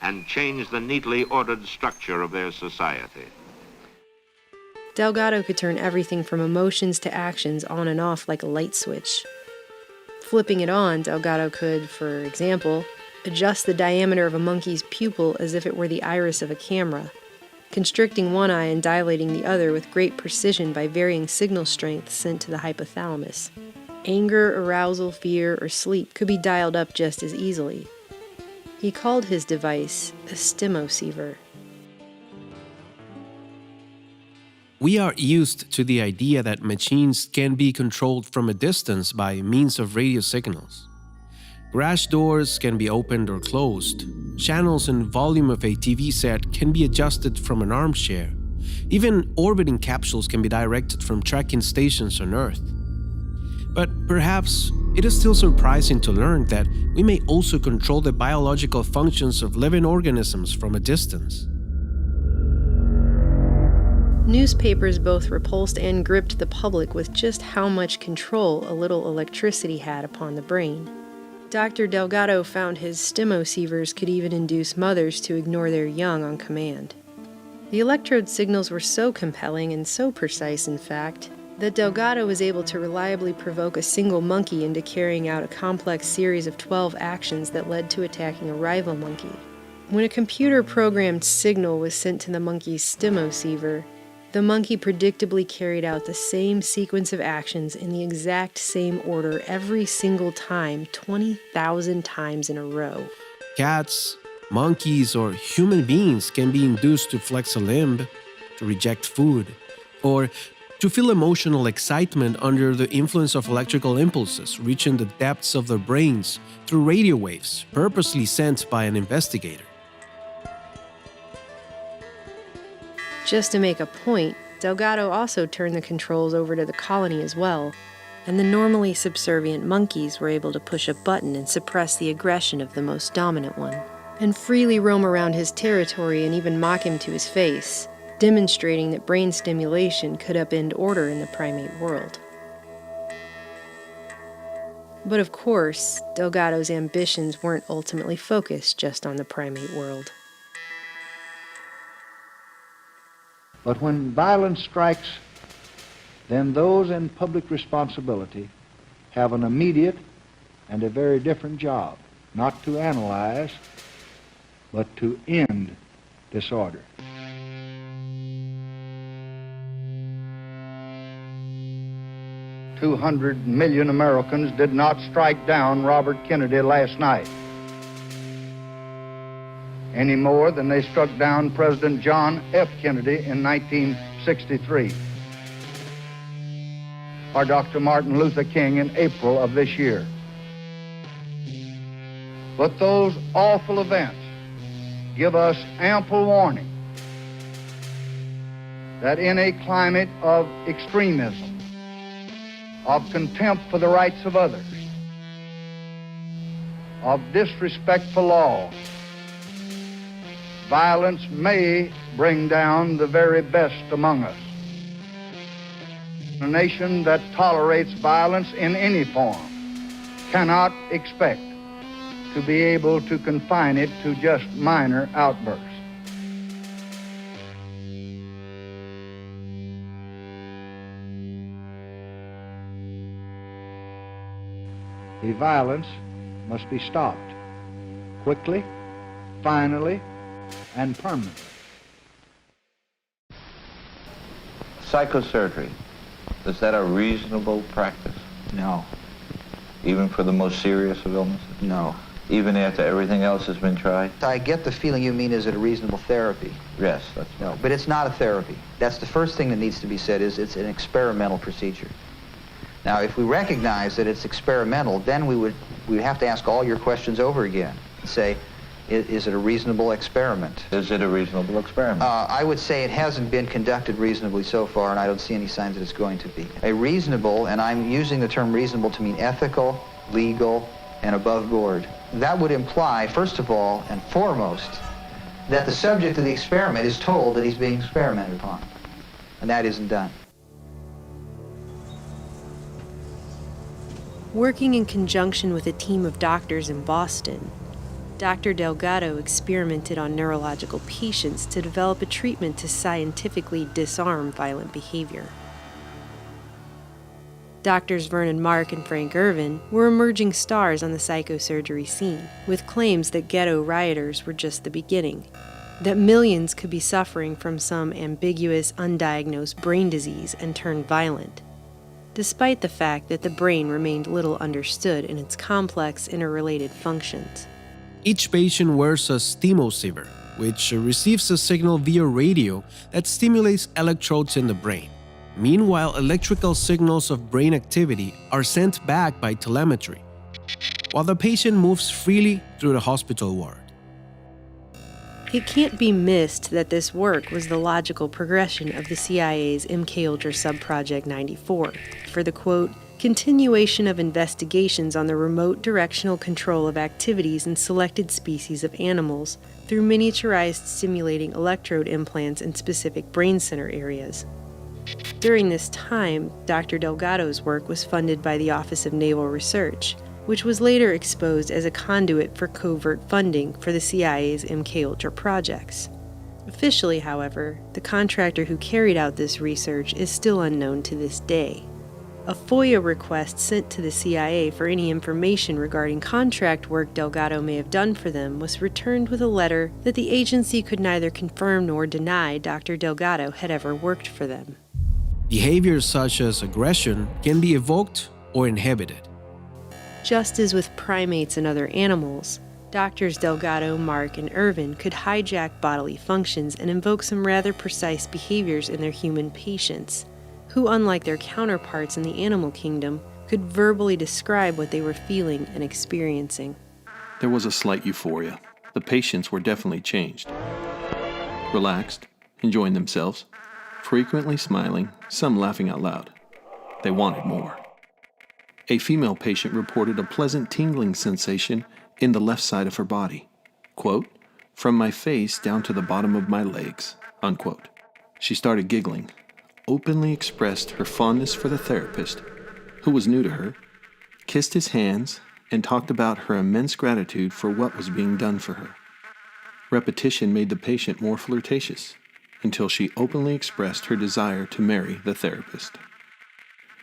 and change the neatly ordered structure of their society. Delgado could turn everything from emotions to actions on and off like a light switch. Flipping it on, Delgado could, for example, adjust the diameter of a monkey's pupil as if it were the iris of a camera, constricting one eye and dilating the other with great precision by varying signal strength sent to the hypothalamus. Anger, arousal, fear, or sleep could be dialed up just as easily. He called his device a stimoceiver. We are used to the idea that machines can be controlled from a distance by means of radio signals. Garage doors can be opened or closed. Channels and volume of a TV set can be adjusted from an armchair. Even orbiting capsules can be directed from tracking stations on Earth. But perhaps it is still surprising to learn that we may also control the biological functions of living organisms from a distance. Newspapers both repulsed and gripped the public with just how much control a little electricity had upon the brain. Dr. Delgado found his stimocievers could even induce mothers to ignore their young on command. The electrode signals were so compelling and so precise, in fact, that Delgado was able to reliably provoke a single monkey into carrying out a complex series of 12 actions that led to attacking a rival monkey. When a computer-programmed signal was sent to the monkey's stimoceiver, the monkey predictably carried out the same sequence of actions in the exact same order every single time, 20,000 times in a row. Cats, monkeys, or human beings can be induced to flex a limb, to reject food, or to feel emotional excitement under the influence of electrical impulses reaching the depths of their brains through radio waves purposely sent by an investigator. Just to make a point, Delgado also turned the controls over to the colony as well, and the normally subservient monkeys were able to push a button and suppress the aggression of the most dominant one, and freely roam around his territory and even mock him to his face, demonstrating that brain stimulation could upend order in the primate world. But of course, Delgado's ambitions weren't ultimately focused just on the primate world. But when violence strikes, then those in public responsibility have an immediate and a very different job, not to analyze, but to end disorder. $200 million Americans did not strike down Robert Kennedy last night, any more than they struck down President John F. Kennedy in 1963, or Dr. Martin Luther King in April of this year. But those awful events give us ample warning that in a climate of extremism, of contempt for the rights of others, of disrespect for law, violence may bring down the very best among us. A nation that tolerates violence in any form cannot expect to be able to confine it to just minor outbursts. The violence must be stopped quickly, finally, and permanently. Psychosurgery, is that a reasonable practice? No. Even for the most serious of illnesses? No. Even after everything else has been tried? I get the feeling you mean, is it a reasonable therapy? Yes, that's right. No, but it's not a therapy. That's the first thing that needs to be said, is it's an experimental procedure. Now, if we recognize that it's experimental, then we would have to ask all your questions over again and say, is it a reasonable experiment? Is it a reasonable experiment? I would say it hasn't been conducted reasonably so far, and I don't see any signs that it's going to be. A reasonable, and I'm using the term reasonable to mean ethical, legal, and above board. That would imply, first of all and foremost, that the subject of the experiment is told that he's being experimented upon, and that isn't done. Working in conjunction with a team of doctors in Boston, Dr. Delgado experimented on neurological patients to develop a treatment to scientifically disarm violent behavior. Doctors Vernon Mark and Frank Irvin were emerging stars on the psychosurgery scene, with claims that ghetto rioters were just the beginning, that millions could be suffering from some ambiguous, undiagnosed brain disease and turn violent, despite the fact that the brain remained little understood in its complex, interrelated functions. Each patient wears a stimulsiver, which receives a signal via radio that stimulates electrodes in the brain. Meanwhile, electrical signals of brain activity are sent back by telemetry, while the patient moves freely through the hospital ward. It can't be missed that this work was the logical progression of the CIA's MKUltra Subproject 94 for the, quote, continuation of investigations on the remote directional control of activities in selected species of animals through miniaturized stimulating electrode implants in specific brain center areas. During this time, Dr. Delgado's work was funded by the Office of Naval Research, which was later exposed as a conduit for covert funding for the CIA's MKUltra projects. Officially, however, the contractor who carried out this research is still unknown to this day. A FOIA request sent to the CIA for any information regarding contract work Delgado may have done for them was returned with a letter that the agency could neither confirm nor deny Dr. Delgado had ever worked for them. Behaviors such as aggression can be evoked or inhibited. Just as with primates and other animals, Doctors Delgado, Mark, and Irvin could hijack bodily functions and invoke some rather precise behaviors in their human patients, who, unlike their counterparts in the animal kingdom, could verbally describe what they were feeling and experiencing. There was a slight euphoria. The patients were definitely changed. Relaxed, enjoying themselves, frequently smiling, some laughing out loud. They wanted more. A female patient reported a pleasant tingling sensation in the left side of her body. Quote, "From my face down to the bottom of my legs," unquote. She started giggling, openly expressed her fondness for the therapist, who was new to her, kissed his hands, and talked about her immense gratitude for what was being done for her. Repetition made the patient more flirtatious, until she openly expressed her desire to marry the therapist.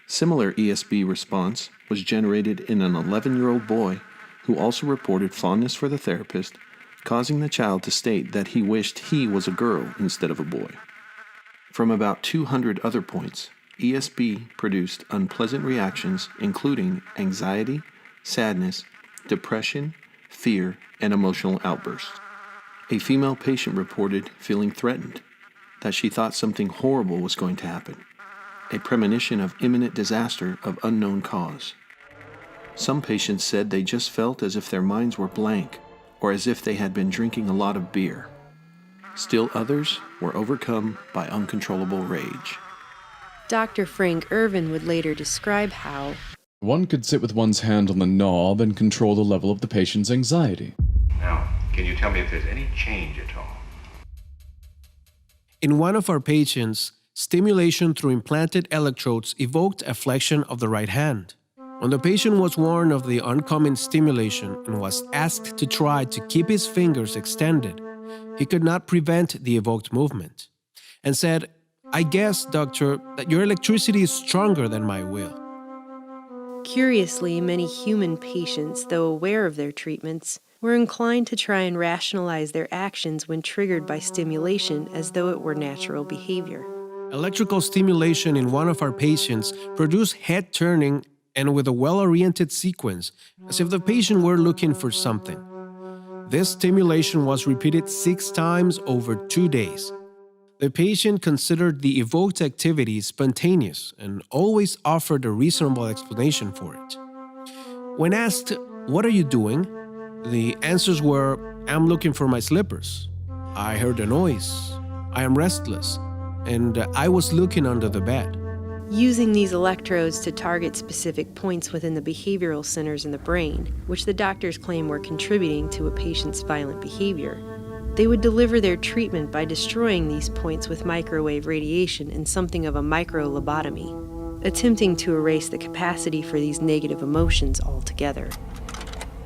Similar ESB response was generated in an 11-year-old boy who also reported fondness for the therapist, causing the child to state that he wished he was a girl instead of a boy. From about 200 other points, ESB produced unpleasant reactions including anxiety, sadness, depression, fear, and emotional outbursts. A female patient reported feeling threatened, that she thought something horrible was going to happen, a premonition of imminent disaster of unknown cause. Some patients said they just felt as if their minds were blank or as if they had been drinking a lot of beer. Still others were overcome by uncontrollable rage. Dr. Frank Irvin would later describe how one could sit with one's hand on the knob and control the level of the patient's anxiety. Now, can you tell me if there's any change at all? In one of our patients, stimulation through implanted electrodes evoked a flexion of the right hand. When the patient was warned of the oncoming stimulation and was asked to try to keep his fingers extended, he could not prevent the evoked movement, and said, "I guess, doctor, that your electricity is stronger than my will." Curiously, many human patients, though aware of their treatments, were inclined to try and rationalize their actions when triggered by stimulation as though it were natural behavior. Electrical stimulation in one of our patients produced head turning and with a well-oriented sequence, as if the patient were looking for something. This stimulation was repeated 6 times over 2 days. The patient considered the evoked activity spontaneous and always offered a reasonable explanation for it. When asked, "What are you doing?" the answers were, "I'm looking for my slippers. I heard a noise. I am restless. And I was looking under the bed." Using these electrodes to target specific points within the behavioral centers in the brain, which the doctors claim were contributing to a patient's violent behavior, they would deliver their treatment by destroying these points with microwave radiation in something of a micro-lobotomy, attempting to erase the capacity for these negative emotions altogether.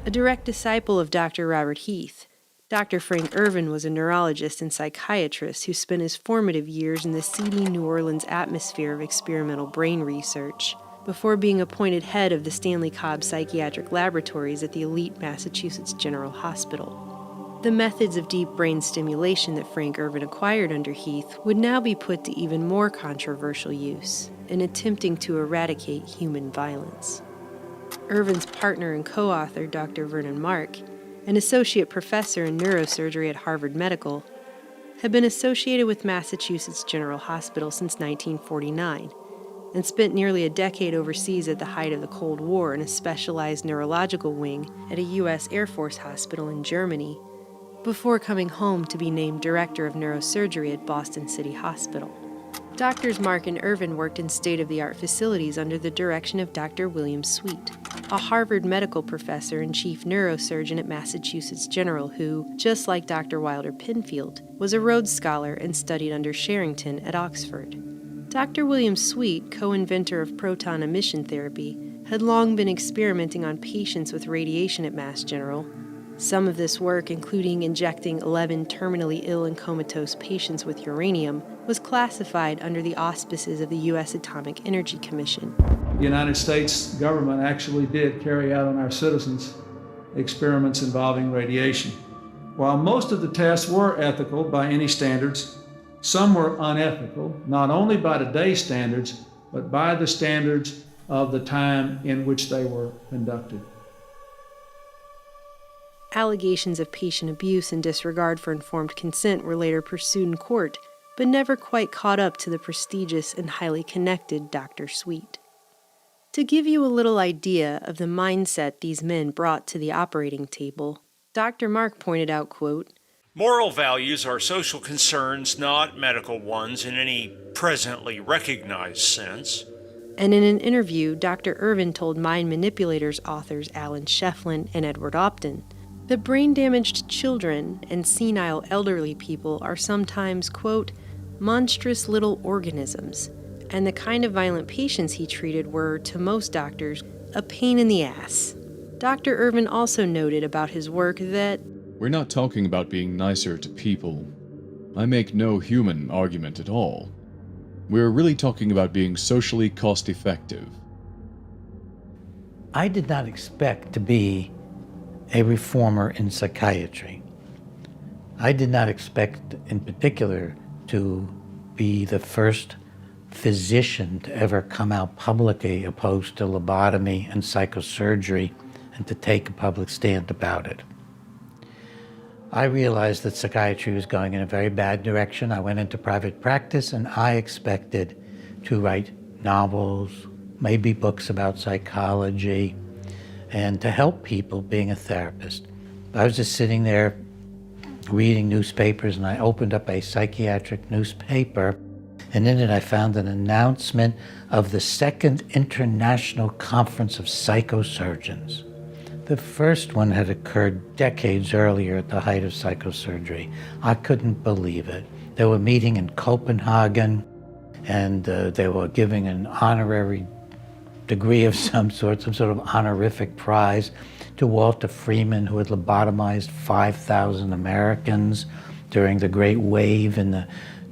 A direct disciple of Dr. Robert Heath, Dr. Frank Irvin was a neurologist and psychiatrist who spent his formative years in the seedy New Orleans atmosphere of experimental brain research, before being appointed head of the Stanley Cobb Psychiatric Laboratories at the elite Massachusetts General Hospital. The methods of deep brain stimulation that Frank Ervin acquired under Heath would now be put to even more controversial use in attempting to eradicate human violence. Ervin's partner and co-author, Dr. Vernon Mark, an associate professor in neurosurgery at Harvard Medical, had been associated with Massachusetts General Hospital since 1949 and spent nearly a decade overseas at the height of the Cold War in a specialized neurological wing at a U.S. Air Force hospital in Germany, before coming home to be named director of neurosurgery at Boston City Hospital. Doctors Mark and Ervin worked in state-of-the-art facilities under the direction of Dr. William Sweet, a Harvard medical professor and chief neurosurgeon at Massachusetts General who, just like Dr. Wilder Penfield, was a Rhodes Scholar and studied under Sherrington at Oxford. Dr. William Sweet, co-inventor of proton emission therapy, had long been experimenting on patients with radiation at Mass General. Some of this work, including injecting 11 terminally ill and comatose patients with uranium, was classified under the auspices of the U.S. Atomic Energy Commission. The United States government actually did carry out on our citizens experiments involving radiation. While most of the tests were ethical by any standards, some were unethical, not only by today's standards, but by the standards of the time in which they were conducted. Allegations of patient abuse and disregard for informed consent were later pursued in court, but never quite caught up to the prestigious and highly connected Dr. Sweet. To give you a little idea of the mindset these men brought to the operating table, Dr. Mark pointed out, quote, "Moral values are social concerns, not medical ones in any presently recognized sense." And in an interview, Dr. Ervin told Mind Manipulators authors Alan Shefflin and Edward Opton that brain-damaged children and senile elderly people are sometimes, quote, monstrous little organisms, and the kind of violent patients he treated were, to most doctors, a pain in the ass. Dr. Ervin also noted about his work that we're not talking about being nicer to people. I make no human argument at all. We're really talking about being socially cost-effective. I did not expect to be a reformer in psychiatry. I did not expect, in particular, to be the first physician to ever come out publicly opposed to lobotomy and psychosurgery and to take a public stand about it. I realized that psychiatry was going in a very bad direction. I went into private practice and I expected to write novels, maybe books about psychology, and to help people being a therapist. I was just sitting there reading newspapers and I opened up a psychiatric newspaper, and in it I found an announcement of the Second International Conference of Psychosurgeons. The first one had occurred decades earlier at the height of psychosurgery. I couldn't believe it. They were meeting in Copenhagen and they were giving an honorary degree of some sort of honorific prize to Walter Freeman, who had lobotomized 5,000 Americans during the Great Wave in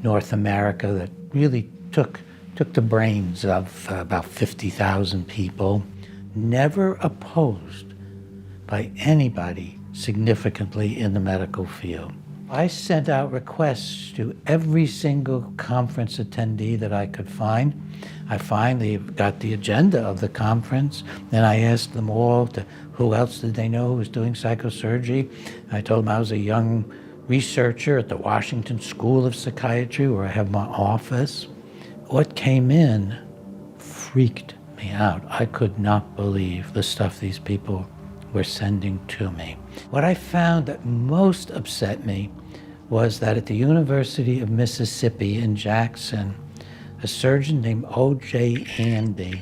North America that really took the brains of about 50,000 people. Never opposed by anybody significantly in the medical field. I sent out requests to every single conference attendee that I could find. I finally got the agenda of the conference, and I asked them all who else did they know who was doing psychosurgery. I told them I was a young researcher at the Washington School of Psychiatry, where I have my office. What came in freaked me out. I could not believe the stuff these people were sending to me. What I found that most upset me was that at the University of Mississippi in Jackson, a surgeon named O.J. Andy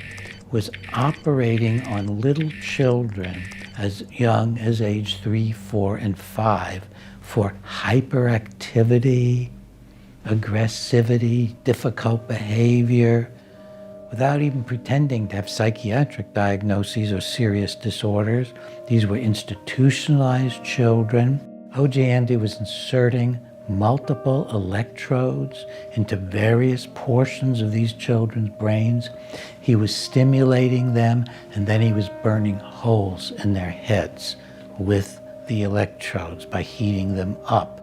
was operating on little children as young as age 3, 4, and 5 for hyperactivity, aggressivity, difficult behavior, without even pretending to have psychiatric diagnoses or serious disorders. These were institutionalized children. O.J. Andy was inserting multiple electrodes into various portions of these children's brains. He was stimulating them, and then he was burning holes in their heads with the electrodes by heating them up.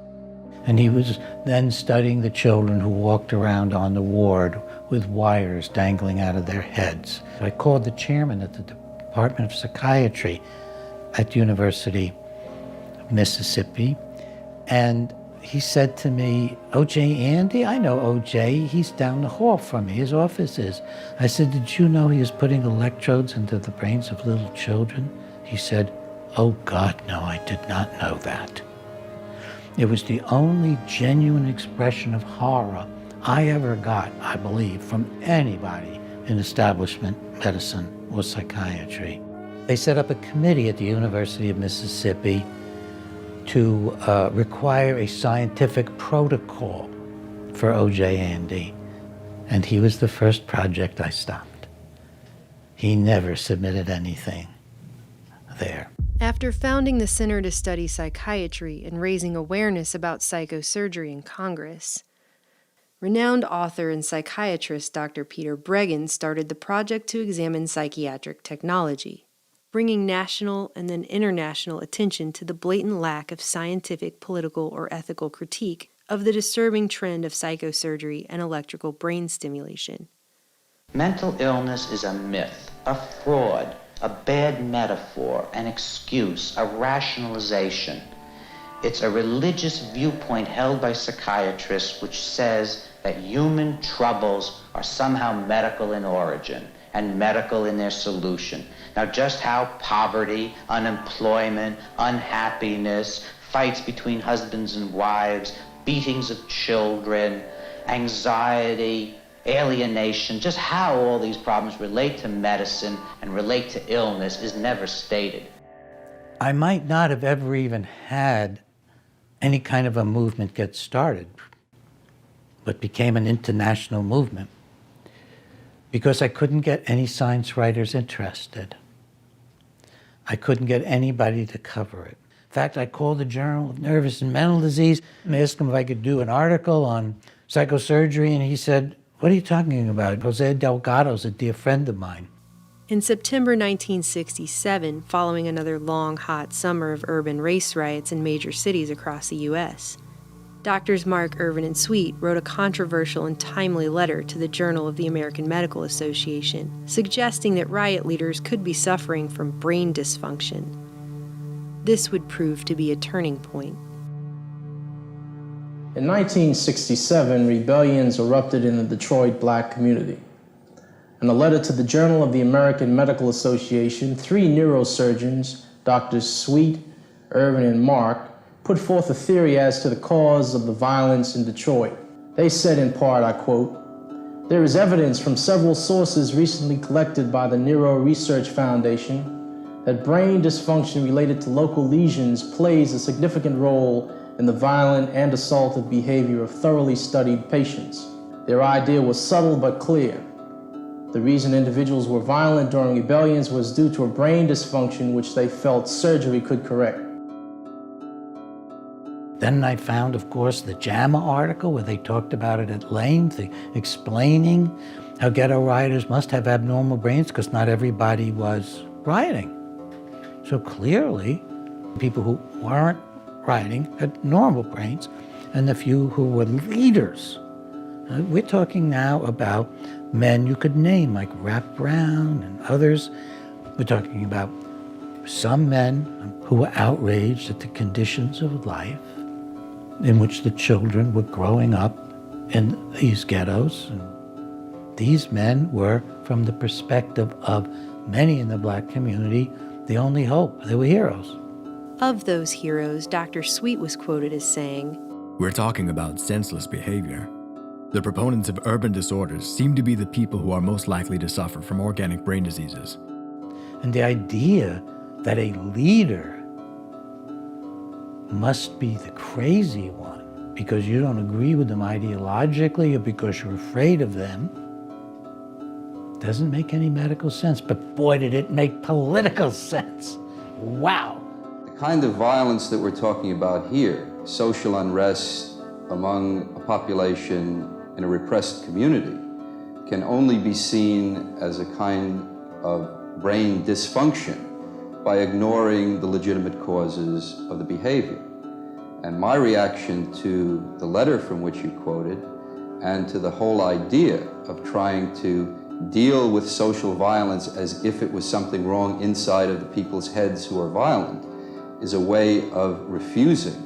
And he was then studying the children who walked around on the ward with wires dangling out of their heads. I called the chairman at the Department of Psychiatry at the University of Mississippi, and he said to me, O.J. Andy? I know O.J. He's down the hall from me. His office is. I said, did you know he was putting electrodes into the brains of little children? He said, oh God, no, I did not know that. It was the only genuine expression of horror I ever got, I believe, from anybody in establishment medicine or psychiatry. They set up a committee at the University of Mississippi to require a scientific protocol for O.J. Andy, and he was the first project I stopped. He never submitted anything there. After founding the Center to Study Psychiatry and raising awareness about psychosurgery in Congress, renowned author and psychiatrist Dr. Peter Breggin started the project to examine psychiatric technology, bringing national and then international attention to the blatant lack of scientific, political, or ethical critique of the disturbing trend of psychosurgery and electrical brain stimulation. Mental illness is a myth, a fraud, a bad metaphor, an excuse, a rationalization. It's a religious viewpoint held by psychiatrists which says that human troubles are somehow medical in origin and medical in their solution. Now, just how poverty, unemployment, unhappiness, fights between husbands and wives, beatings of children, anxiety, alienation, just how all these problems relate to medicine and relate to illness is never stated. I might not have ever even had any kind of a movement get started, but became an international movement because I couldn't get any science writers interested. I couldn't get anybody to cover it. In fact, I called the Journal of Nervous and Mental Disease and asked him if I could do an article on psychosurgery, and he said, what are you talking about? Jose Delgado's a dear friend of mine. In September 1967, following another long, hot summer of urban race riots in major cities across the U.S., Doctors Mark, Irvin, and Sweet wrote a controversial and timely letter to the Journal of the American Medical Association, suggesting that riot leaders could be suffering from brain dysfunction. This would prove to be a turning point. In 1967, rebellions erupted in the Detroit black community. In a letter to the Journal of the American Medical Association, 3 neurosurgeons, Drs. Sweet, Irvin, and Mark, put forth a theory as to the cause of the violence in Detroit. They said in part, I quote, "There is evidence from several sources recently collected by the Neuro Research Foundation that brain dysfunction related to local lesions plays a significant role in the violent and assaultive behavior of thoroughly studied patients. Their idea was subtle but clear. The reason individuals were violent during rebellions was due to a brain dysfunction which they felt surgery could correct." Then I found, of course, the JAMA article where they talked about it at length, explaining how ghetto rioters must have abnormal brains because not everybody was rioting. So clearly, people who weren't rioting had normal brains, and the few who were leaders. We're talking now about men you could name, like Rap Brown and others. We're talking about some men who were outraged at the conditions of life in which the children were growing up in these ghettos. And these men were, from the perspective of many in the black community, the only hope. They were heroes. Of those heroes, Dr. Sweet was quoted as saying, "We're talking about senseless behavior. The proponents of urban disorders seem to be the people who are most likely to suffer from organic brain diseases." And the idea that a leader must be the crazy one because you don't agree with them ideologically or because you're afraid of them doesn't make any medical sense. But boy, did it make political sense. Wow. The kind of violence that we're talking about here, social unrest, among a population in a repressed community can only be seen as a kind of brain dysfunction by ignoring the legitimate causes of the behavior. And my reaction to the letter from which you quoted and to the whole idea of trying to deal with social violence as if it was something wrong inside of the people's heads who are violent is a way of refusing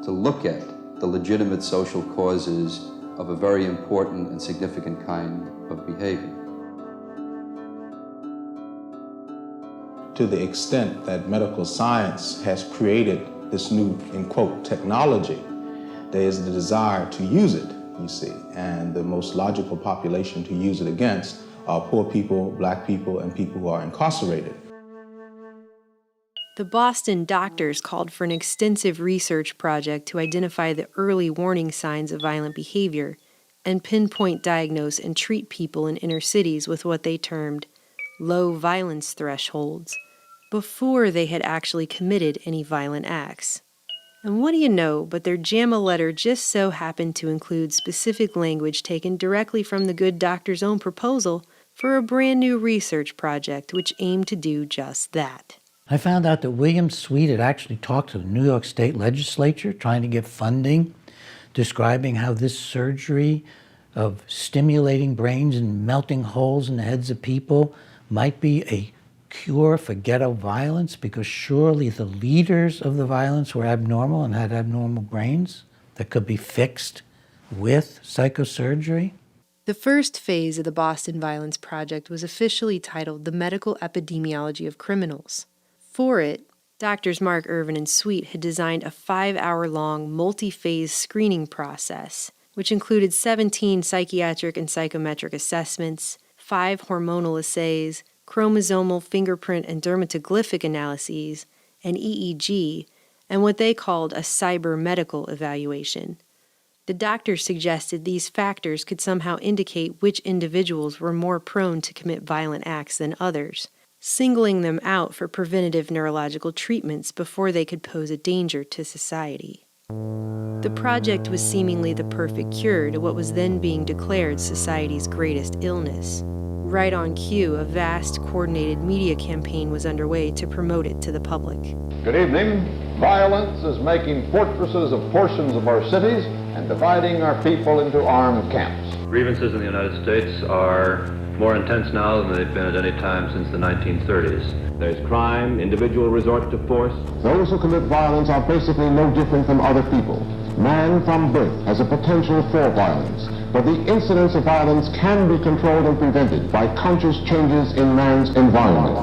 to look at the legitimate social causes of a very important and significant kind of behavior. To the extent that medical science has created this new, in quote, technology, there is the desire to use it, you see, and the most logical population to use it against are poor people, black people, and people who are incarcerated. The Boston doctors called for an extensive research project to identify the early warning signs of violent behavior and pinpoint, diagnose, and treat people in inner cities with what they termed low violence thresholds before they had actually committed any violent acts. And what do you know, but their JAMA letter just so happened to include specific language taken directly from the good doctor's own proposal for a brand new research project which aimed to do just that. I found out that William Sweet had actually talked to the New York State Legislature trying to get funding, describing how this surgery of stimulating brains and melting holes in the heads of people might be a cure for ghetto violence, because surely the leaders of the violence were abnormal and had abnormal brains that could be fixed with psychosurgery. The first phase of the Boston Violence Project was officially titled The Medical Epidemiology of Criminals. For it, Doctors Mark, Irvin, and Sweet had designed a 5-hour-long, multi-phase screening process, which included 17 psychiatric and psychometric assessments, 5 hormonal assays, chromosomal, fingerprint, and dermatoglyphic analyses, an EEG, and what they called a cybermedical evaluation. The doctors suggested these factors could somehow indicate which individuals were more prone to commit violent acts than others, singling them out for preventative neurological treatments before they could pose a danger to society. The project was seemingly the perfect cure to what was then being declared society's greatest illness. Right on cue, a vast, coordinated media campaign was underway to promote it to the public. Good evening. Violence is making fortresses of portions of our cities and dividing our people into armed camps. Grievances in the United States are more intense now than they've been at any time since the 1930s. There's crime, individual resort to force. Those who commit violence are basically no different from other people. Man from birth has a potential for violence, but the incidence of violence can be controlled and prevented by conscious changes in man's environment.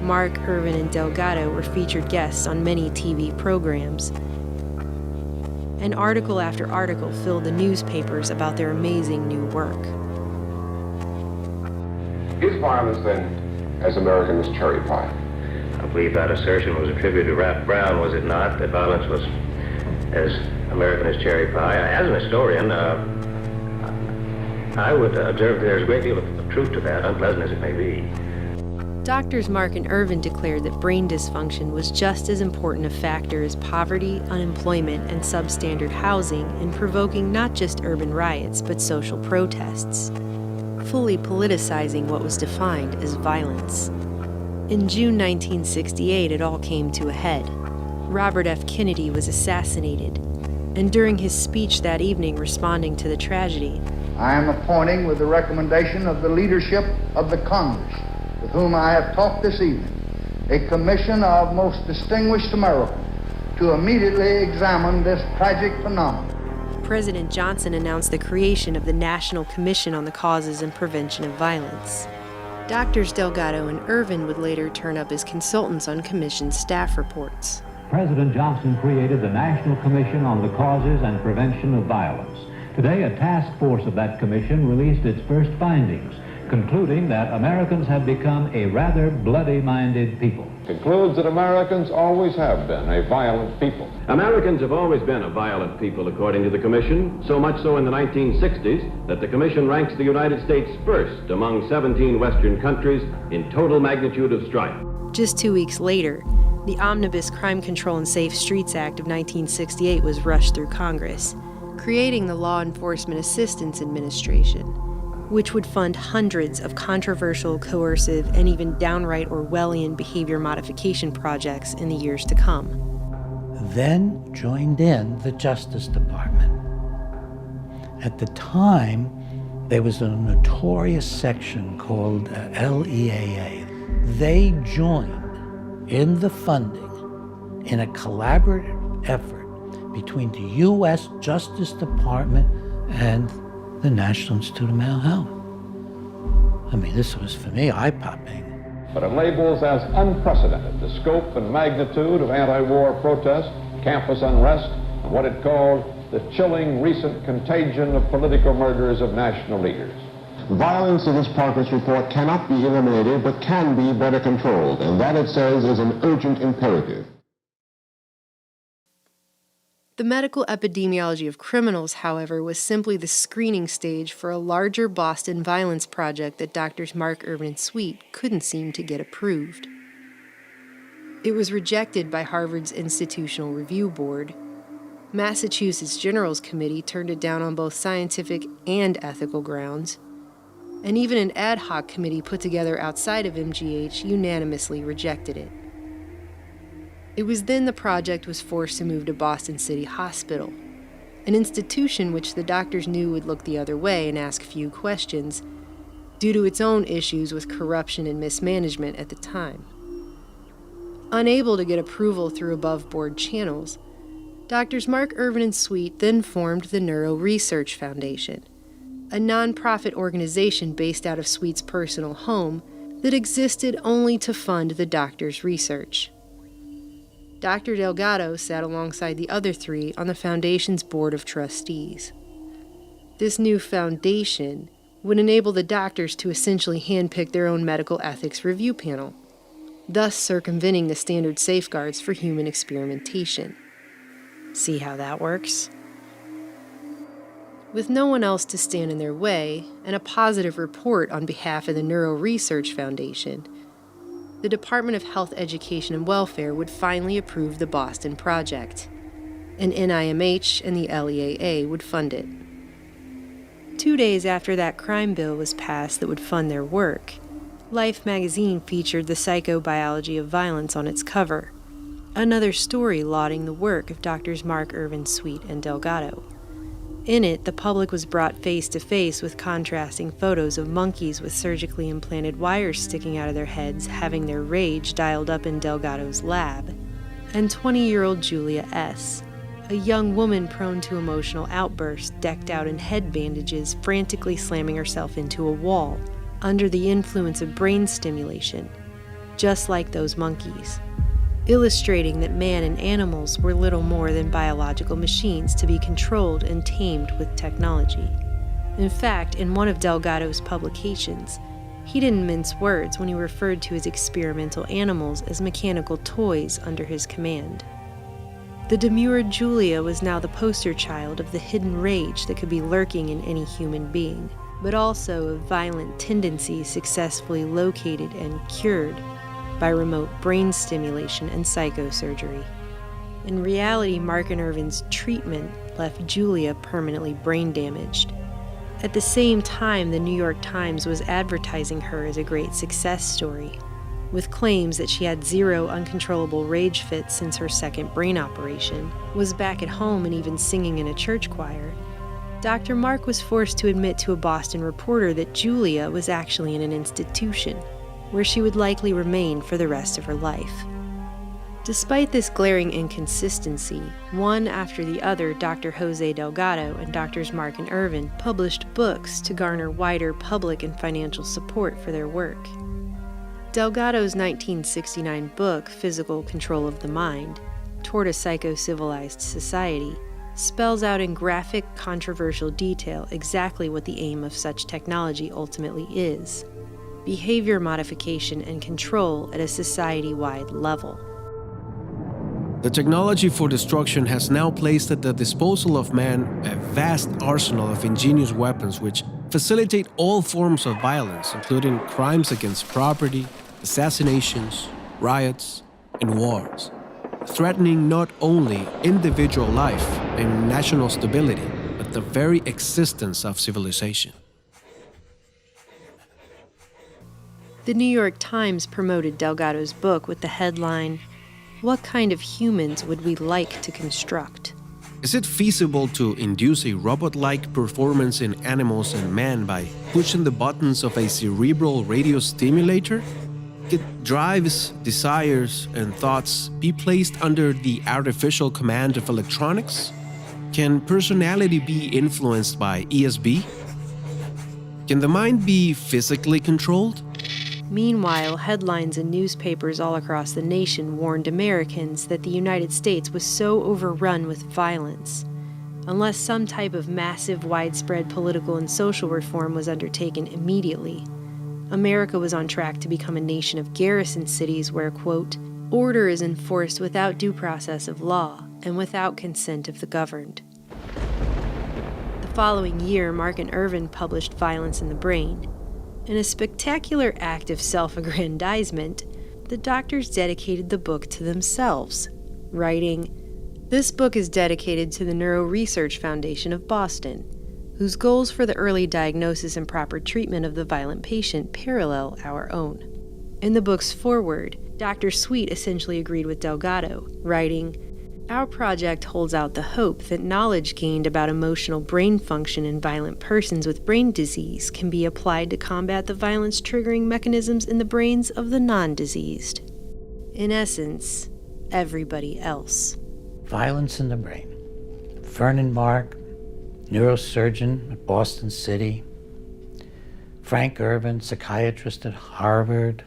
Mark, Irvin, and Delgado were featured guests on many TV programs. And article after article filled the newspapers about their amazing new work. Is violence then as American as cherry pie? I believe that assertion was attributed to Rap Brown, was it not? That violence was as American as cherry pie. As an historian, I would observe there's a great deal of truth to that, unpleasant as it may be. Doctors Mark and Irvin declared that brain dysfunction was just as important a factor as poverty, unemployment, and substandard housing in provoking not just urban riots, but social protests, fully politicizing what was defined as violence. In June 1968, it all came to a head. Robert F. Kennedy was assassinated, and during his speech that evening responding to the tragedy, I am appointing, with the recommendation of the leadership of the Congress, with whom I have talked this evening, a commission of most distinguished Americans to immediately examine this tragic phenomenon. President Johnson announced the creation of the National Commission on the Causes and Prevention of Violence. Doctors Delgado and Irvin would later turn up as consultants on commission staff reports. President Johnson created the National Commission on the Causes and Prevention of Violence. Today, a task force of that commission released its first findings, concluding that Americans have become a rather bloody-minded people. Concludes that Americans always have been a violent people. Americans have always been a violent people, according to the Commission, so much so in the 1960s that the Commission ranks the United States first among 17 Western countries in total magnitude of strife. Just 2 weeks later, The Omnibus Crime Control and Safe Streets Act of 1968 was rushed through Congress, creating the Law Enforcement Assistance Administration, which would fund hundreds of controversial, coercive, and even downright Orwellian behavior modification projects in the years to come. Then joined in the Justice Department. At the time, there was a notorious section called LEAA. They joined in the funding in a collaborative effort between the U.S. Justice Department and the National Institute of Mental Health. I mean, this was, for me, eye-popping. But it labels as unprecedented the scope and magnitude of anti-war protest, campus unrest, and what it called the chilling recent contagion of political murders of national leaders. Violence in this progress report cannot be eliminated, but can be better controlled, and that, it says, is an urgent imperative. The medical epidemiology of criminals, however, was simply the screening stage for a larger Boston violence project that Drs. Mark Irvin and Sweet couldn't seem to get approved. It was rejected by Harvard's Institutional Review Board. Massachusetts General's Committee turned it down on both scientific and ethical grounds. And even an ad hoc committee put together outside of MGH unanimously rejected it. It was then the project was forced to move to Boston City Hospital, an institution which the doctors knew would look the other way and ask few questions, due to its own issues with corruption and mismanagement at the time. Unable to get approval through above-board channels, Drs. Mark Irvin and Sweet then formed the Neuro Research Foundation, a non-profit organization based out of Sweet's personal home that existed only to fund the doctor's research. Dr. Delgado sat alongside the other three on the foundation's board of trustees. This new foundation would enable the doctors to essentially handpick their own medical ethics review panel, thus circumventing the standard safeguards for human experimentation. See how that works? With no one else to stand in their way, and a positive report on behalf of the Neuro Research Foundation, the Department of Health, Education, and Welfare would finally approve the Boston project, and NIMH and the LEAA would fund it. 2 days after that crime bill was passed that would fund their work, Life magazine featured the psychobiology of violence on its cover, another story lauding the work of Drs. Mark Irvin, Sweet, and Delgado. In it, the public was brought face to face with contrasting photos of monkeys with surgically implanted wires sticking out of their heads having their rage dialed up in Delgado's lab, and 20-year-old Julia S., a young woman prone to emotional outbursts decked out in head bandages frantically slamming herself into a wall under the influence of brain stimulation, just like those monkeys, illustrating that man and animals were little more than biological machines to be controlled and tamed with technology. In fact, in one of Delgado's publications, he didn't mince words when he referred to his experimental animals as mechanical toys under his command. The demure Julia was now the poster child of the hidden rage that could be lurking in any human being, but also of violent tendencies successfully located and cured by remote brain stimulation and psychosurgery. In reality, Mark and Irvin's treatment left Julia permanently brain damaged. At the same time, the New York Times was advertising her as a great success story, with claims that she had 0 uncontrollable rage fits since her second brain operation, was back at home and even singing in a church choir. Dr. Mark was forced to admit to a Boston reporter that Julia was actually in an institution, where she would likely remain for the rest of her life. Despite this glaring inconsistency, one after the other, Dr. Jose Delgado and Drs. Mark and Irvin published books to garner wider public and financial support for their work. Delgado's 1969 book, Physical Control of the Mind, Toward a Psycho-Civilized Society, spells out in graphic, controversial detail exactly what the aim of such technology ultimately is: behavior modification and control at a society-wide level. The technology for destruction has now placed at the disposal of man a vast arsenal of ingenious weapons which facilitate all forms of violence, including crimes against property, assassinations, riots, and wars, threatening not only individual life and national stability, but the very existence of civilization. The New York Times promoted Delgado's book with the headline, "What kind of humans would we like to construct?" Is it feasible to induce a robot-like performance in animals and man by pushing the buttons of a cerebral radio stimulator? Could drives, desires, and thoughts be placed under the artificial command of electronics? Can personality be influenced by ESB? Can the mind be physically controlled? Meanwhile, headlines in newspapers all across the nation warned Americans that the United States was so overrun with violence. Unless some type of massive, widespread political and social reform was undertaken immediately, America was on track to become a nation of garrison cities where, quote, "order is enforced without due process of law and without consent of the governed." The following year, Mark and Irvin published Violence in the Brain. In a spectacular act of self-aggrandizement, the doctors dedicated the book to themselves, writing, "This book is dedicated to the Neuro Research Foundation of Boston, whose goals for the early diagnosis and proper treatment of the violent patient parallel our own." In the book's foreword, Dr. Sweet essentially agreed with Delgado, writing, "Our project holds out the hope that knowledge gained about emotional brain function in violent persons with brain disease can be applied to combat the violence-triggering mechanisms in the brains of the non-diseased. In essence, everybody else." Violence in the Brain. Vernon Mark, neurosurgeon at Boston City. Frank Irvin, psychiatrist at Harvard.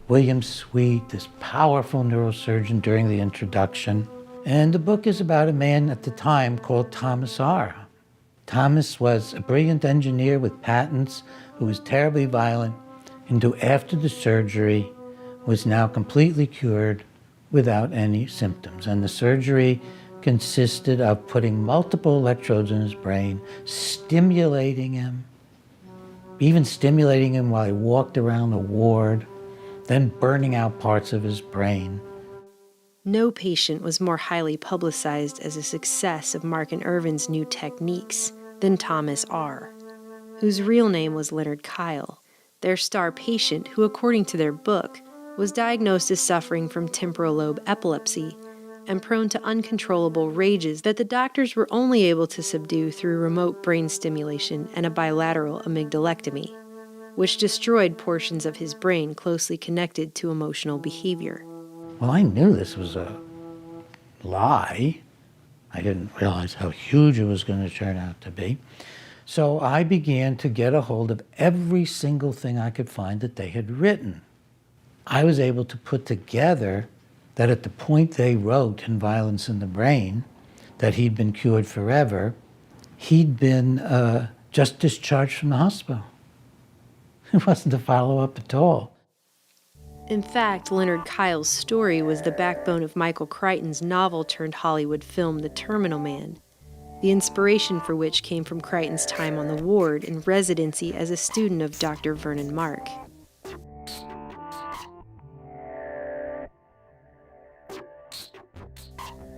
William Sweet, this powerful neurosurgeon during the introduction. And the book is about a man at the time called Thomas R. Thomas was a brilliant engineer with patents who was terribly violent and who, after the surgery, was now completely cured without any symptoms. And the surgery consisted of putting multiple electrodes in his brain, stimulating him, even stimulating him while he walked around the ward, then burning out parts of his brain. No patient was more highly publicized as a success of Mark and Irvin's new techniques than Thomas R., whose real name was Leonard Kyle, their star patient who, according to their book, was diagnosed as suffering from temporal lobe epilepsy and prone to uncontrollable rages that the doctors were only able to subdue through remote brain stimulation and a bilateral amygdalectomy, which destroyed portions of his brain closely connected to emotional behavior. Well, I knew this was a lie. I didn't realize how huge it was going to turn out to be. So I began to get a hold of every single thing I could find that they had written. I was able to put together that at the point they wrote in Violence in the Brain that he'd been cured forever, he'd been just discharged from the hospital. It wasn't a follow-up at all. In fact, Leonard Kyle's story was the backbone of Michael Crichton's novel-turned-Hollywood film The Terminal Man, the inspiration for which came from Crichton's time on the ward in residency as a student of Dr. Vernon Mark.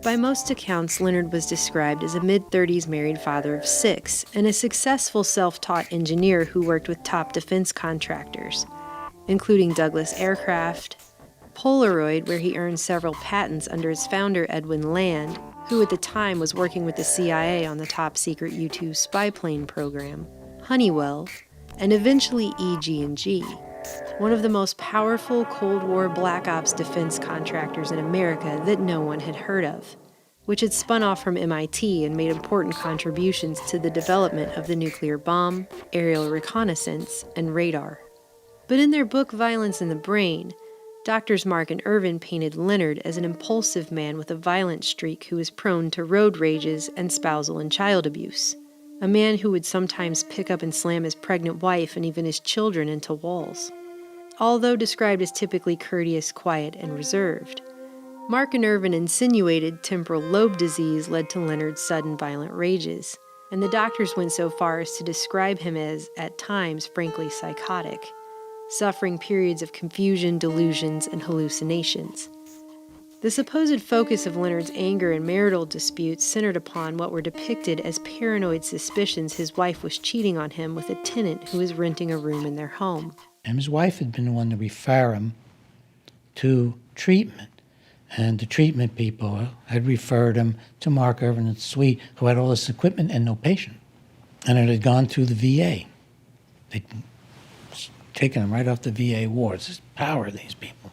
By most accounts, Leonard was described as a mid-30s married father of 6 and a successful self-taught engineer who worked with top defense contractors, including Douglas Aircraft, Polaroid, where he earned several patents under his founder Edwin Land, who at the time was working with the CIA on the top-secret U-2 spy plane program, Honeywell, and eventually EG&G, one of the most powerful Cold War Black Ops defense contractors in America that no one had heard of, which had spun off from MIT and made important contributions to the development of the nuclear bomb, aerial reconnaissance, and radar. But in their book Violence in the Brain, Doctors Mark and Irvin painted Leonard as an impulsive man with a violent streak who was prone to road rages and spousal and child abuse, a man who would sometimes pick up and slam his pregnant wife and even his children into walls. Although described as typically courteous, quiet, and reserved, Mark and Irvin insinuated temporal lobe disease led to Leonard's sudden violent rages, and the doctors went so far as to describe him as, at times, frankly psychotic, suffering periods of confusion, delusions, and hallucinations. The supposed focus of Leonard's anger and marital disputes centered upon what were depicted as paranoid suspicions his wife was cheating on him with a tenant who was renting a room in their home. And his wife had been the one to refer him to treatment. And the treatment people had referred him to Mark Irvin and Sweet, who had all this equipment and no patient. And it had gone through the VA. They'd taken him right off the VA wards. There's power of these people.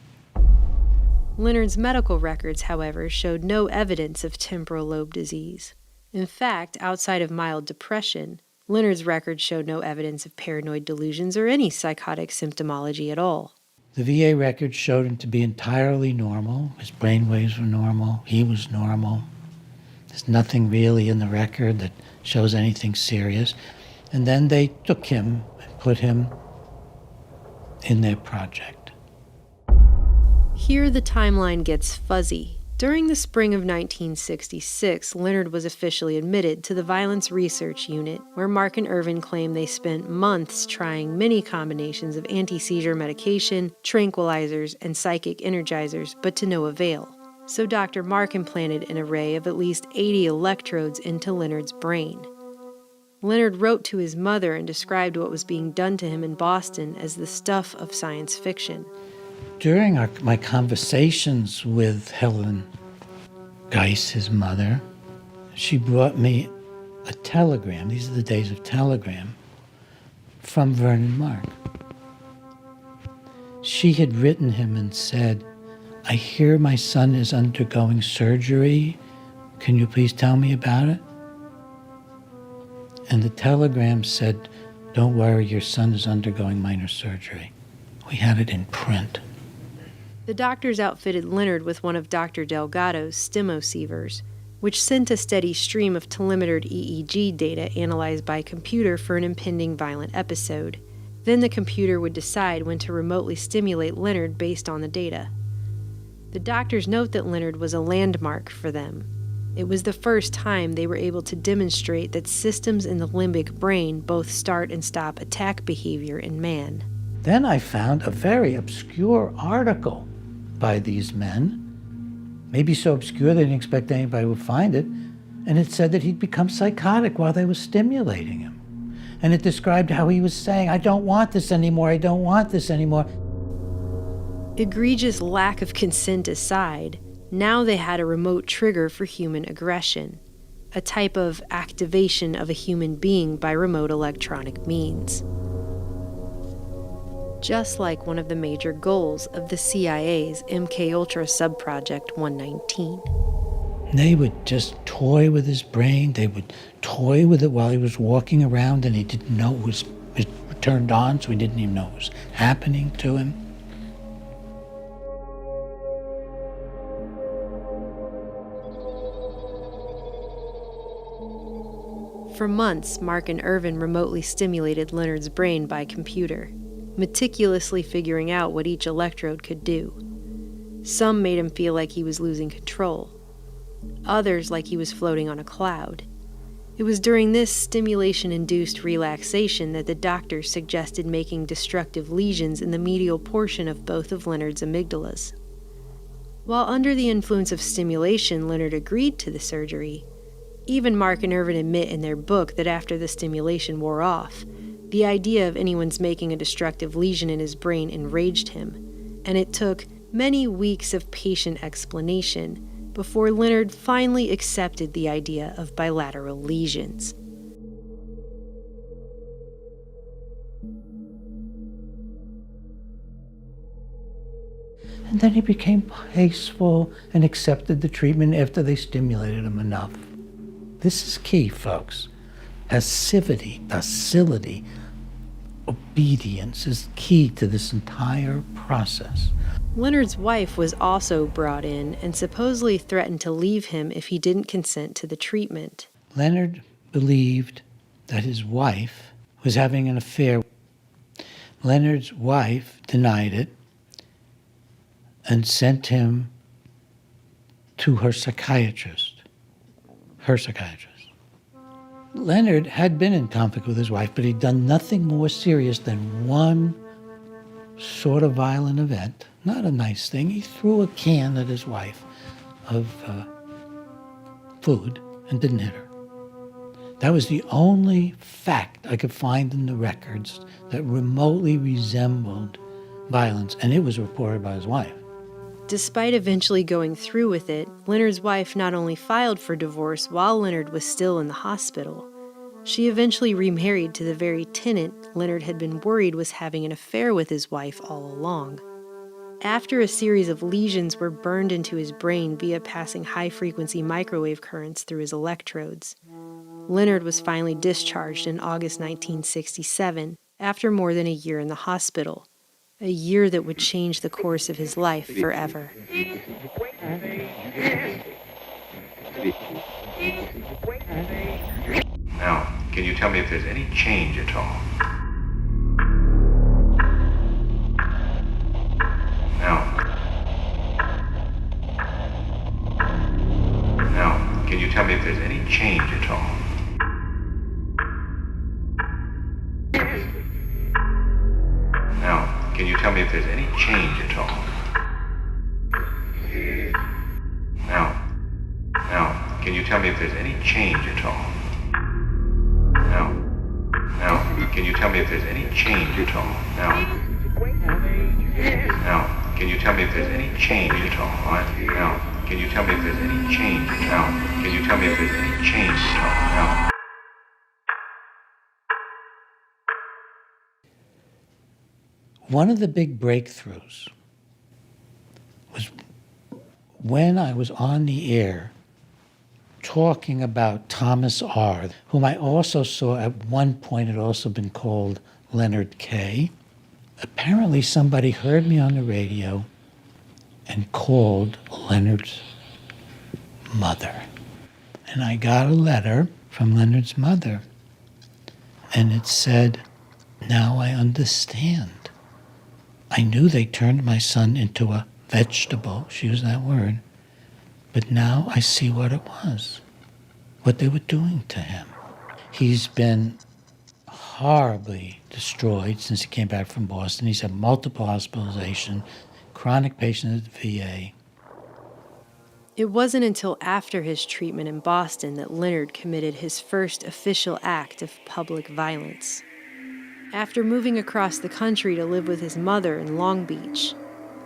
Leonard's medical records, however, showed no evidence of temporal lobe disease. In fact, outside of mild depression, Leonard's records showed no evidence of paranoid delusions or any psychotic symptomology at all. The VA records showed him to be entirely normal. His brain waves were normal. He was normal. There's nothing really in the record that shows anything serious. And then they took him and put him in their project. Here the timeline gets fuzzy. During the spring of 1966, Leonard was officially admitted to the Violence Research Unit, where Mark and Irvin claim they spent months trying many combinations of anti-seizure medication, tranquilizers, and psychic energizers, but to no avail. So Dr. Mark implanted an array of at least 80 electrodes into Leonard's brain. Leonard wrote to his mother and described what was being done to him in Boston as the stuff of science fiction. During my conversations with Helen Geis, his mother, she brought me a telegram. These are the days of telegram from Vernon Mark. She had written him and said, "I hear my son is undergoing surgery. Can you please tell me about it?" And the telegram said, "Don't worry, your son is undergoing minor surgery." We had it in print. The doctors outfitted Leonard with one of Dr. Delgado's stimocievers, which sent a steady stream of telemetered EEG data analyzed by computer for an impending violent episode. Then the computer would decide when to remotely stimulate Leonard based on the data. The doctors note that Leonard was a landmark for them. It was the first time they were able to demonstrate that systems in the limbic brain both start and stop attack behavior in man. Then I found a very obscure article by these men, maybe so obscure they didn't expect anybody would find it, and it said that he'd become psychotic while they were stimulating him. And it described how he was saying, "I don't want this anymore, I don't want this anymore." Egregious lack of consent aside, now they had a remote trigger for human aggression, a type of activation of a human being by remote electronic means. Just like one of the major goals of the CIA's MKUltra subproject 119. They would just toy with his brain. They would toy with it while he was walking around, and he didn't know it was turned on, so he didn't even know what was happening to him. For months, Mark and Irvin remotely stimulated Leonard's brain by computer, meticulously figuring out what each electrode could do. Some made him feel like he was losing control, others like he was floating on a cloud. It was during this stimulation-induced relaxation that the doctors suggested making destructive lesions in the medial portion of both of Leonard's amygdalas. While under the influence of stimulation, Leonard agreed to the surgery. Even Mark and Irvin admit in their book that after the stimulation wore off, the idea of anyone's making a destructive lesion in his brain enraged him, and it took many weeks of patient explanation before Leonard finally accepted the idea of bilateral lesions. And then he became peaceful and accepted the treatment after they stimulated him enough. This is key, folks. Passivity, docility, obedience is key to this entire process. Leonard's wife was also brought in and supposedly threatened to leave him if he didn't consent to the treatment. Leonard believed that his wife was having an affair. Leonard's wife denied it and sent him to her psychiatrist. Leonard had been in conflict with his wife, but he'd done nothing more serious than one sort of violent event, not a nice thing. He threw a can at his wife of food and didn't hit her. That was the only fact I could find in the records that remotely resembled violence, and it was reported by his wife. Despite eventually going through with it, Leonard's wife not only filed for divorce while Leonard was still in the hospital, she eventually remarried to the very tenant Leonard had been worried was having an affair with his wife all along. After a series of lesions were burned into his brain via passing high-frequency microwave currents through his electrodes, Leonard was finally discharged in August 1967 after more than a year in the hospital, a year that would change the course of his life forever. Now, can you tell me if there's any change at all? Now, can you tell me if there's any change at all? Now, can you tell me if there's any change at all? Now, can you tell me if there's any change at all? Now, can you tell me if there's any change at all? Now, can you tell me if there's any change at all? Now, can you tell me if there's any change? Now, can you tell me if there's any change at all? Now. One of the big breakthroughs was when I was on the air talking about Thomas R., whom I also saw at one point had also been called Leonard K. Apparently somebody heard me on the radio and called Leonard's mother. And I got a letter from Leonard's mother, and it said, "Now I understand. I knew they turned my son into a vegetable," she used that word, "but now I see what it was, what they were doing to him. He's been horribly destroyed since he came back from Boston. He's had multiple hospitalizations, chronic patient at the VA." It wasn't until after his treatment in Boston that Leonard committed his first official act of public violence. After moving across the country to live with his mother in Long Beach,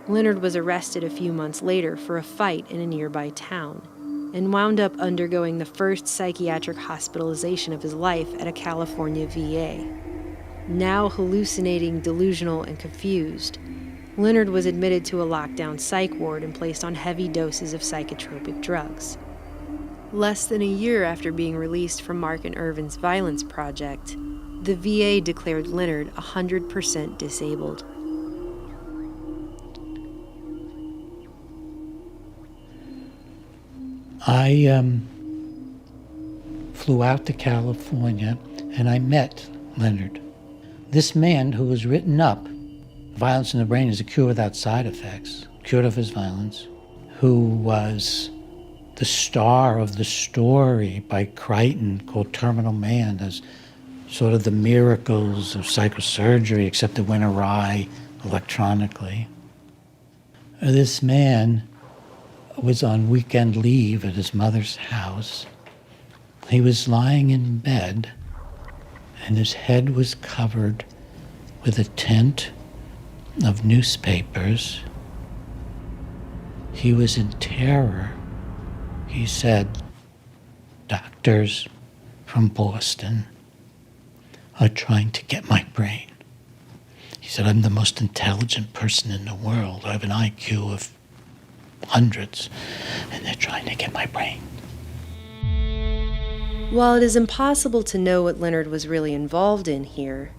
Leonard was arrested a few months later for a fight in a nearby town and wound up undergoing the first psychiatric hospitalization of his life at a California VA. Now hallucinating, delusional, and confused, Leonard was admitted to a lockdown psych ward and placed on heavy doses of psychotropic drugs. Less than a year after being released from Mark and Irvin's violence project, the VA declared Leonard 100% disabled. I flew out to California and I met Leonard. This man who was written up, Violence in the Brain is a Cure Without Side Effects, cured of his violence, who was the star of the story by Crichton called Terminal Man, as sort of the miracles of psychosurgery, except it went awry electronically. This man was on weekend leave at his mother's house. He was lying in bed, and his head was covered with a tent of newspapers. He was in terror. He said, "Doctors from Boston are trying to get my brain." He said, "I'm the most intelligent person in the world. I have an IQ of hundreds, and they're trying to get my brain." While it is impossible to know what Leonard was really involved in here,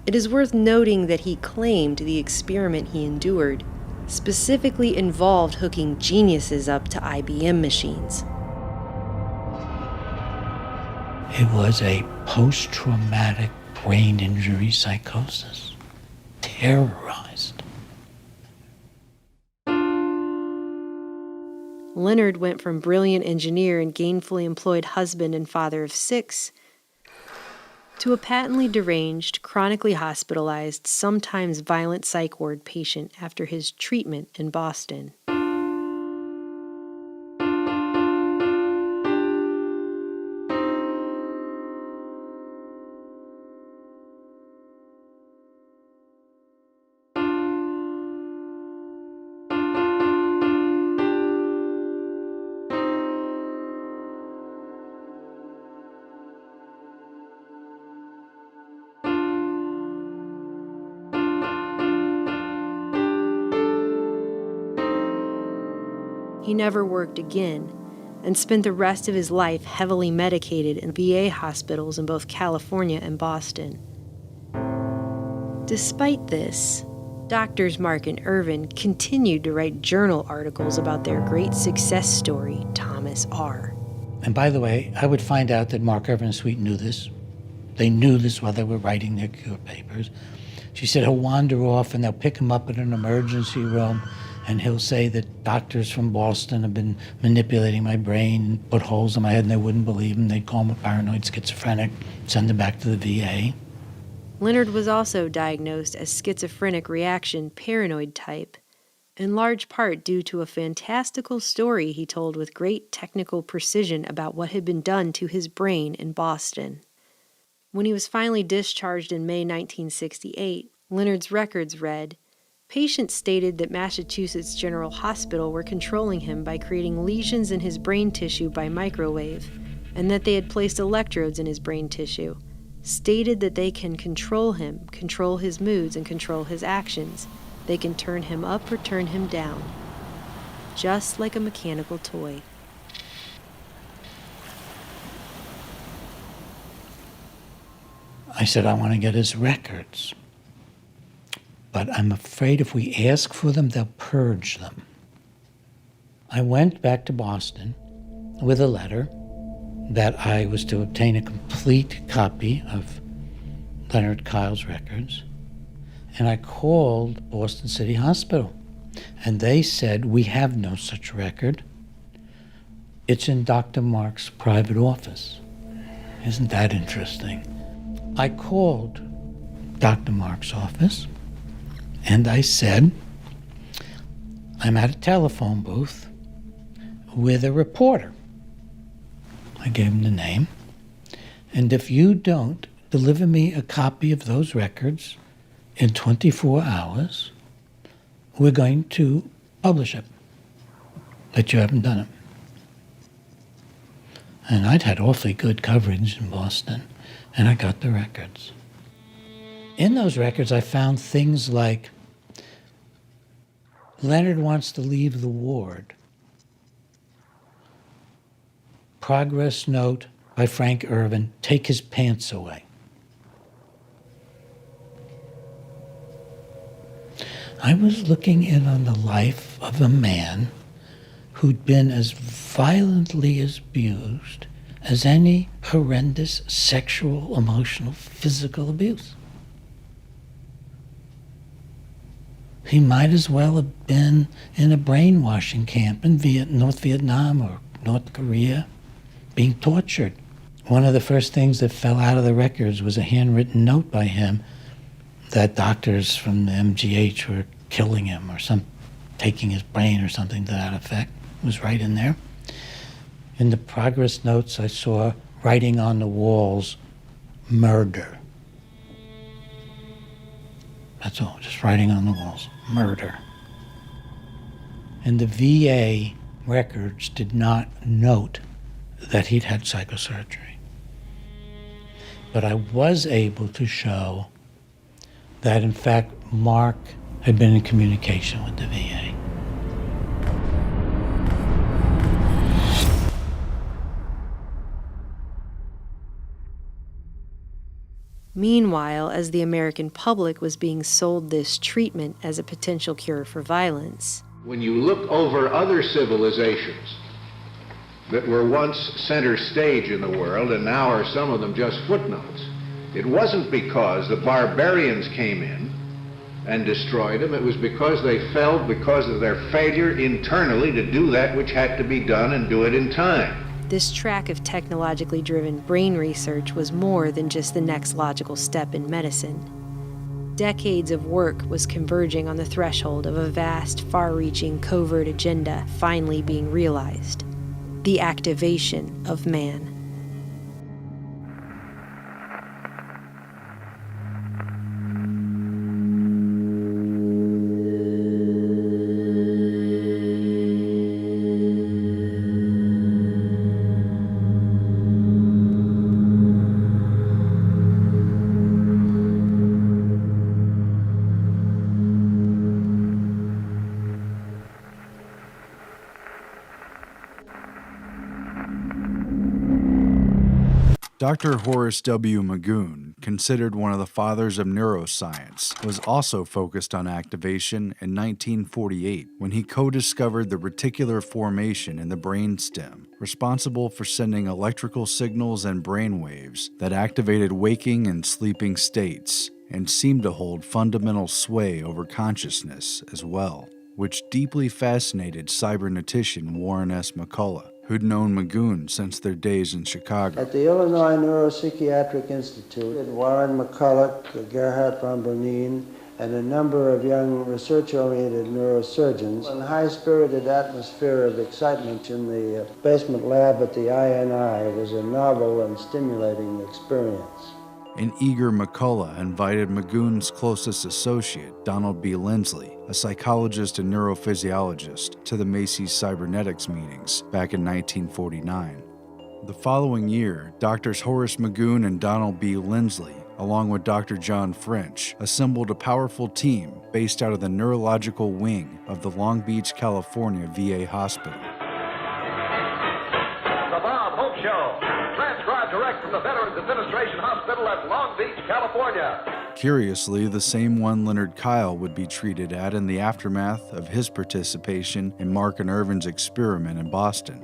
it is worth noting that he claimed the experiment he endured specifically involved hooking geniuses up to IBM machines. It was a post-traumatic brain injury psychosis. Terrorized. Leonard went from brilliant engineer and gainfully employed husband and father of 6 to a patently deranged, chronically hospitalized, sometimes violent psych ward patient after his treatment in Boston. He never worked again and spent the rest of his life heavily medicated in VA hospitals in both California and Boston. Despite this, Doctors Mark and Irvin continued to write journal articles about their great success story, Thomas R. And by the way, I would find out that Mark, Irvin, and Sweet knew this. They knew this while they were writing their cure papers. She said he'll wander off and they'll pick him up in an emergency room and he'll say that doctors from Boston have been manipulating my brain and put holes in my head and they wouldn't believe him. They'd call him a paranoid schizophrenic, send him back to the VA. Leonard was also diagnosed as schizophrenic reaction paranoid type, in large part due to a fantastical story he told with great technical precision about what had been done to his brain in Boston. When he was finally discharged in May 1968, Leonard's records read, patients stated that Massachusetts General Hospital were controlling him by creating lesions in his brain tissue by microwave, and that they had placed electrodes in his brain tissue, stated that they can control him, control his moods, and control his actions. They can turn him up or turn him down, just like a mechanical toy. I said, I want to get his records. But I'm afraid if we ask for them, they'll purge them. I went back to Boston with a letter that I was to obtain a complete copy of Leonard Kyle's records. And I called Boston City Hospital. And they said, we have no such record. It's in Dr. Mark's private office. Isn't that interesting? I called Dr. Mark's office. And I said, I'm at a telephone booth with a reporter. I gave him the name. And if you don't deliver me a copy of those records in 24 hours, we're going to publish it. But you haven't done it. And I'd had awfully good coverage in Boston, and I got the records. In those records, I found things like, Leonard wants to leave the ward. Progress note by Frank Irvin, take his pants away. I was looking in on the life of a man who'd been as violently abused as any horrendous sexual, emotional, physical abuse. He might as well have been in a brainwashing camp in North Vietnam or North Korea, being tortured. One of the first things that fell out of the records was a handwritten note by him that doctors from the MGH were killing him or taking his brain or something to that effect. It was right in there. In the progress notes, I saw writing on the walls, murder. That's all, just writing on the walls, murder. And the VA records did not note that he'd had psychosurgery. But I was able to show that, in fact, Mark had been in communication with the VA. Meanwhile, as the American public was being sold this treatment as a potential cure for violence, when you look over other civilizations that were once center stage in the world and now are some of them just footnotes, it wasn't because the barbarians came in and destroyed them. It was because they fell because of their failure internally to do that which had to be done and do it in time. this track of technologically driven brain research was more than just the next logical step in medicine. Decades of work was converging on the threshold of a vast, far-reaching covert agenda finally being realized: the activation of man. Dr. Horace W. Magoon, considered one of the fathers of neuroscience, was also focused on activation in 1948 when he co-discovered the reticular formation in the brainstem, responsible for sending electrical signals and brain waves that activated waking and sleeping states and seemed to hold fundamental sway over consciousness as well, which deeply fascinated cybernetician Warren S. McCullough, who'd known Magoon since their days in Chicago. At the Illinois Neuropsychiatric Institute, Warren McCullough, Gerhard von Bernien, and a number of young research-oriented neurosurgeons, a high-spirited atmosphere of excitement in the basement lab at the INI was a novel and stimulating experience. An eager McCullough invited Magoon's closest associate, Donald B. Lindsley, a psychologist and neurophysiologist, to the Macy's Cybernetics meetings back in 1949. The following year, Drs. Horace Magoon and Donald B. Lindsley, along with Dr. John French, assembled a powerful team based out of the neurological wing of the Long Beach, California VA hospital. The Bob Hope Show, transcribed direct from the Veterans Administration Hospital at Long Beach, California. Curiously, the same one Leonard Kyle would be treated at in the aftermath of his participation in Mark and Irvin's experiment in Boston.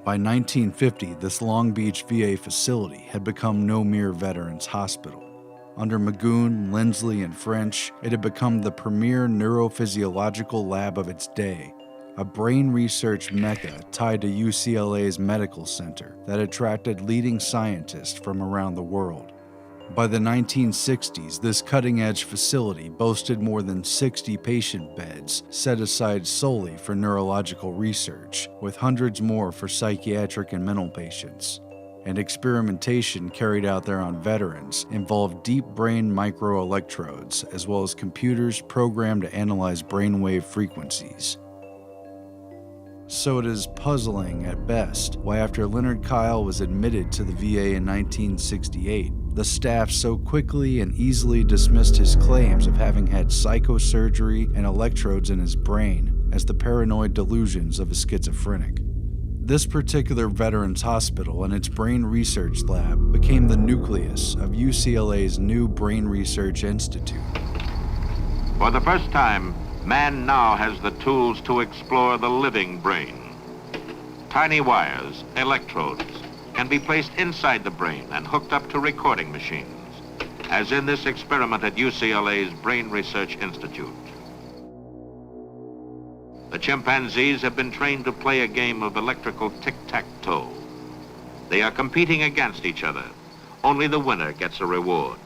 By 1950, this Long Beach VA facility had become no mere veterans hospital. Under Magoon, Lindsley, and French, it had become the premier neurophysiological lab of its day, a brain research mecca tied to UCLA's medical center that attracted leading scientists from around the world. By the 1960s, this cutting-edge facility boasted more than 60 patient beds set aside solely for neurological research, with hundreds more for psychiatric and mental patients. And experimentation carried out there on veterans involved deep brain microelectrodes, as well as computers programmed to analyze brainwave frequencies. So it is puzzling at best why, after Leonard Kyle was admitted to the VA in 1968, the staff so quickly and easily dismissed his claims of having had psychosurgery and electrodes in his brain as the paranoid delusions of a schizophrenic. This particular veterans hospital and its brain research lab became the nucleus of UCLA's new Brain Research Institute. For the first time, man now has the tools to explore the living brain. Tiny wires, electrodes, can be placed inside the brain and hooked up to recording machines, as in this experiment at UCLA's Brain Research Institute. The chimpanzees have been trained to play a game of electrical tic-tac-toe. They are competing against each other. Only the winner gets a reward.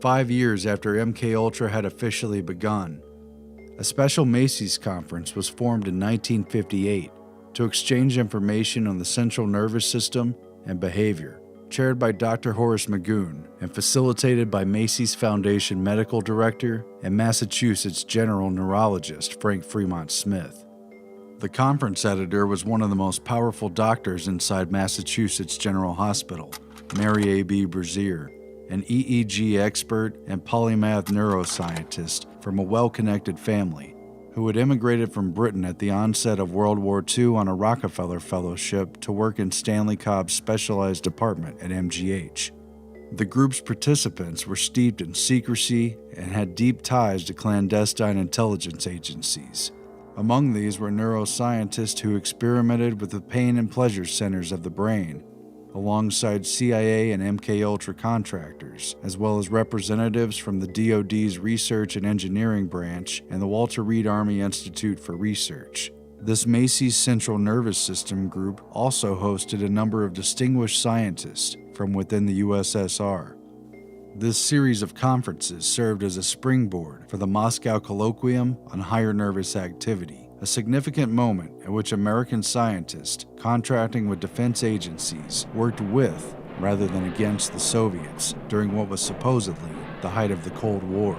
"5 years after MKUltra had officially begun, a special Macy's conference was formed in 1958 to exchange information on the central nervous system and behavior, chaired by Dr. Horace Magoon and facilitated by Macy's Foundation Medical Director and Massachusetts General Neurologist Frank Fremont Smith. The conference editor was one of the most powerful doctors inside Massachusetts General Hospital, Mary A.B. Brazier, an EEG expert and polymath neuroscientist from a well-connected family who had immigrated from Britain at the onset of World War II on a Rockefeller Fellowship to work in Stanley Cobb's specialized department at MGH. The group's participants were steeped in secrecy and had deep ties to clandestine intelligence agencies. Among these were neuroscientists who experimented with the pain and pleasure centers of the brain, alongside CIA and MKUltra contractors, as well as representatives from the DoD's Research and Engineering Branch and the Walter Reed Army Institute for Research. This Macy's Central Nervous System group also hosted a number of distinguished scientists from within the USSR. This series of conferences served as a springboard for the Moscow Colloquium on Higher Nervous Activity, a significant moment at which American scientists contracting with defense agencies worked with, rather than against, the Soviets during what was supposedly the height of the Cold War.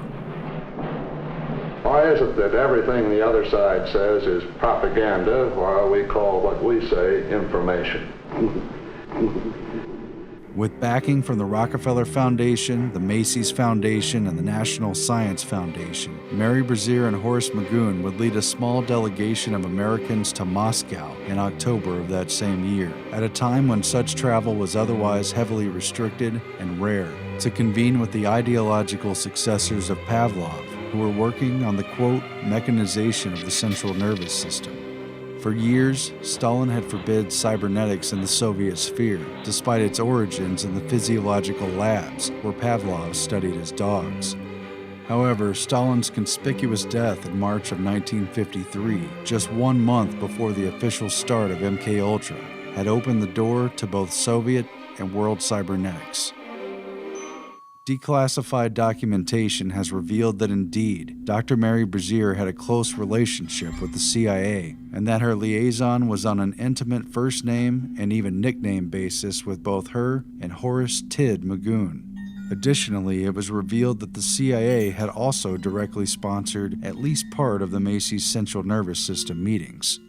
Why is it that everything the other side says is propaganda while we call what we say information? With backing from the Rockefeller Foundation, the Macy's Foundation, and the National Science Foundation, Mary Brazier and Horace Magoon would lead a small delegation of Americans to Moscow in October of that same year, at a time when such travel was otherwise heavily restricted and rare, to convene with the ideological successors of Pavlov, who were working on the, quote, mechanization of the central nervous system. For years, Stalin had forbid cybernetics in the Soviet sphere, despite its origins in the physiological labs where Pavlov studied his dogs. However, Stalin's conspicuous death in March of 1953, just 1 month before the official start of MKUltra, had opened the door to both Soviet and world cybernetics. Declassified documentation has revealed that indeed, Dr. Mary Brazier had a close relationship with the CIA, and that her liaison was on an intimate first name and even nickname basis with both her and Horace Tid Magoon. Additionally, it was revealed that the CIA had also directly sponsored at least part of the Macy's Central Nervous System meetings.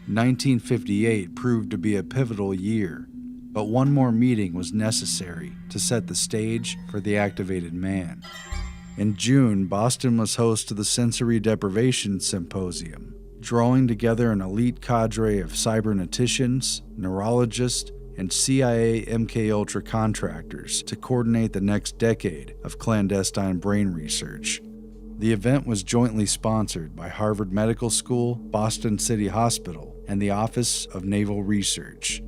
1958 proved to be a pivotal year, but one more meeting was necessary to set the stage for the activated man. In June, Boston was host to the Sensory Deprivation Symposium, drawing together an elite cadre of cyberneticians, neurologists, and CIA MKUltra contractors to coordinate the next decade of clandestine brain research. The event was jointly sponsored by Harvard Medical School, Boston City Hospital, and the Office of Naval Research.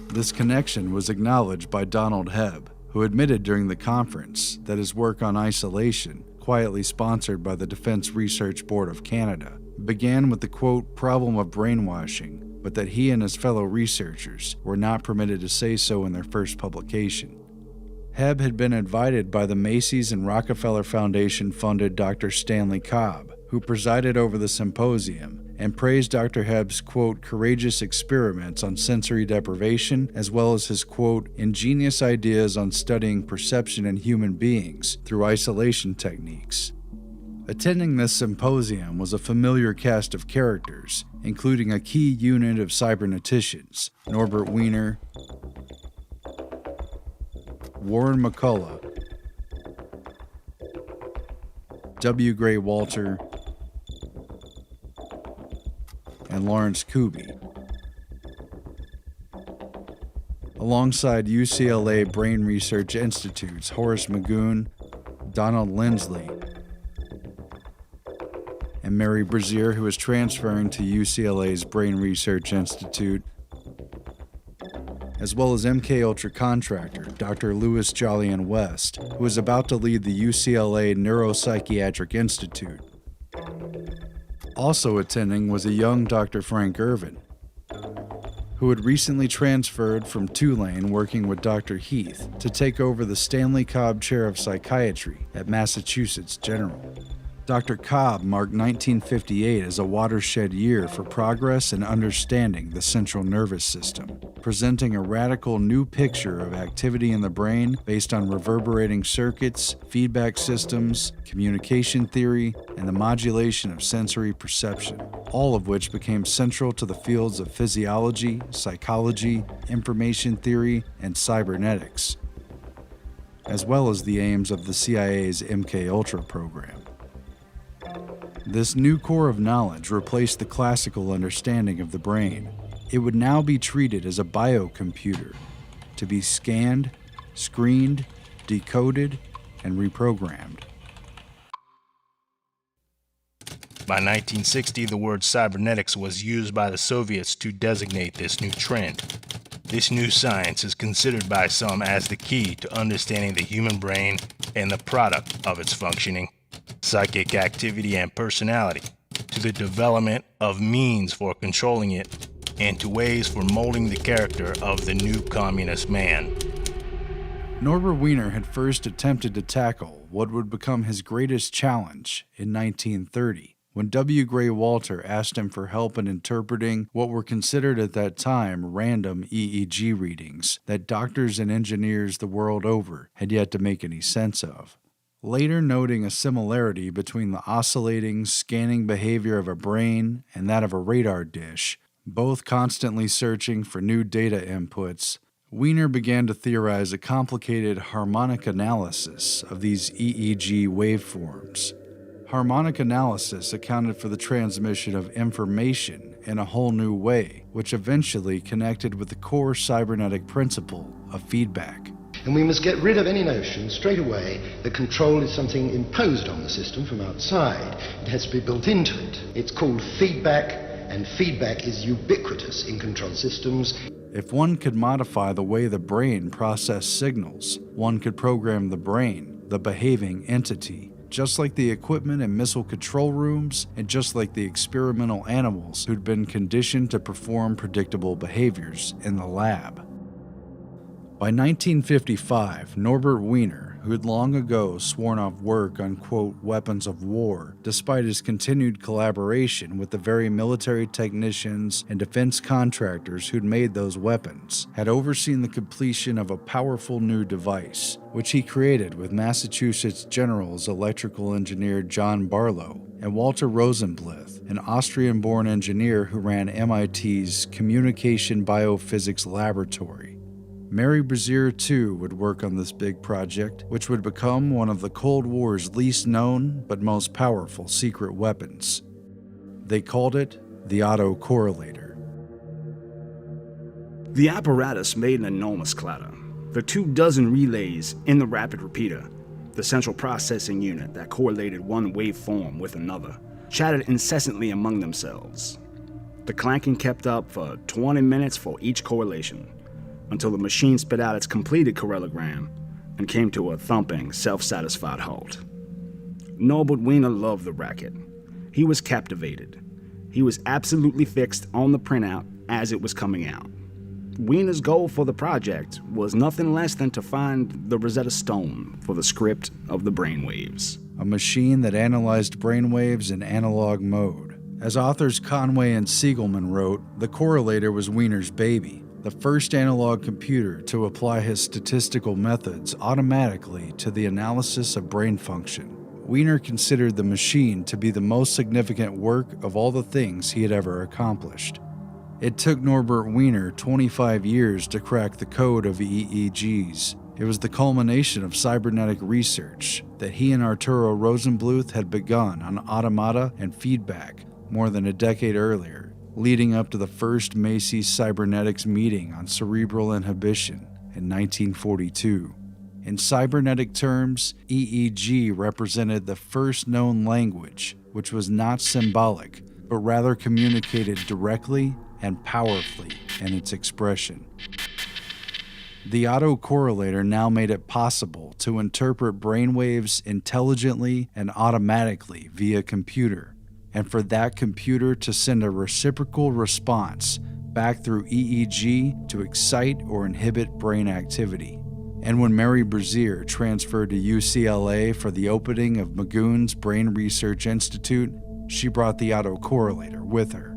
This connection was acknowledged by Donald Hebb, who admitted during the conference that his work on isolation, quietly sponsored by the Defense Research Board of Canada, began with the, quote, problem of brainwashing, but that he and his fellow researchers were not permitted to say so in their first publication. Hebb had been invited by the Macy's and Rockefeller Foundation-funded Dr. Stanley Cobb, who presided over the symposium, and praised Dr. Hebb's, quote, courageous experiments on sensory deprivation, as well as his, quote, ingenious ideas on studying perception in human beings through isolation techniques. Attending this symposium was a familiar cast of characters, including a key unit of cyberneticians, Norbert Wiener, Warren McCullough, W. Gray Walter, and Lawrence Kuby, alongside UCLA Brain Research Institute's Horace Magoon, Donald Lindsley, and Mary Brazier, who was transferring to UCLA's Brain Research Institute, as well as MKUltra contractor Dr. Louis Jolyon West, who was about to lead the UCLA Neuropsychiatric Institute. Also attending was a young Dr. Frank Irvin, who had recently transferred from Tulane working with Dr. Heath to take over the Stanley Cobb Chair of Psychiatry at Massachusetts General. Dr. Cobb marked 1958 as a watershed year for progress in understanding the central nervous system, presenting a radical new picture of activity in the brain based on reverberating circuits, feedback systems, communication theory, and the modulation of sensory perception, all of which became central to the fields of physiology, psychology, information theory, and cybernetics, as well as the aims of the CIA's MKUltra program. This new core of knowledge replaced the classical understanding of the brain. It would now be treated as a biocomputer, to be scanned, screened, decoded, and reprogrammed. By 1960, the word cybernetics was used by the Soviets to designate this new trend. This new science is considered by some as the key to understanding the human brain and the product of its functioning, psychic activity and personality, to the development of means for controlling it, and to ways for molding the character of the new communist man. Norbert Wiener had first attempted to tackle what would become his greatest challenge in 1930, when W. Gray Walter asked him for help in interpreting what were considered at that time random EEG readings that doctors and engineers the world over had yet to make any sense of. Later noting a similarity between the oscillating, scanning behavior of a brain and that of a radar dish, both constantly searching for new data inputs, Wiener began to theorize a complicated harmonic analysis of these EEG waveforms. Harmonic analysis accounted for the transmission of information in a whole new way, which eventually connected with the core cybernetic principle of feedback. And we must get rid of any notion straight away that control is something imposed on the system from outside. It has to be built into it. It's called feedback, and feedback is ubiquitous in control systems. If one could modify the way the brain processed signals, one could program the brain, the behaving entity, just like the equipment in missile control rooms and just like the experimental animals who'd been conditioned to perform predictable behaviors in the lab. By 1955, Norbert Wiener, who had long ago sworn off work on, quote, weapons of war, despite his continued collaboration with the very military technicians and defense contractors who'd made those weapons, had overseen the completion of a powerful new device, which he created with Massachusetts General's electrical engineer John Barlow and Walter Rosenblith, an Austrian-born engineer who ran MIT's Communication Biophysics Laboratory. Mary Brazier, too, would work on this big project, which would become one of the Cold War's least known but most powerful secret weapons. They called it the autocorrelator. The apparatus made an enormous clatter. The 24 relays in the rapid repeater, the central processing unit that correlated one waveform with another, chatted incessantly among themselves. The clanking kept up for 20 minutes for each correlation, until the machine spit out its completed correlogram and came to a thumping, self-satisfied halt. Norbert Wiener loved the racket. He was captivated. He was absolutely fixed on the printout as it was coming out. Wiener's goal for the project was nothing less than to find the Rosetta Stone for the script of the brainwaves. A machine that analyzed brainwaves in analog mode. As authors Conway and Siegelman wrote, the correlator was Wiener's baby, the first analog computer to apply his statistical methods automatically to the analysis of brain function. Wiener considered the machine to be the most significant work of all the things he had ever accomplished. It took Norbert Wiener 25 years to crack the code of EEGs. It was the culmination of cybernetic research that he and Arturo Rosenbluth had begun on automata and feedback more than a decade earlier, leading up to the first Macy Cybernetics meeting on cerebral inhibition in 1942. In cybernetic terms, EEG represented the first known language, which was not symbolic, but rather communicated directly and powerfully in its expression. The autocorrelator now made it possible to interpret brainwaves intelligently and automatically via computer, and for that computer to send a reciprocal response back through EEG to excite or inhibit brain activity. And when Mary Brazier transferred to UCLA for the opening of Magoon's Brain Research Institute, she brought the autocorrelator with her.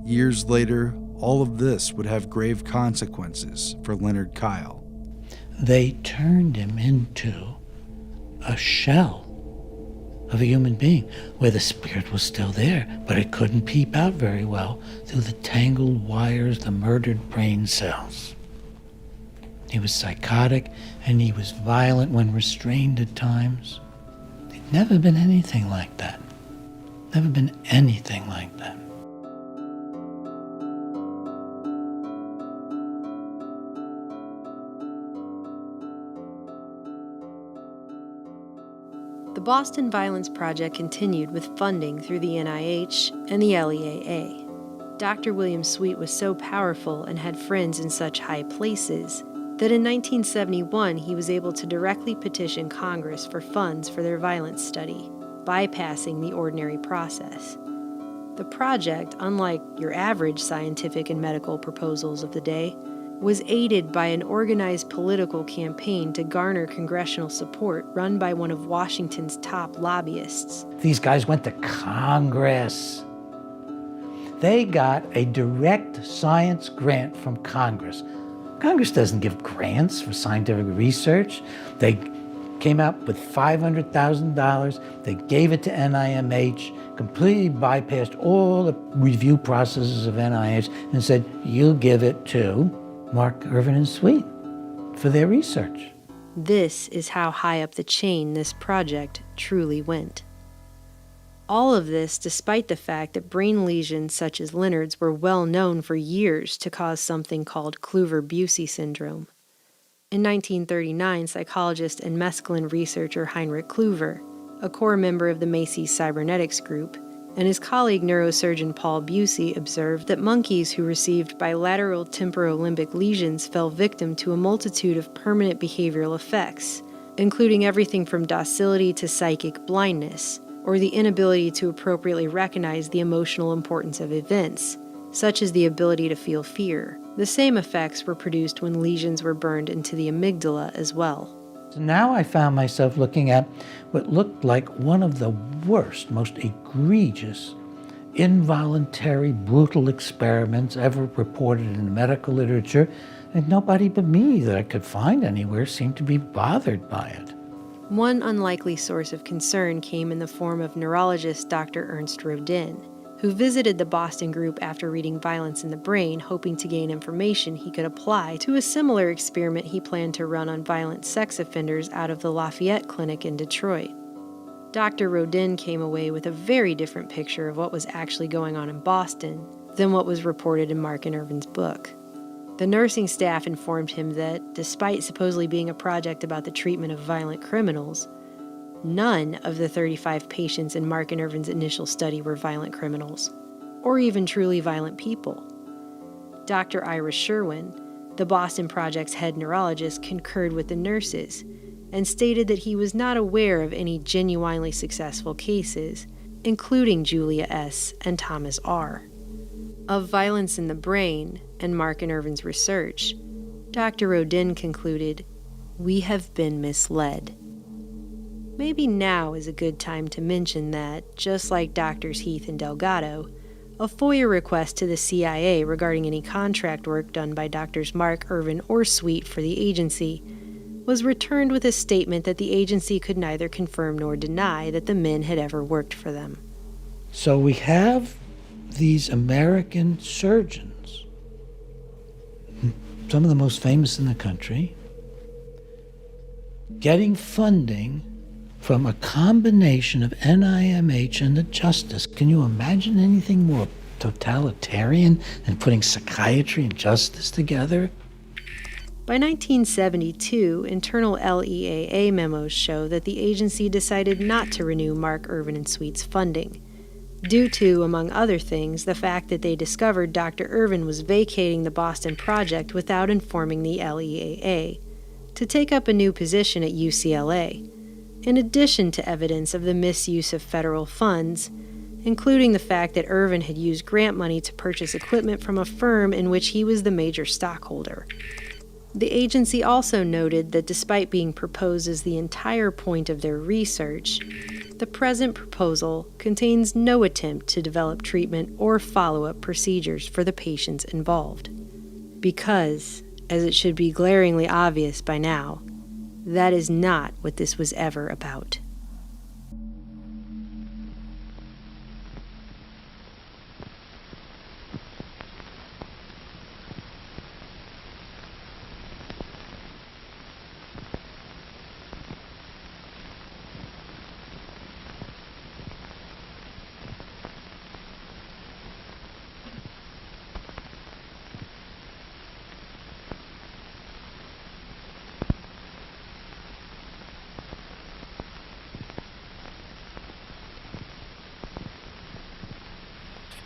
Years later, all of this would have grave consequences for Leonard Kyle. They turned him into a shell of a human being, where the spirit was still there, but it couldn't peep out very well through the tangled wires, the murdered brain cells. He was psychotic, and he was violent when restrained at times. There'd never been anything like that. Never been anything like that. The Boston Violence Project continued with funding through the NIH and the LEAA. Dr. William Sweet was so powerful and had friends in such high places that in 1971 he was able to directly petition Congress for funds for their violence study, bypassing the ordinary process. The project, unlike your average scientific and medical proposals of the day, was aided by an organized political campaign to garner congressional support run by one of Washington's top lobbyists. These guys went to Congress. They got a direct science grant from Congress. Congress doesn't give grants for scientific research. They came out with $500,000. They gave it to NIMH, completely bypassed all the review processes of NIH and said, you give it to Mark, Irvin, and Sweet for their research. This is how high up the chain this project truly went. All of this despite the fact that brain lesions such as Leonard's were well known for years to cause something called Kluver-Bucy syndrome. In 1939, psychologist and mescaline researcher Heinrich Kluver, a core member of the Macy Cybernetics group, and his colleague neurosurgeon Paul Bucy observed that monkeys who received bilateral temporolimbic lesions fell victim to a multitude of permanent behavioral effects, including everything from docility to psychic blindness, or the inability to appropriately recognize the emotional importance of events, such as the ability to feel fear. The same effects were produced when lesions were burned into the amygdala as well. So now I found myself looking at what looked like one of the worst, most egregious, involuntary, brutal experiments ever reported in the medical literature, and nobody but me that I could find anywhere seemed to be bothered by it. One unlikely source of concern came in the form of neurologist Dr. Ernst Rodin, who visited the Boston group after reading Violence in the Brain, hoping to gain information he could apply to a similar experiment he planned to run on violent sex offenders out of the Lafayette Clinic in Detroit. Dr. Rodin came away with a very different picture of what was actually going on in Boston than what was reported in Mark and Irvin's book. The nursing staff informed him that, despite supposedly being a project about the treatment of violent criminals, none of the 35 patients in Mark and Irvin's initial study were violent criminals, or even truly violent people. Dr. Ira Sherwin, the Boston Project's head neurologist, concurred with the nurses and stated that he was not aware of any genuinely successful cases, including Julia S. and Thomas R. Of Violence in the Brain and Mark and Irvin's research, Dr. Rodin concluded, "We have been misled." Maybe now is a good time to mention that, just like Drs. Heath and Delgado, a FOIA request to the CIA regarding any contract work done by Drs. Mark, Irvin, or Sweet for the agency was returned with a statement that the agency could neither confirm nor deny that the men had ever worked for them. So we have these American surgeons, some of the most famous in the country, getting funding from a combination of NIMH and the justice. Can you imagine anything more totalitarian than putting psychiatry and justice together? By 1972, internal LEAA memos show that the agency decided not to renew Mark, Irvin, and Sweet's funding, due to, among other things, the fact that they discovered Dr. Irvin was vacating the Boston Project without informing the LEAA, to take up a new position at UCLA, in addition to evidence of the misuse of federal funds, including the fact that Irvin had used grant money to purchase equipment from a firm in which he was the major stockholder. The agency also noted that despite being proposed as the entire point of their research, the present proposal contains no attempt to develop treatment or follow-up procedures for the patients involved. Because, as it should be glaringly obvious by now, that is not what this was ever about.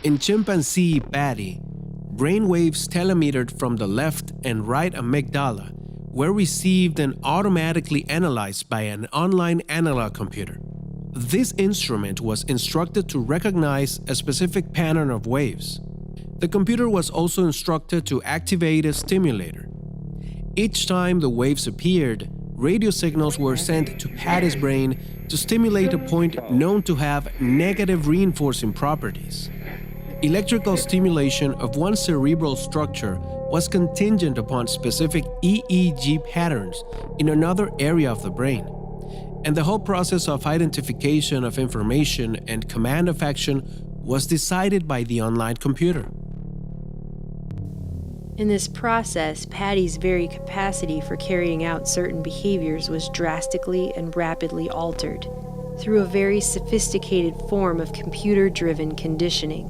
In chimpanzee Patty, brainwaves telemetered from the left and right amygdala were received and automatically analyzed by an online analog computer. This instrument was instructed to recognize a specific pattern of waves. The computer was also instructed to activate a stimulator. Each time the waves appeared, radio signals were sent to Patty's brain to stimulate a point known to have negative reinforcing properties. Electrical stimulation of one cerebral structure was contingent upon specific EEG patterns in another area of the brain, and the whole process of identification of information and command of action was decided by the online computer. In this process, Patty's very capacity for carrying out certain behaviors was drastically and rapidly altered through a very sophisticated form of computer-driven conditioning,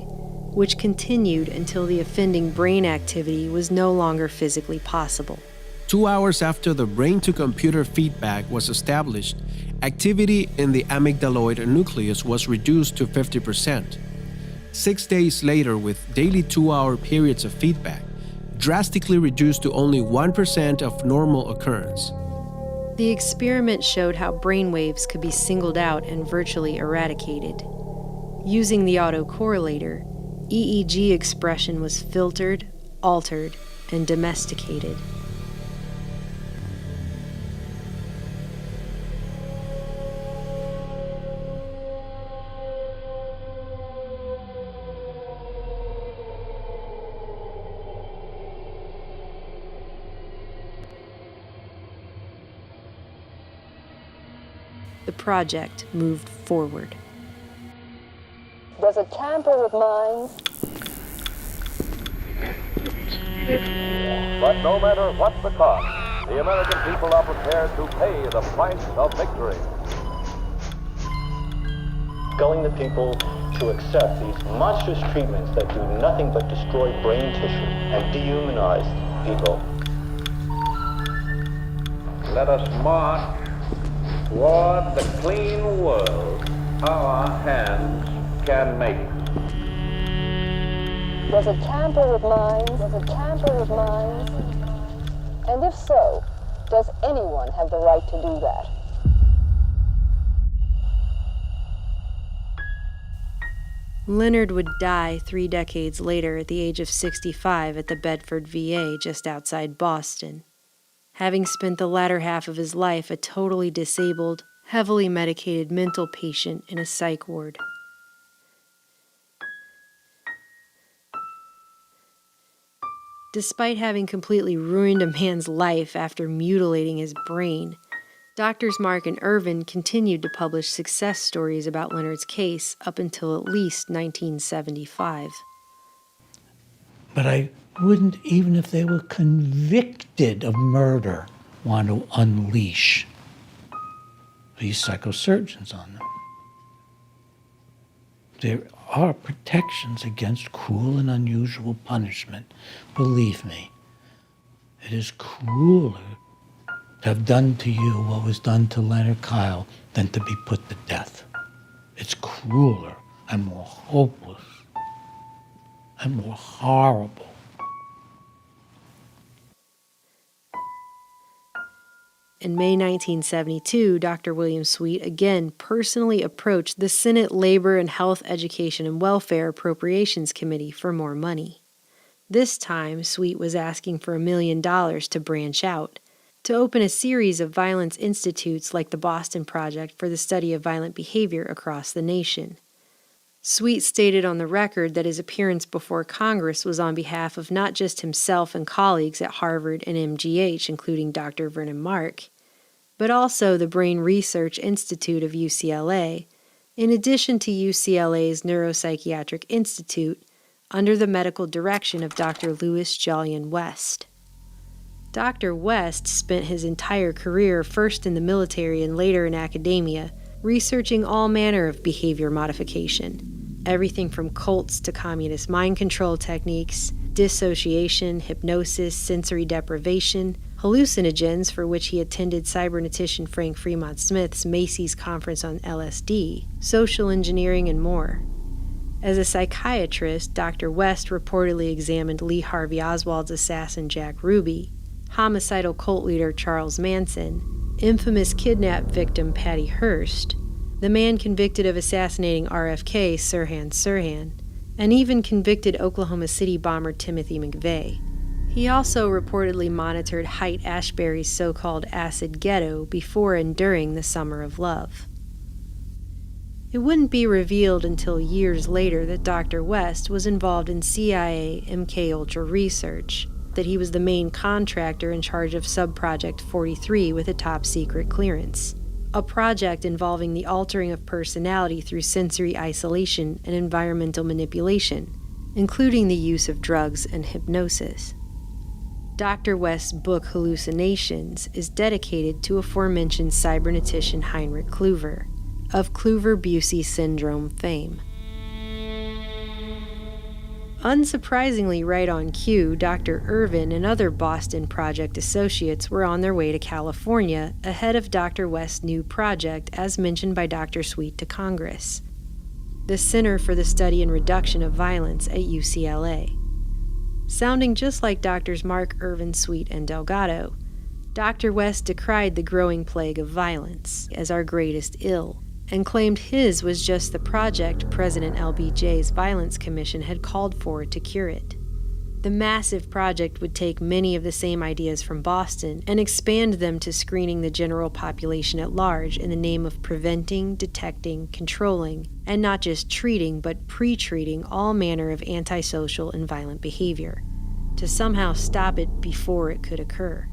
which continued until the offending brain activity was no longer physically possible. 2 hours after the brain-to-computer feedback was established, activity in the amygdaloid nucleus was reduced to 50%. 6 days later, with daily 2-hour periods of feedback, drastically reduced to only 1% of normal occurrence. The experiment showed how brainwaves could be singled out and virtually eradicated. Using the autocorrelator, EEG expression was filtered, altered, and domesticated. The project moved forward. Does it tamper with minds? But no matter what the cost, the American people are prepared to pay the price of victory. Telling the people to accept these monstrous treatments that do nothing but destroy brain tissue and dehumanize people. Let us march toward the clean world our hands can make. Does it tamper with minds? Does it tamper with minds? And if so, does anyone have the right to do that? Leonard would die 3 decades later at the age of 65 at the Bedford VA just outside Boston, having spent the latter half of his life a totally disabled, heavily medicated mental patient in a psych ward. Despite having completely ruined a man's life after mutilating his brain, Doctors Mark and Irvin continued to publish success stories about Leonard's case up until at least 1975. But I wouldn't, even if they were convicted of murder, want to unleash these psychosurgeons on them. There are protections against cruel and unusual punishment. Believe me, it is crueler to have done to you what was done to Leonard Kyle than to be put to death. It's crueler and more hopeless and more horrible. In May 1972, Dr. William Sweet again personally approached the Senate Labor and Health, Education and Welfare Appropriations Committee for more money. This time, Sweet was asking for $1 million to branch out, to open a series of violence institutes like the Boston Project for the study of violent behavior across the nation. Sweet stated on the record that his appearance before Congress was on behalf of not just himself and colleagues at Harvard and MGH, including Dr. Vernon Mark, but also the Brain Research Institute of UCLA, in addition to UCLA's Neuropsychiatric Institute, under the medical direction of Dr. Louis Jolyon West. Dr. West spent his entire career first in the military and later in academia, researching all manner of behavior modification, everything from cults to communist mind control techniques, dissociation, hypnosis, sensory deprivation, hallucinogens, for which he attended cybernetician Frank Fremont Smith's Macy's conference on LSD, social engineering, and more. As a psychiatrist, Dr. West reportedly examined Lee Harvey Oswald's assassin Jack Ruby, homicidal cult leader Charles Manson, infamous kidnap victim Patty Hearst, the man convicted of assassinating RFK Sirhan Sirhan, and even convicted Oklahoma City bomber Timothy McVeigh. He also reportedly monitored Haight-Ashbury's so-called acid ghetto before and during the Summer of Love. It wouldn't be revealed until years later that Dr. West was involved in CIA MKUltra research, that he was the main contractor in charge of Subproject 43 with a top-secret clearance, a project involving the altering of personality through sensory isolation and environmental manipulation, including the use of drugs and hypnosis. Dr. West's book Hallucinations is dedicated to aforementioned cybernetician Heinrich Kluver, of Kluver-Bucy syndrome fame. Unsurprisingly, right on cue, Dr. Irvin and other Boston Project associates were on their way to California ahead of Dr. West's new project, as mentioned by Dr. Sweet to Congress, the Center for the Study and Reduction of Violence at UCLA. Sounding just like Drs. Mark, Irvin, Sweet, and Delgado, Dr. West decried the growing plague of violence as our greatest ill, and claimed his was just the project President LBJ's Violence Commission had called for to cure it. The massive project would take many of the same ideas from Boston and expand them to screening the general population at large in the name of preventing, detecting, controlling, and not just treating but pre-treating all manner of antisocial and violent behavior, to somehow stop it before it could occur.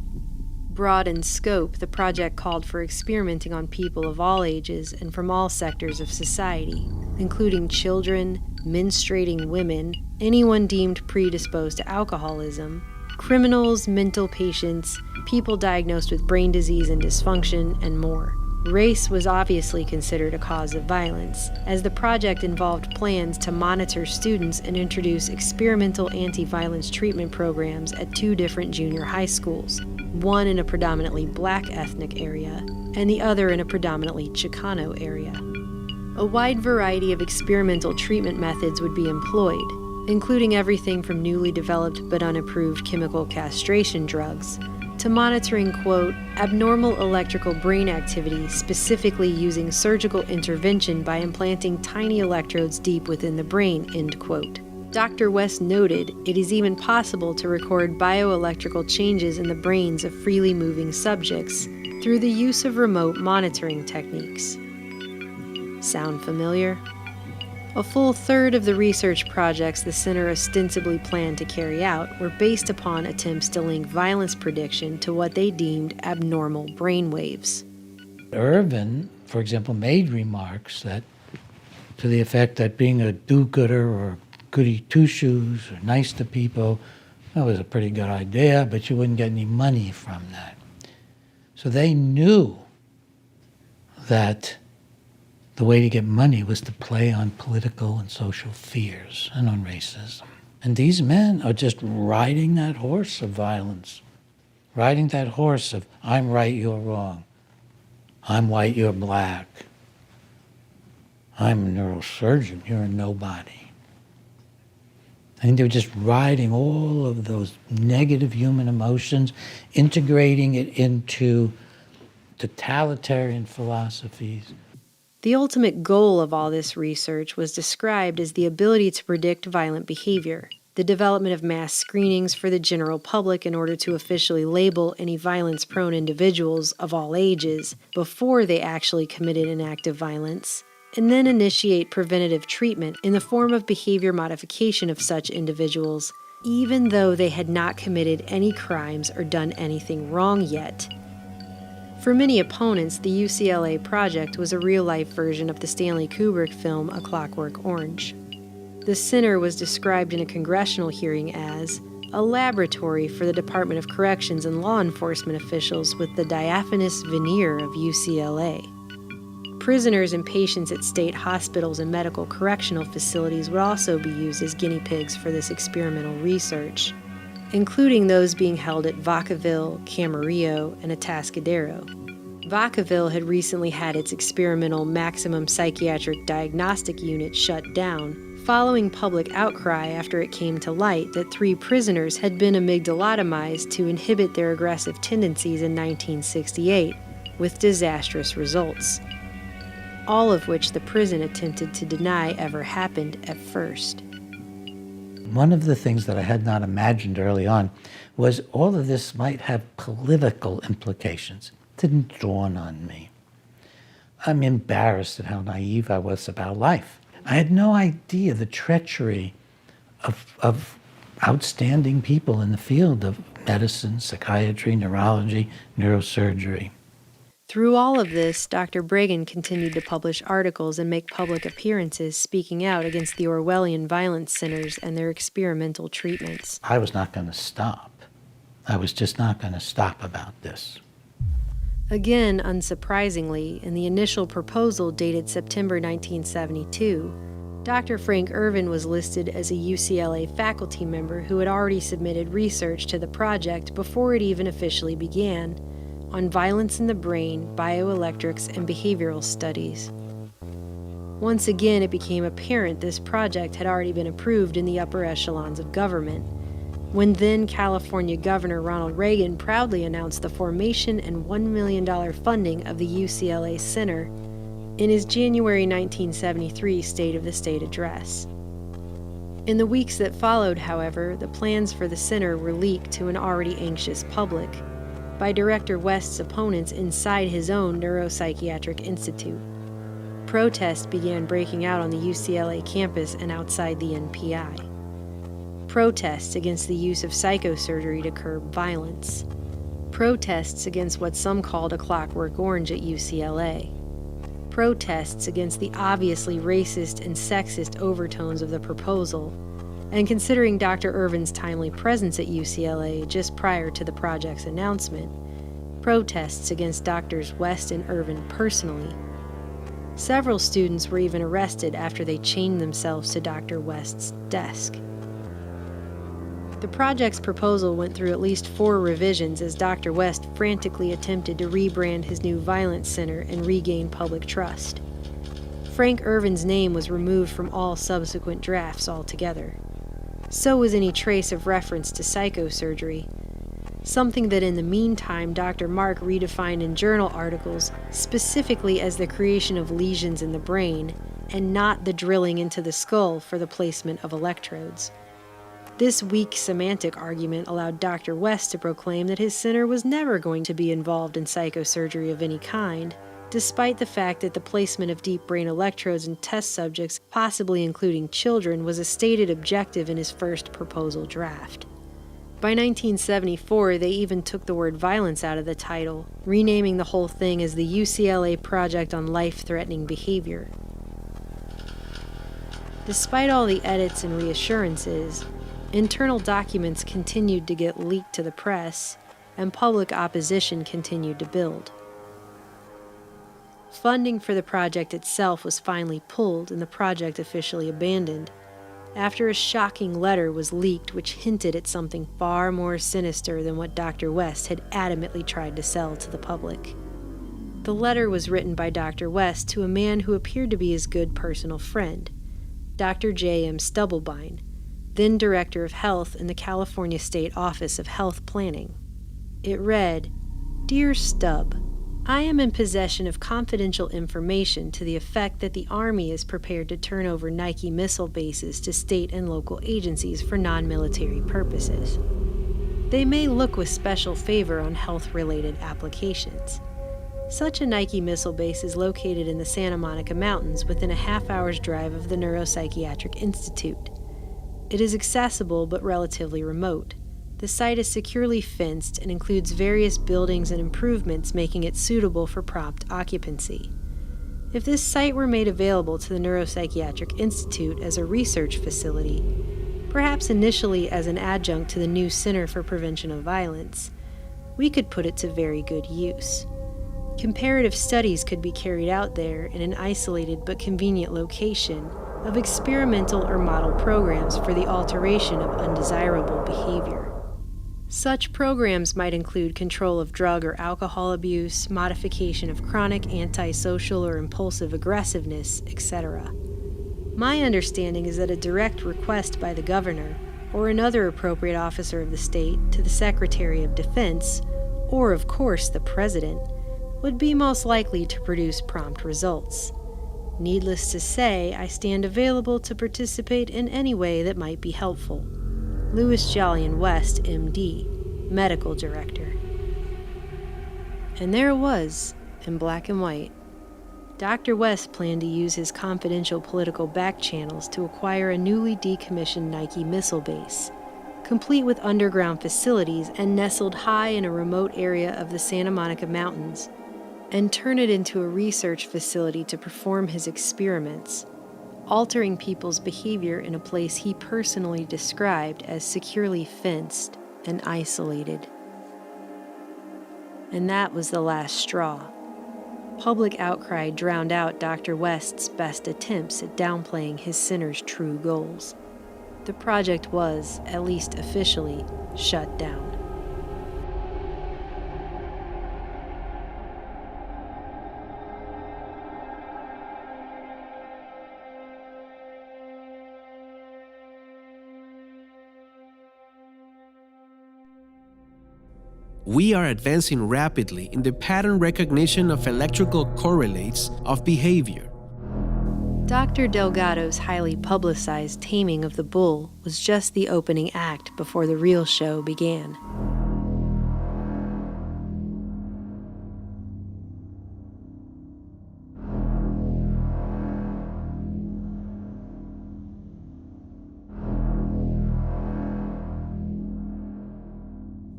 Broad in scope, the project called for experimenting on people of all ages and from all sectors of society, including children, menstruating women, anyone deemed predisposed to alcoholism, criminals, mental patients, people diagnosed with brain disease and dysfunction, and more. Race was obviously considered a cause of violence, as the project involved plans to monitor students and introduce experimental anti-violence treatment programs at 2 different junior high schools, one in a predominantly black ethnic area, and the other in a predominantly Chicano area. A wide variety of experimental treatment methods would be employed, including everything from newly developed but unapproved chemical castration drugs, to monitoring, quote, abnormal electrical brain activity, specifically using surgical intervention by implanting tiny electrodes deep within the brain, end quote. Dr. West noted it is even possible to record bioelectrical changes in the brains of freely moving subjects through the use of remote monitoring techniques. Sound familiar? A full third of the research projects the center ostensibly planned to carry out were based upon attempts to link violence prediction to what they deemed abnormal brainwaves. Irvin, for example, made remarks that to the effect that being a do-gooder or goody two-shoes or nice to people, that was a pretty good idea, but you wouldn't get any money from that. So they knew that the way to get money was to play on political and social fears and on racism. And these men are just riding that horse of violence, riding that horse of I'm right, you're wrong. I'm white, you're black. I'm a neurosurgeon, you're a nobody. I think they're just riding all of those negative human emotions, integrating it into totalitarian philosophies. The ultimate goal of all this research was described as the ability to predict violent behavior, the development of mass screenings for the general public in order to officially label any violence-prone individuals of all ages before they actually committed an act of violence, and then initiate preventative treatment in the form of behavior modification of such individuals, even though they had not committed any crimes or done anything wrong yet. For many opponents, the UCLA project was a real-life version of the Stanley Kubrick film A Clockwork Orange. The center was described in a congressional hearing as a laboratory for the Department of Corrections and law enforcement officials with the diaphanous veneer of UCLA. Prisoners and patients at state hospitals and medical correctional facilities would also be used as guinea pigs for this experimental research, including those being held at Vacaville, Camarillo, and Atascadero. Vacaville had recently had its experimental maximum psychiatric diagnostic unit shut down following public outcry after it came to light that 3 prisoners had been amygdalotomized to inhibit their aggressive tendencies in 1968, with disastrous results, all of which the prison attempted to deny ever happened at first. One of the things that I had not imagined early on was all of this might have political implications. It didn't dawn on me. I'm embarrassed at how naive I was about life. I had no idea the treachery of outstanding people in the field of medicine, psychiatry, neurology, neurosurgery. Through all of this, Dr. Bregan continued to publish articles and make public appearances speaking out against the Orwellian violence centers and their experimental treatments. I was not going to stop. I was just not going to stop about this. Again, unsurprisingly, in the initial proposal dated September 1972, Dr. Frank Irvin was listed as a UCLA faculty member who had already submitted research to the project before it even officially began, on violence in the brain, bioelectrics, and behavioral studies. Once again, it became apparent this project had already been approved in the upper echelons of government, when then California Governor Ronald Reagan proudly announced the formation and $1 million funding of the UCLA Center in his January 1973 State of the State address. In the weeks that followed, however, the plans for the center were leaked to an already anxious public by Director West's opponents inside his own neuropsychiatric institute. Protests began breaking out on the UCLA campus and outside the NPI. Protests against the use of psychosurgery to curb violence. Protests against what some called a clockwork orange at UCLA. Protests against the obviously racist and sexist overtones of the proposal, and considering Dr. Irvin's timely presence at UCLA just prior to the project's announcement, protests against Drs. West and Irvin personally. Several students were even arrested after they chained themselves to Dr. West's desk. The project's proposal went through at least 4 revisions as Dr. West frantically attempted to rebrand his new violence center and regain public trust. Frank Irvin's name was removed from all subsequent drafts altogether. So was any trace of reference to psychosurgery, something that in the meantime Dr. Mark redefined in journal articles specifically as the creation of lesions in the brain and not the drilling into the skull for the placement of electrodes. This weak semantic argument allowed Dr. West to proclaim that his center was never going to be involved in psychosurgery of any kind, despite the fact that the placement of deep brain electrodes in test subjects, possibly including children, was a stated objective in his first proposal draft. By 1974, they even took the word violence out of the title, renaming the whole thing as the UCLA Project on Life-Threatening Behavior. Despite all the edits and reassurances, internal documents continued to get leaked to the press, and public opposition continued to build. Funding for the project itself was finally pulled and the project officially abandoned, after a shocking letter was leaked which hinted at something far more sinister than what Dr. West had adamantly tried to sell to the public. The letter was written by Dr. West to a man who appeared to be his good personal friend, Dr. J.M. Stubblebine, then Director of Health in the California State Office of Health Planning. It read, "Dear Stubb, I am in possession of confidential information to the effect that the Army is prepared to turn over Nike missile bases to state and local agencies for non-military purposes. They may look with special favor on health-related applications. Such a Nike missile base is located in the Santa Monica Mountains within a half-hour's drive of the Neuropsychiatric Institute. It is accessible but relatively remote. The site is securely fenced and includes various buildings and improvements making it suitable for prompt occupancy. If this site were made available to the Neuropsychiatric Institute as a research facility, perhaps initially as an adjunct to the new Center for Prevention of Violence, we could put it to very good use. Comparative studies could be carried out there in an isolated but convenient location of experimental or model programs for the alteration of undesirable behavior. Such programs might include control of drug or alcohol abuse, modification of chronic antisocial or impulsive aggressiveness, etc. My understanding is that a direct request by the governor or another appropriate officer of the state to the Secretary of Defense, or of course the President, would be most likely to produce prompt results. Needless to say, I stand available to participate in any way that might be helpful. Louis Jolyon West, MD, Medical Director. And there it was, in black and white. Dr. West planned to use his confidential political back channels to acquire a newly decommissioned Nike missile base, complete with underground facilities and nestled high in a remote area of the Santa Monica Mountains, and turn it into a research facility to perform his experiments, altering people's behavior in a place he personally described as securely fenced and isolated. And that was the last straw. Public outcry drowned out Dr. West's best attempts at downplaying his center's true goals. The project was, at least officially, shut down. We are advancing rapidly in the pattern recognition of electrical correlates of behavior. Dr. Delgado's highly publicized taming of the bull was just the opening act before the real show began.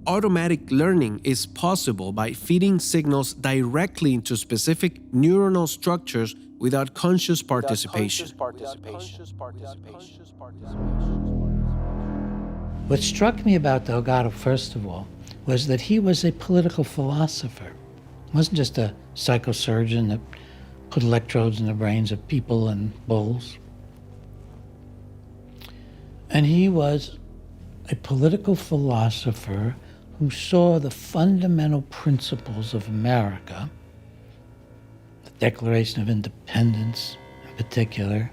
Automatic learning is possible by feeding signals directly into specific neuronal structures without conscious participation. What struck me about Delgado, first of all, was that he was a political philosopher. He wasn't just a psychosurgeon that put electrodes in the brains of people and bulls. And he was a political philosopher who saw the fundamental principles of America, the Declaration of Independence in particular,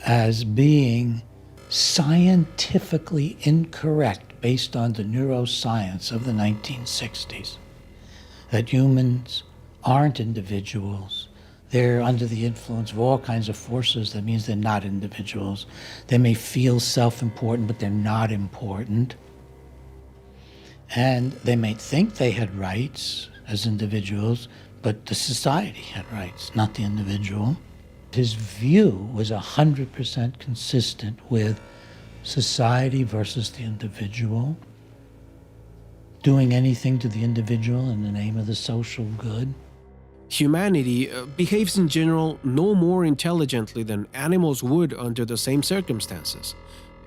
as being scientifically incorrect based on the neuroscience of the 1960s. That humans aren't individuals. They're under the influence of all kinds of forces. That means they're not individuals. They may feel self-important, but they're not important. And they may think they had rights as individuals, but the society had rights, not the individual. His view was 100% consistent with society versus the individual, doing anything to the individual in the name of the social good. Humanity behaves in general no more intelligently than animals would under the same circumstances.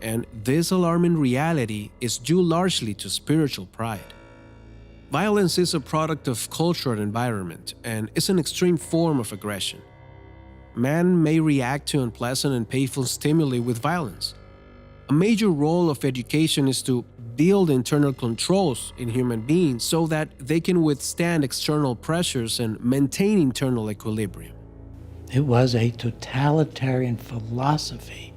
And this alarming reality is due largely to spiritual pride. Violence is a product of culture and environment, and is an extreme form of aggression. Man may react to unpleasant and painful stimuli with violence. A major role of education is to build internal controls in human beings so that they can withstand external pressures and maintain internal equilibrium. It was a totalitarian philosophy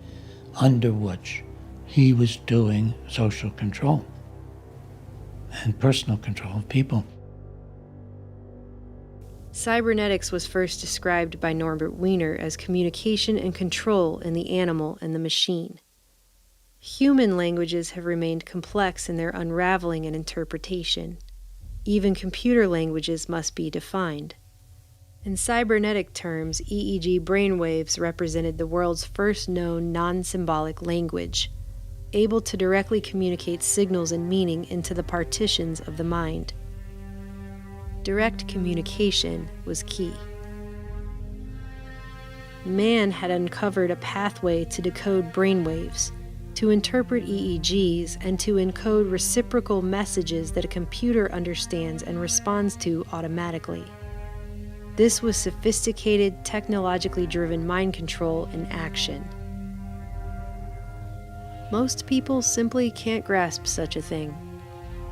under which he was doing social control and personal control of people. Cybernetics was first described by Norbert Wiener as communication and control in the animal and the machine. Human languages have remained complex in their unraveling and interpretation. Even computer languages must be defined. In cybernetic terms, EEG brainwaves represented the world's first known non-symbolic language, able to directly communicate signals and meaning into the partitions of the mind. Direct communication was key. Man had uncovered a pathway to decode brainwaves, to interpret EEGs, and to encode reciprocal messages that a computer understands and responds to automatically. This was sophisticated, technologically driven mind control in action. Most people simply can't grasp such a thing.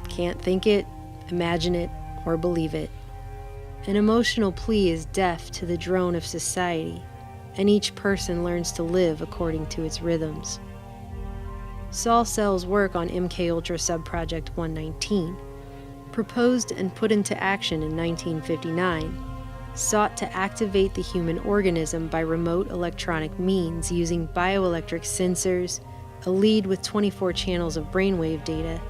Can't think it, imagine it, or believe it. An emotional plea is deaf to the drone of society, and each person learns to live according to its rhythms. Saul Sell's work on MKUltra Subproject 119, proposed and put into action in 1959, sought to activate the human organism by remote electronic means using bioelectric sensors, a lead with 24 channels of brainwave data,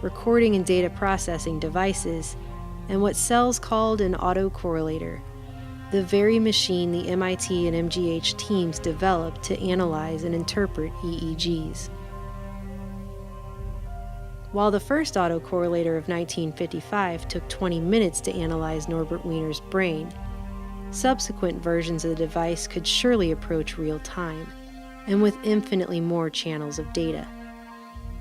recording and data processing devices, and what Sells called an autocorrelator, the very machine the MIT and MGH teams developed to analyze and interpret EEGs. While the first autocorrelator of 1955 took 20 minutes to analyze Norbert Wiener's brain, subsequent versions of the device could surely approach real time, and with infinitely more channels of data.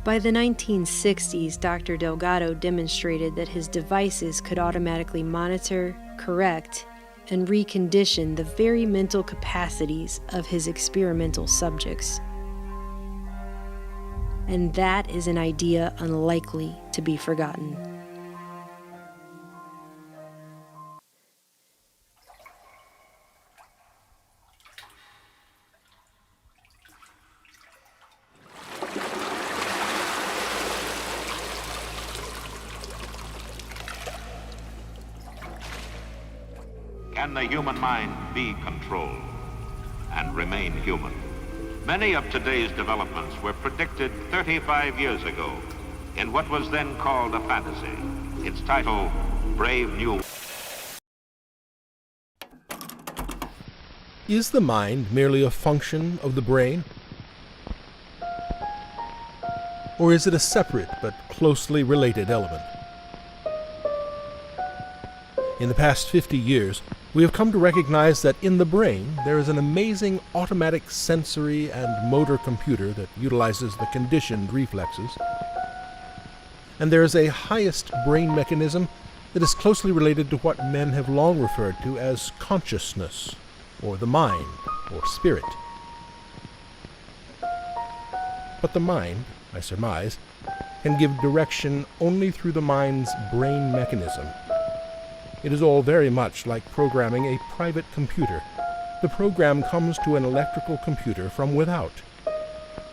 By the 1960s, Dr. Delgado demonstrated that his devices could automatically monitor, correct, and recondition the very mental capacities of his experimental subjects. And that is an idea unlikely to be forgotten. Can the human mind be controlled and remain human? Many of today's developments were predicted 35 years ago in what was then called a fantasy. Its title, Brave New. Is the mind merely a function of the brain? Or is it a separate but closely related element? In the past 50 years, we have come to recognize that in the brain there is an amazing automatic sensory and motor computer that utilizes the conditioned reflexes. And there is a highest brain mechanism that is closely related to what men have long referred to as consciousness, or the mind, or spirit. But the mind, I surmise, can give direction only through the mind's brain mechanism. It is all very much like programming a private computer. The program comes to an electrical computer from without.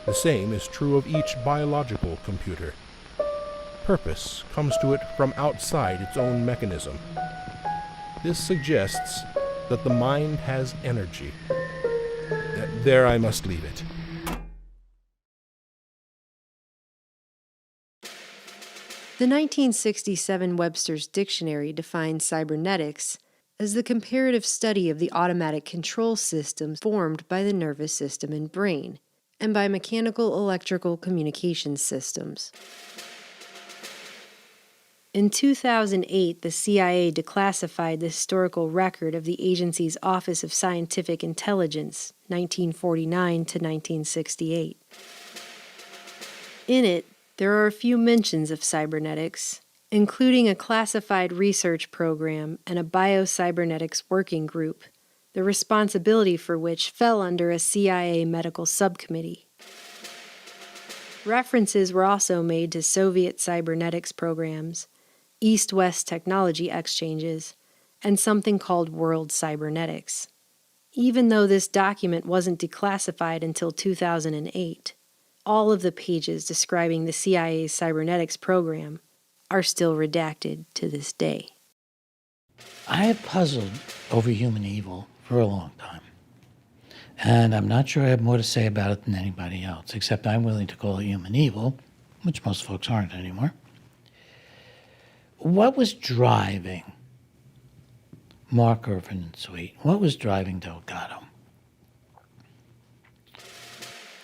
The same is true of each biological computer. Purpose comes to it from outside its own mechanism. This suggests that the mind has energy. There I must leave it. The 1967 Webster's Dictionary defines cybernetics as the comparative study of the automatic control systems formed by the nervous system and brain, and by mechanical electrical communication systems. In 2008, the CIA declassified the historical record of the agency's Office of Scientific Intelligence, 1949 to 1968. In it, there are a few mentions of cybernetics, including a classified research program and a biocybernetics working group, the responsibility for which fell under a CIA medical subcommittee. References were also made to Soviet cybernetics programs, East-West technology exchanges, and something called World Cybernetics, even though this document wasn't declassified until 2008. All of the pages describing the CIA's cybernetics program are still redacted to this day. I have puzzled over human evil for a long time. And I'm not sure I have more to say about it than anybody else, except I'm willing to call it human evil, which most folks aren't anymore. What was driving Mark Irvin and Sweet? What was driving Delgado?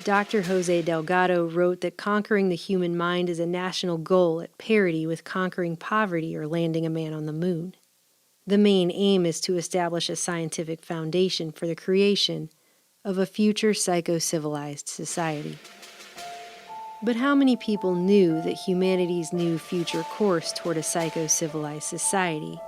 Dr. Jose Delgado wrote that conquering the human mind is a national goal at parity with conquering poverty or landing a man on the moon. The main aim is to establish a scientific foundation for the creation of a future psycho-civilized society. But how many people knew that humanity's new future course toward a psycho-civilized society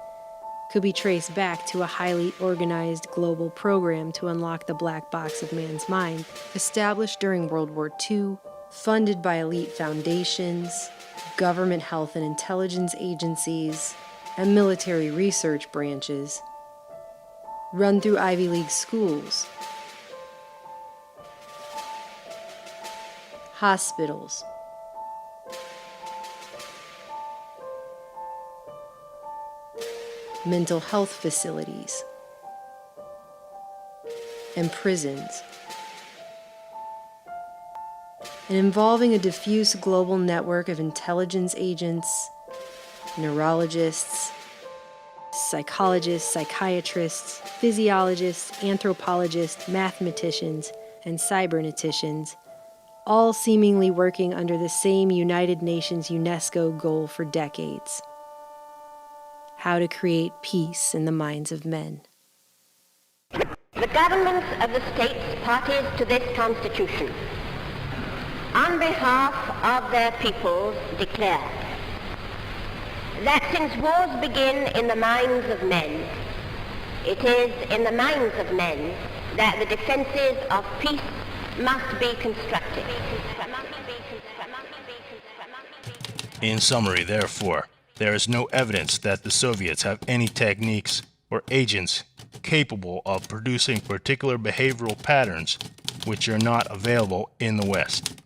could be traced back to a highly organized global program to unlock the black box of man's mind, established during World War II, funded by elite foundations, government health and intelligence agencies, and military research branches, run through Ivy League schools, hospitals, mental health facilities, and prisons, and involving a diffuse global network of intelligence agents, neurologists, psychologists, psychiatrists, physiologists, anthropologists, mathematicians, and cyberneticians, all seemingly working under the same United Nations UNESCO goal for decades: how to create peace in the minds of men. The governments of the states parties to this Constitution, on behalf of their peoples, declare that since wars begin in the minds of men, it is in the minds of men that the defenses of peace must be constructed. In summary, therefore, there is no evidence that the Soviets have any techniques or agents capable of producing particular behavioral patterns which are not available in the West.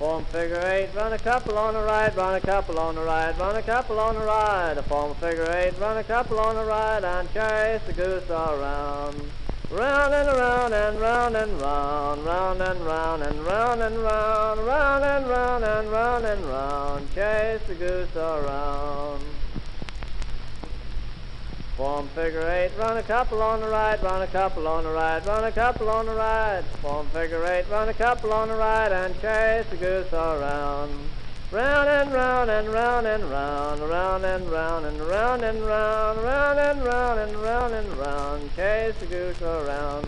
Form figure 8, run a couple on the right, run a couple on the right, run a couple on the right. A form figure 8, run a couple on the right, and chase the goose around. Round and around and round and round, round and round and round and round, round and round and round and round, chase the goose around. Form figure 8, run a couple on the right, run a couple on the right, run a couple on the right. Form figure 8, run a couple on the right, and chase the goose around. Round and round and round and round, round and round and round and round, round and round and round and round, chase the goose around.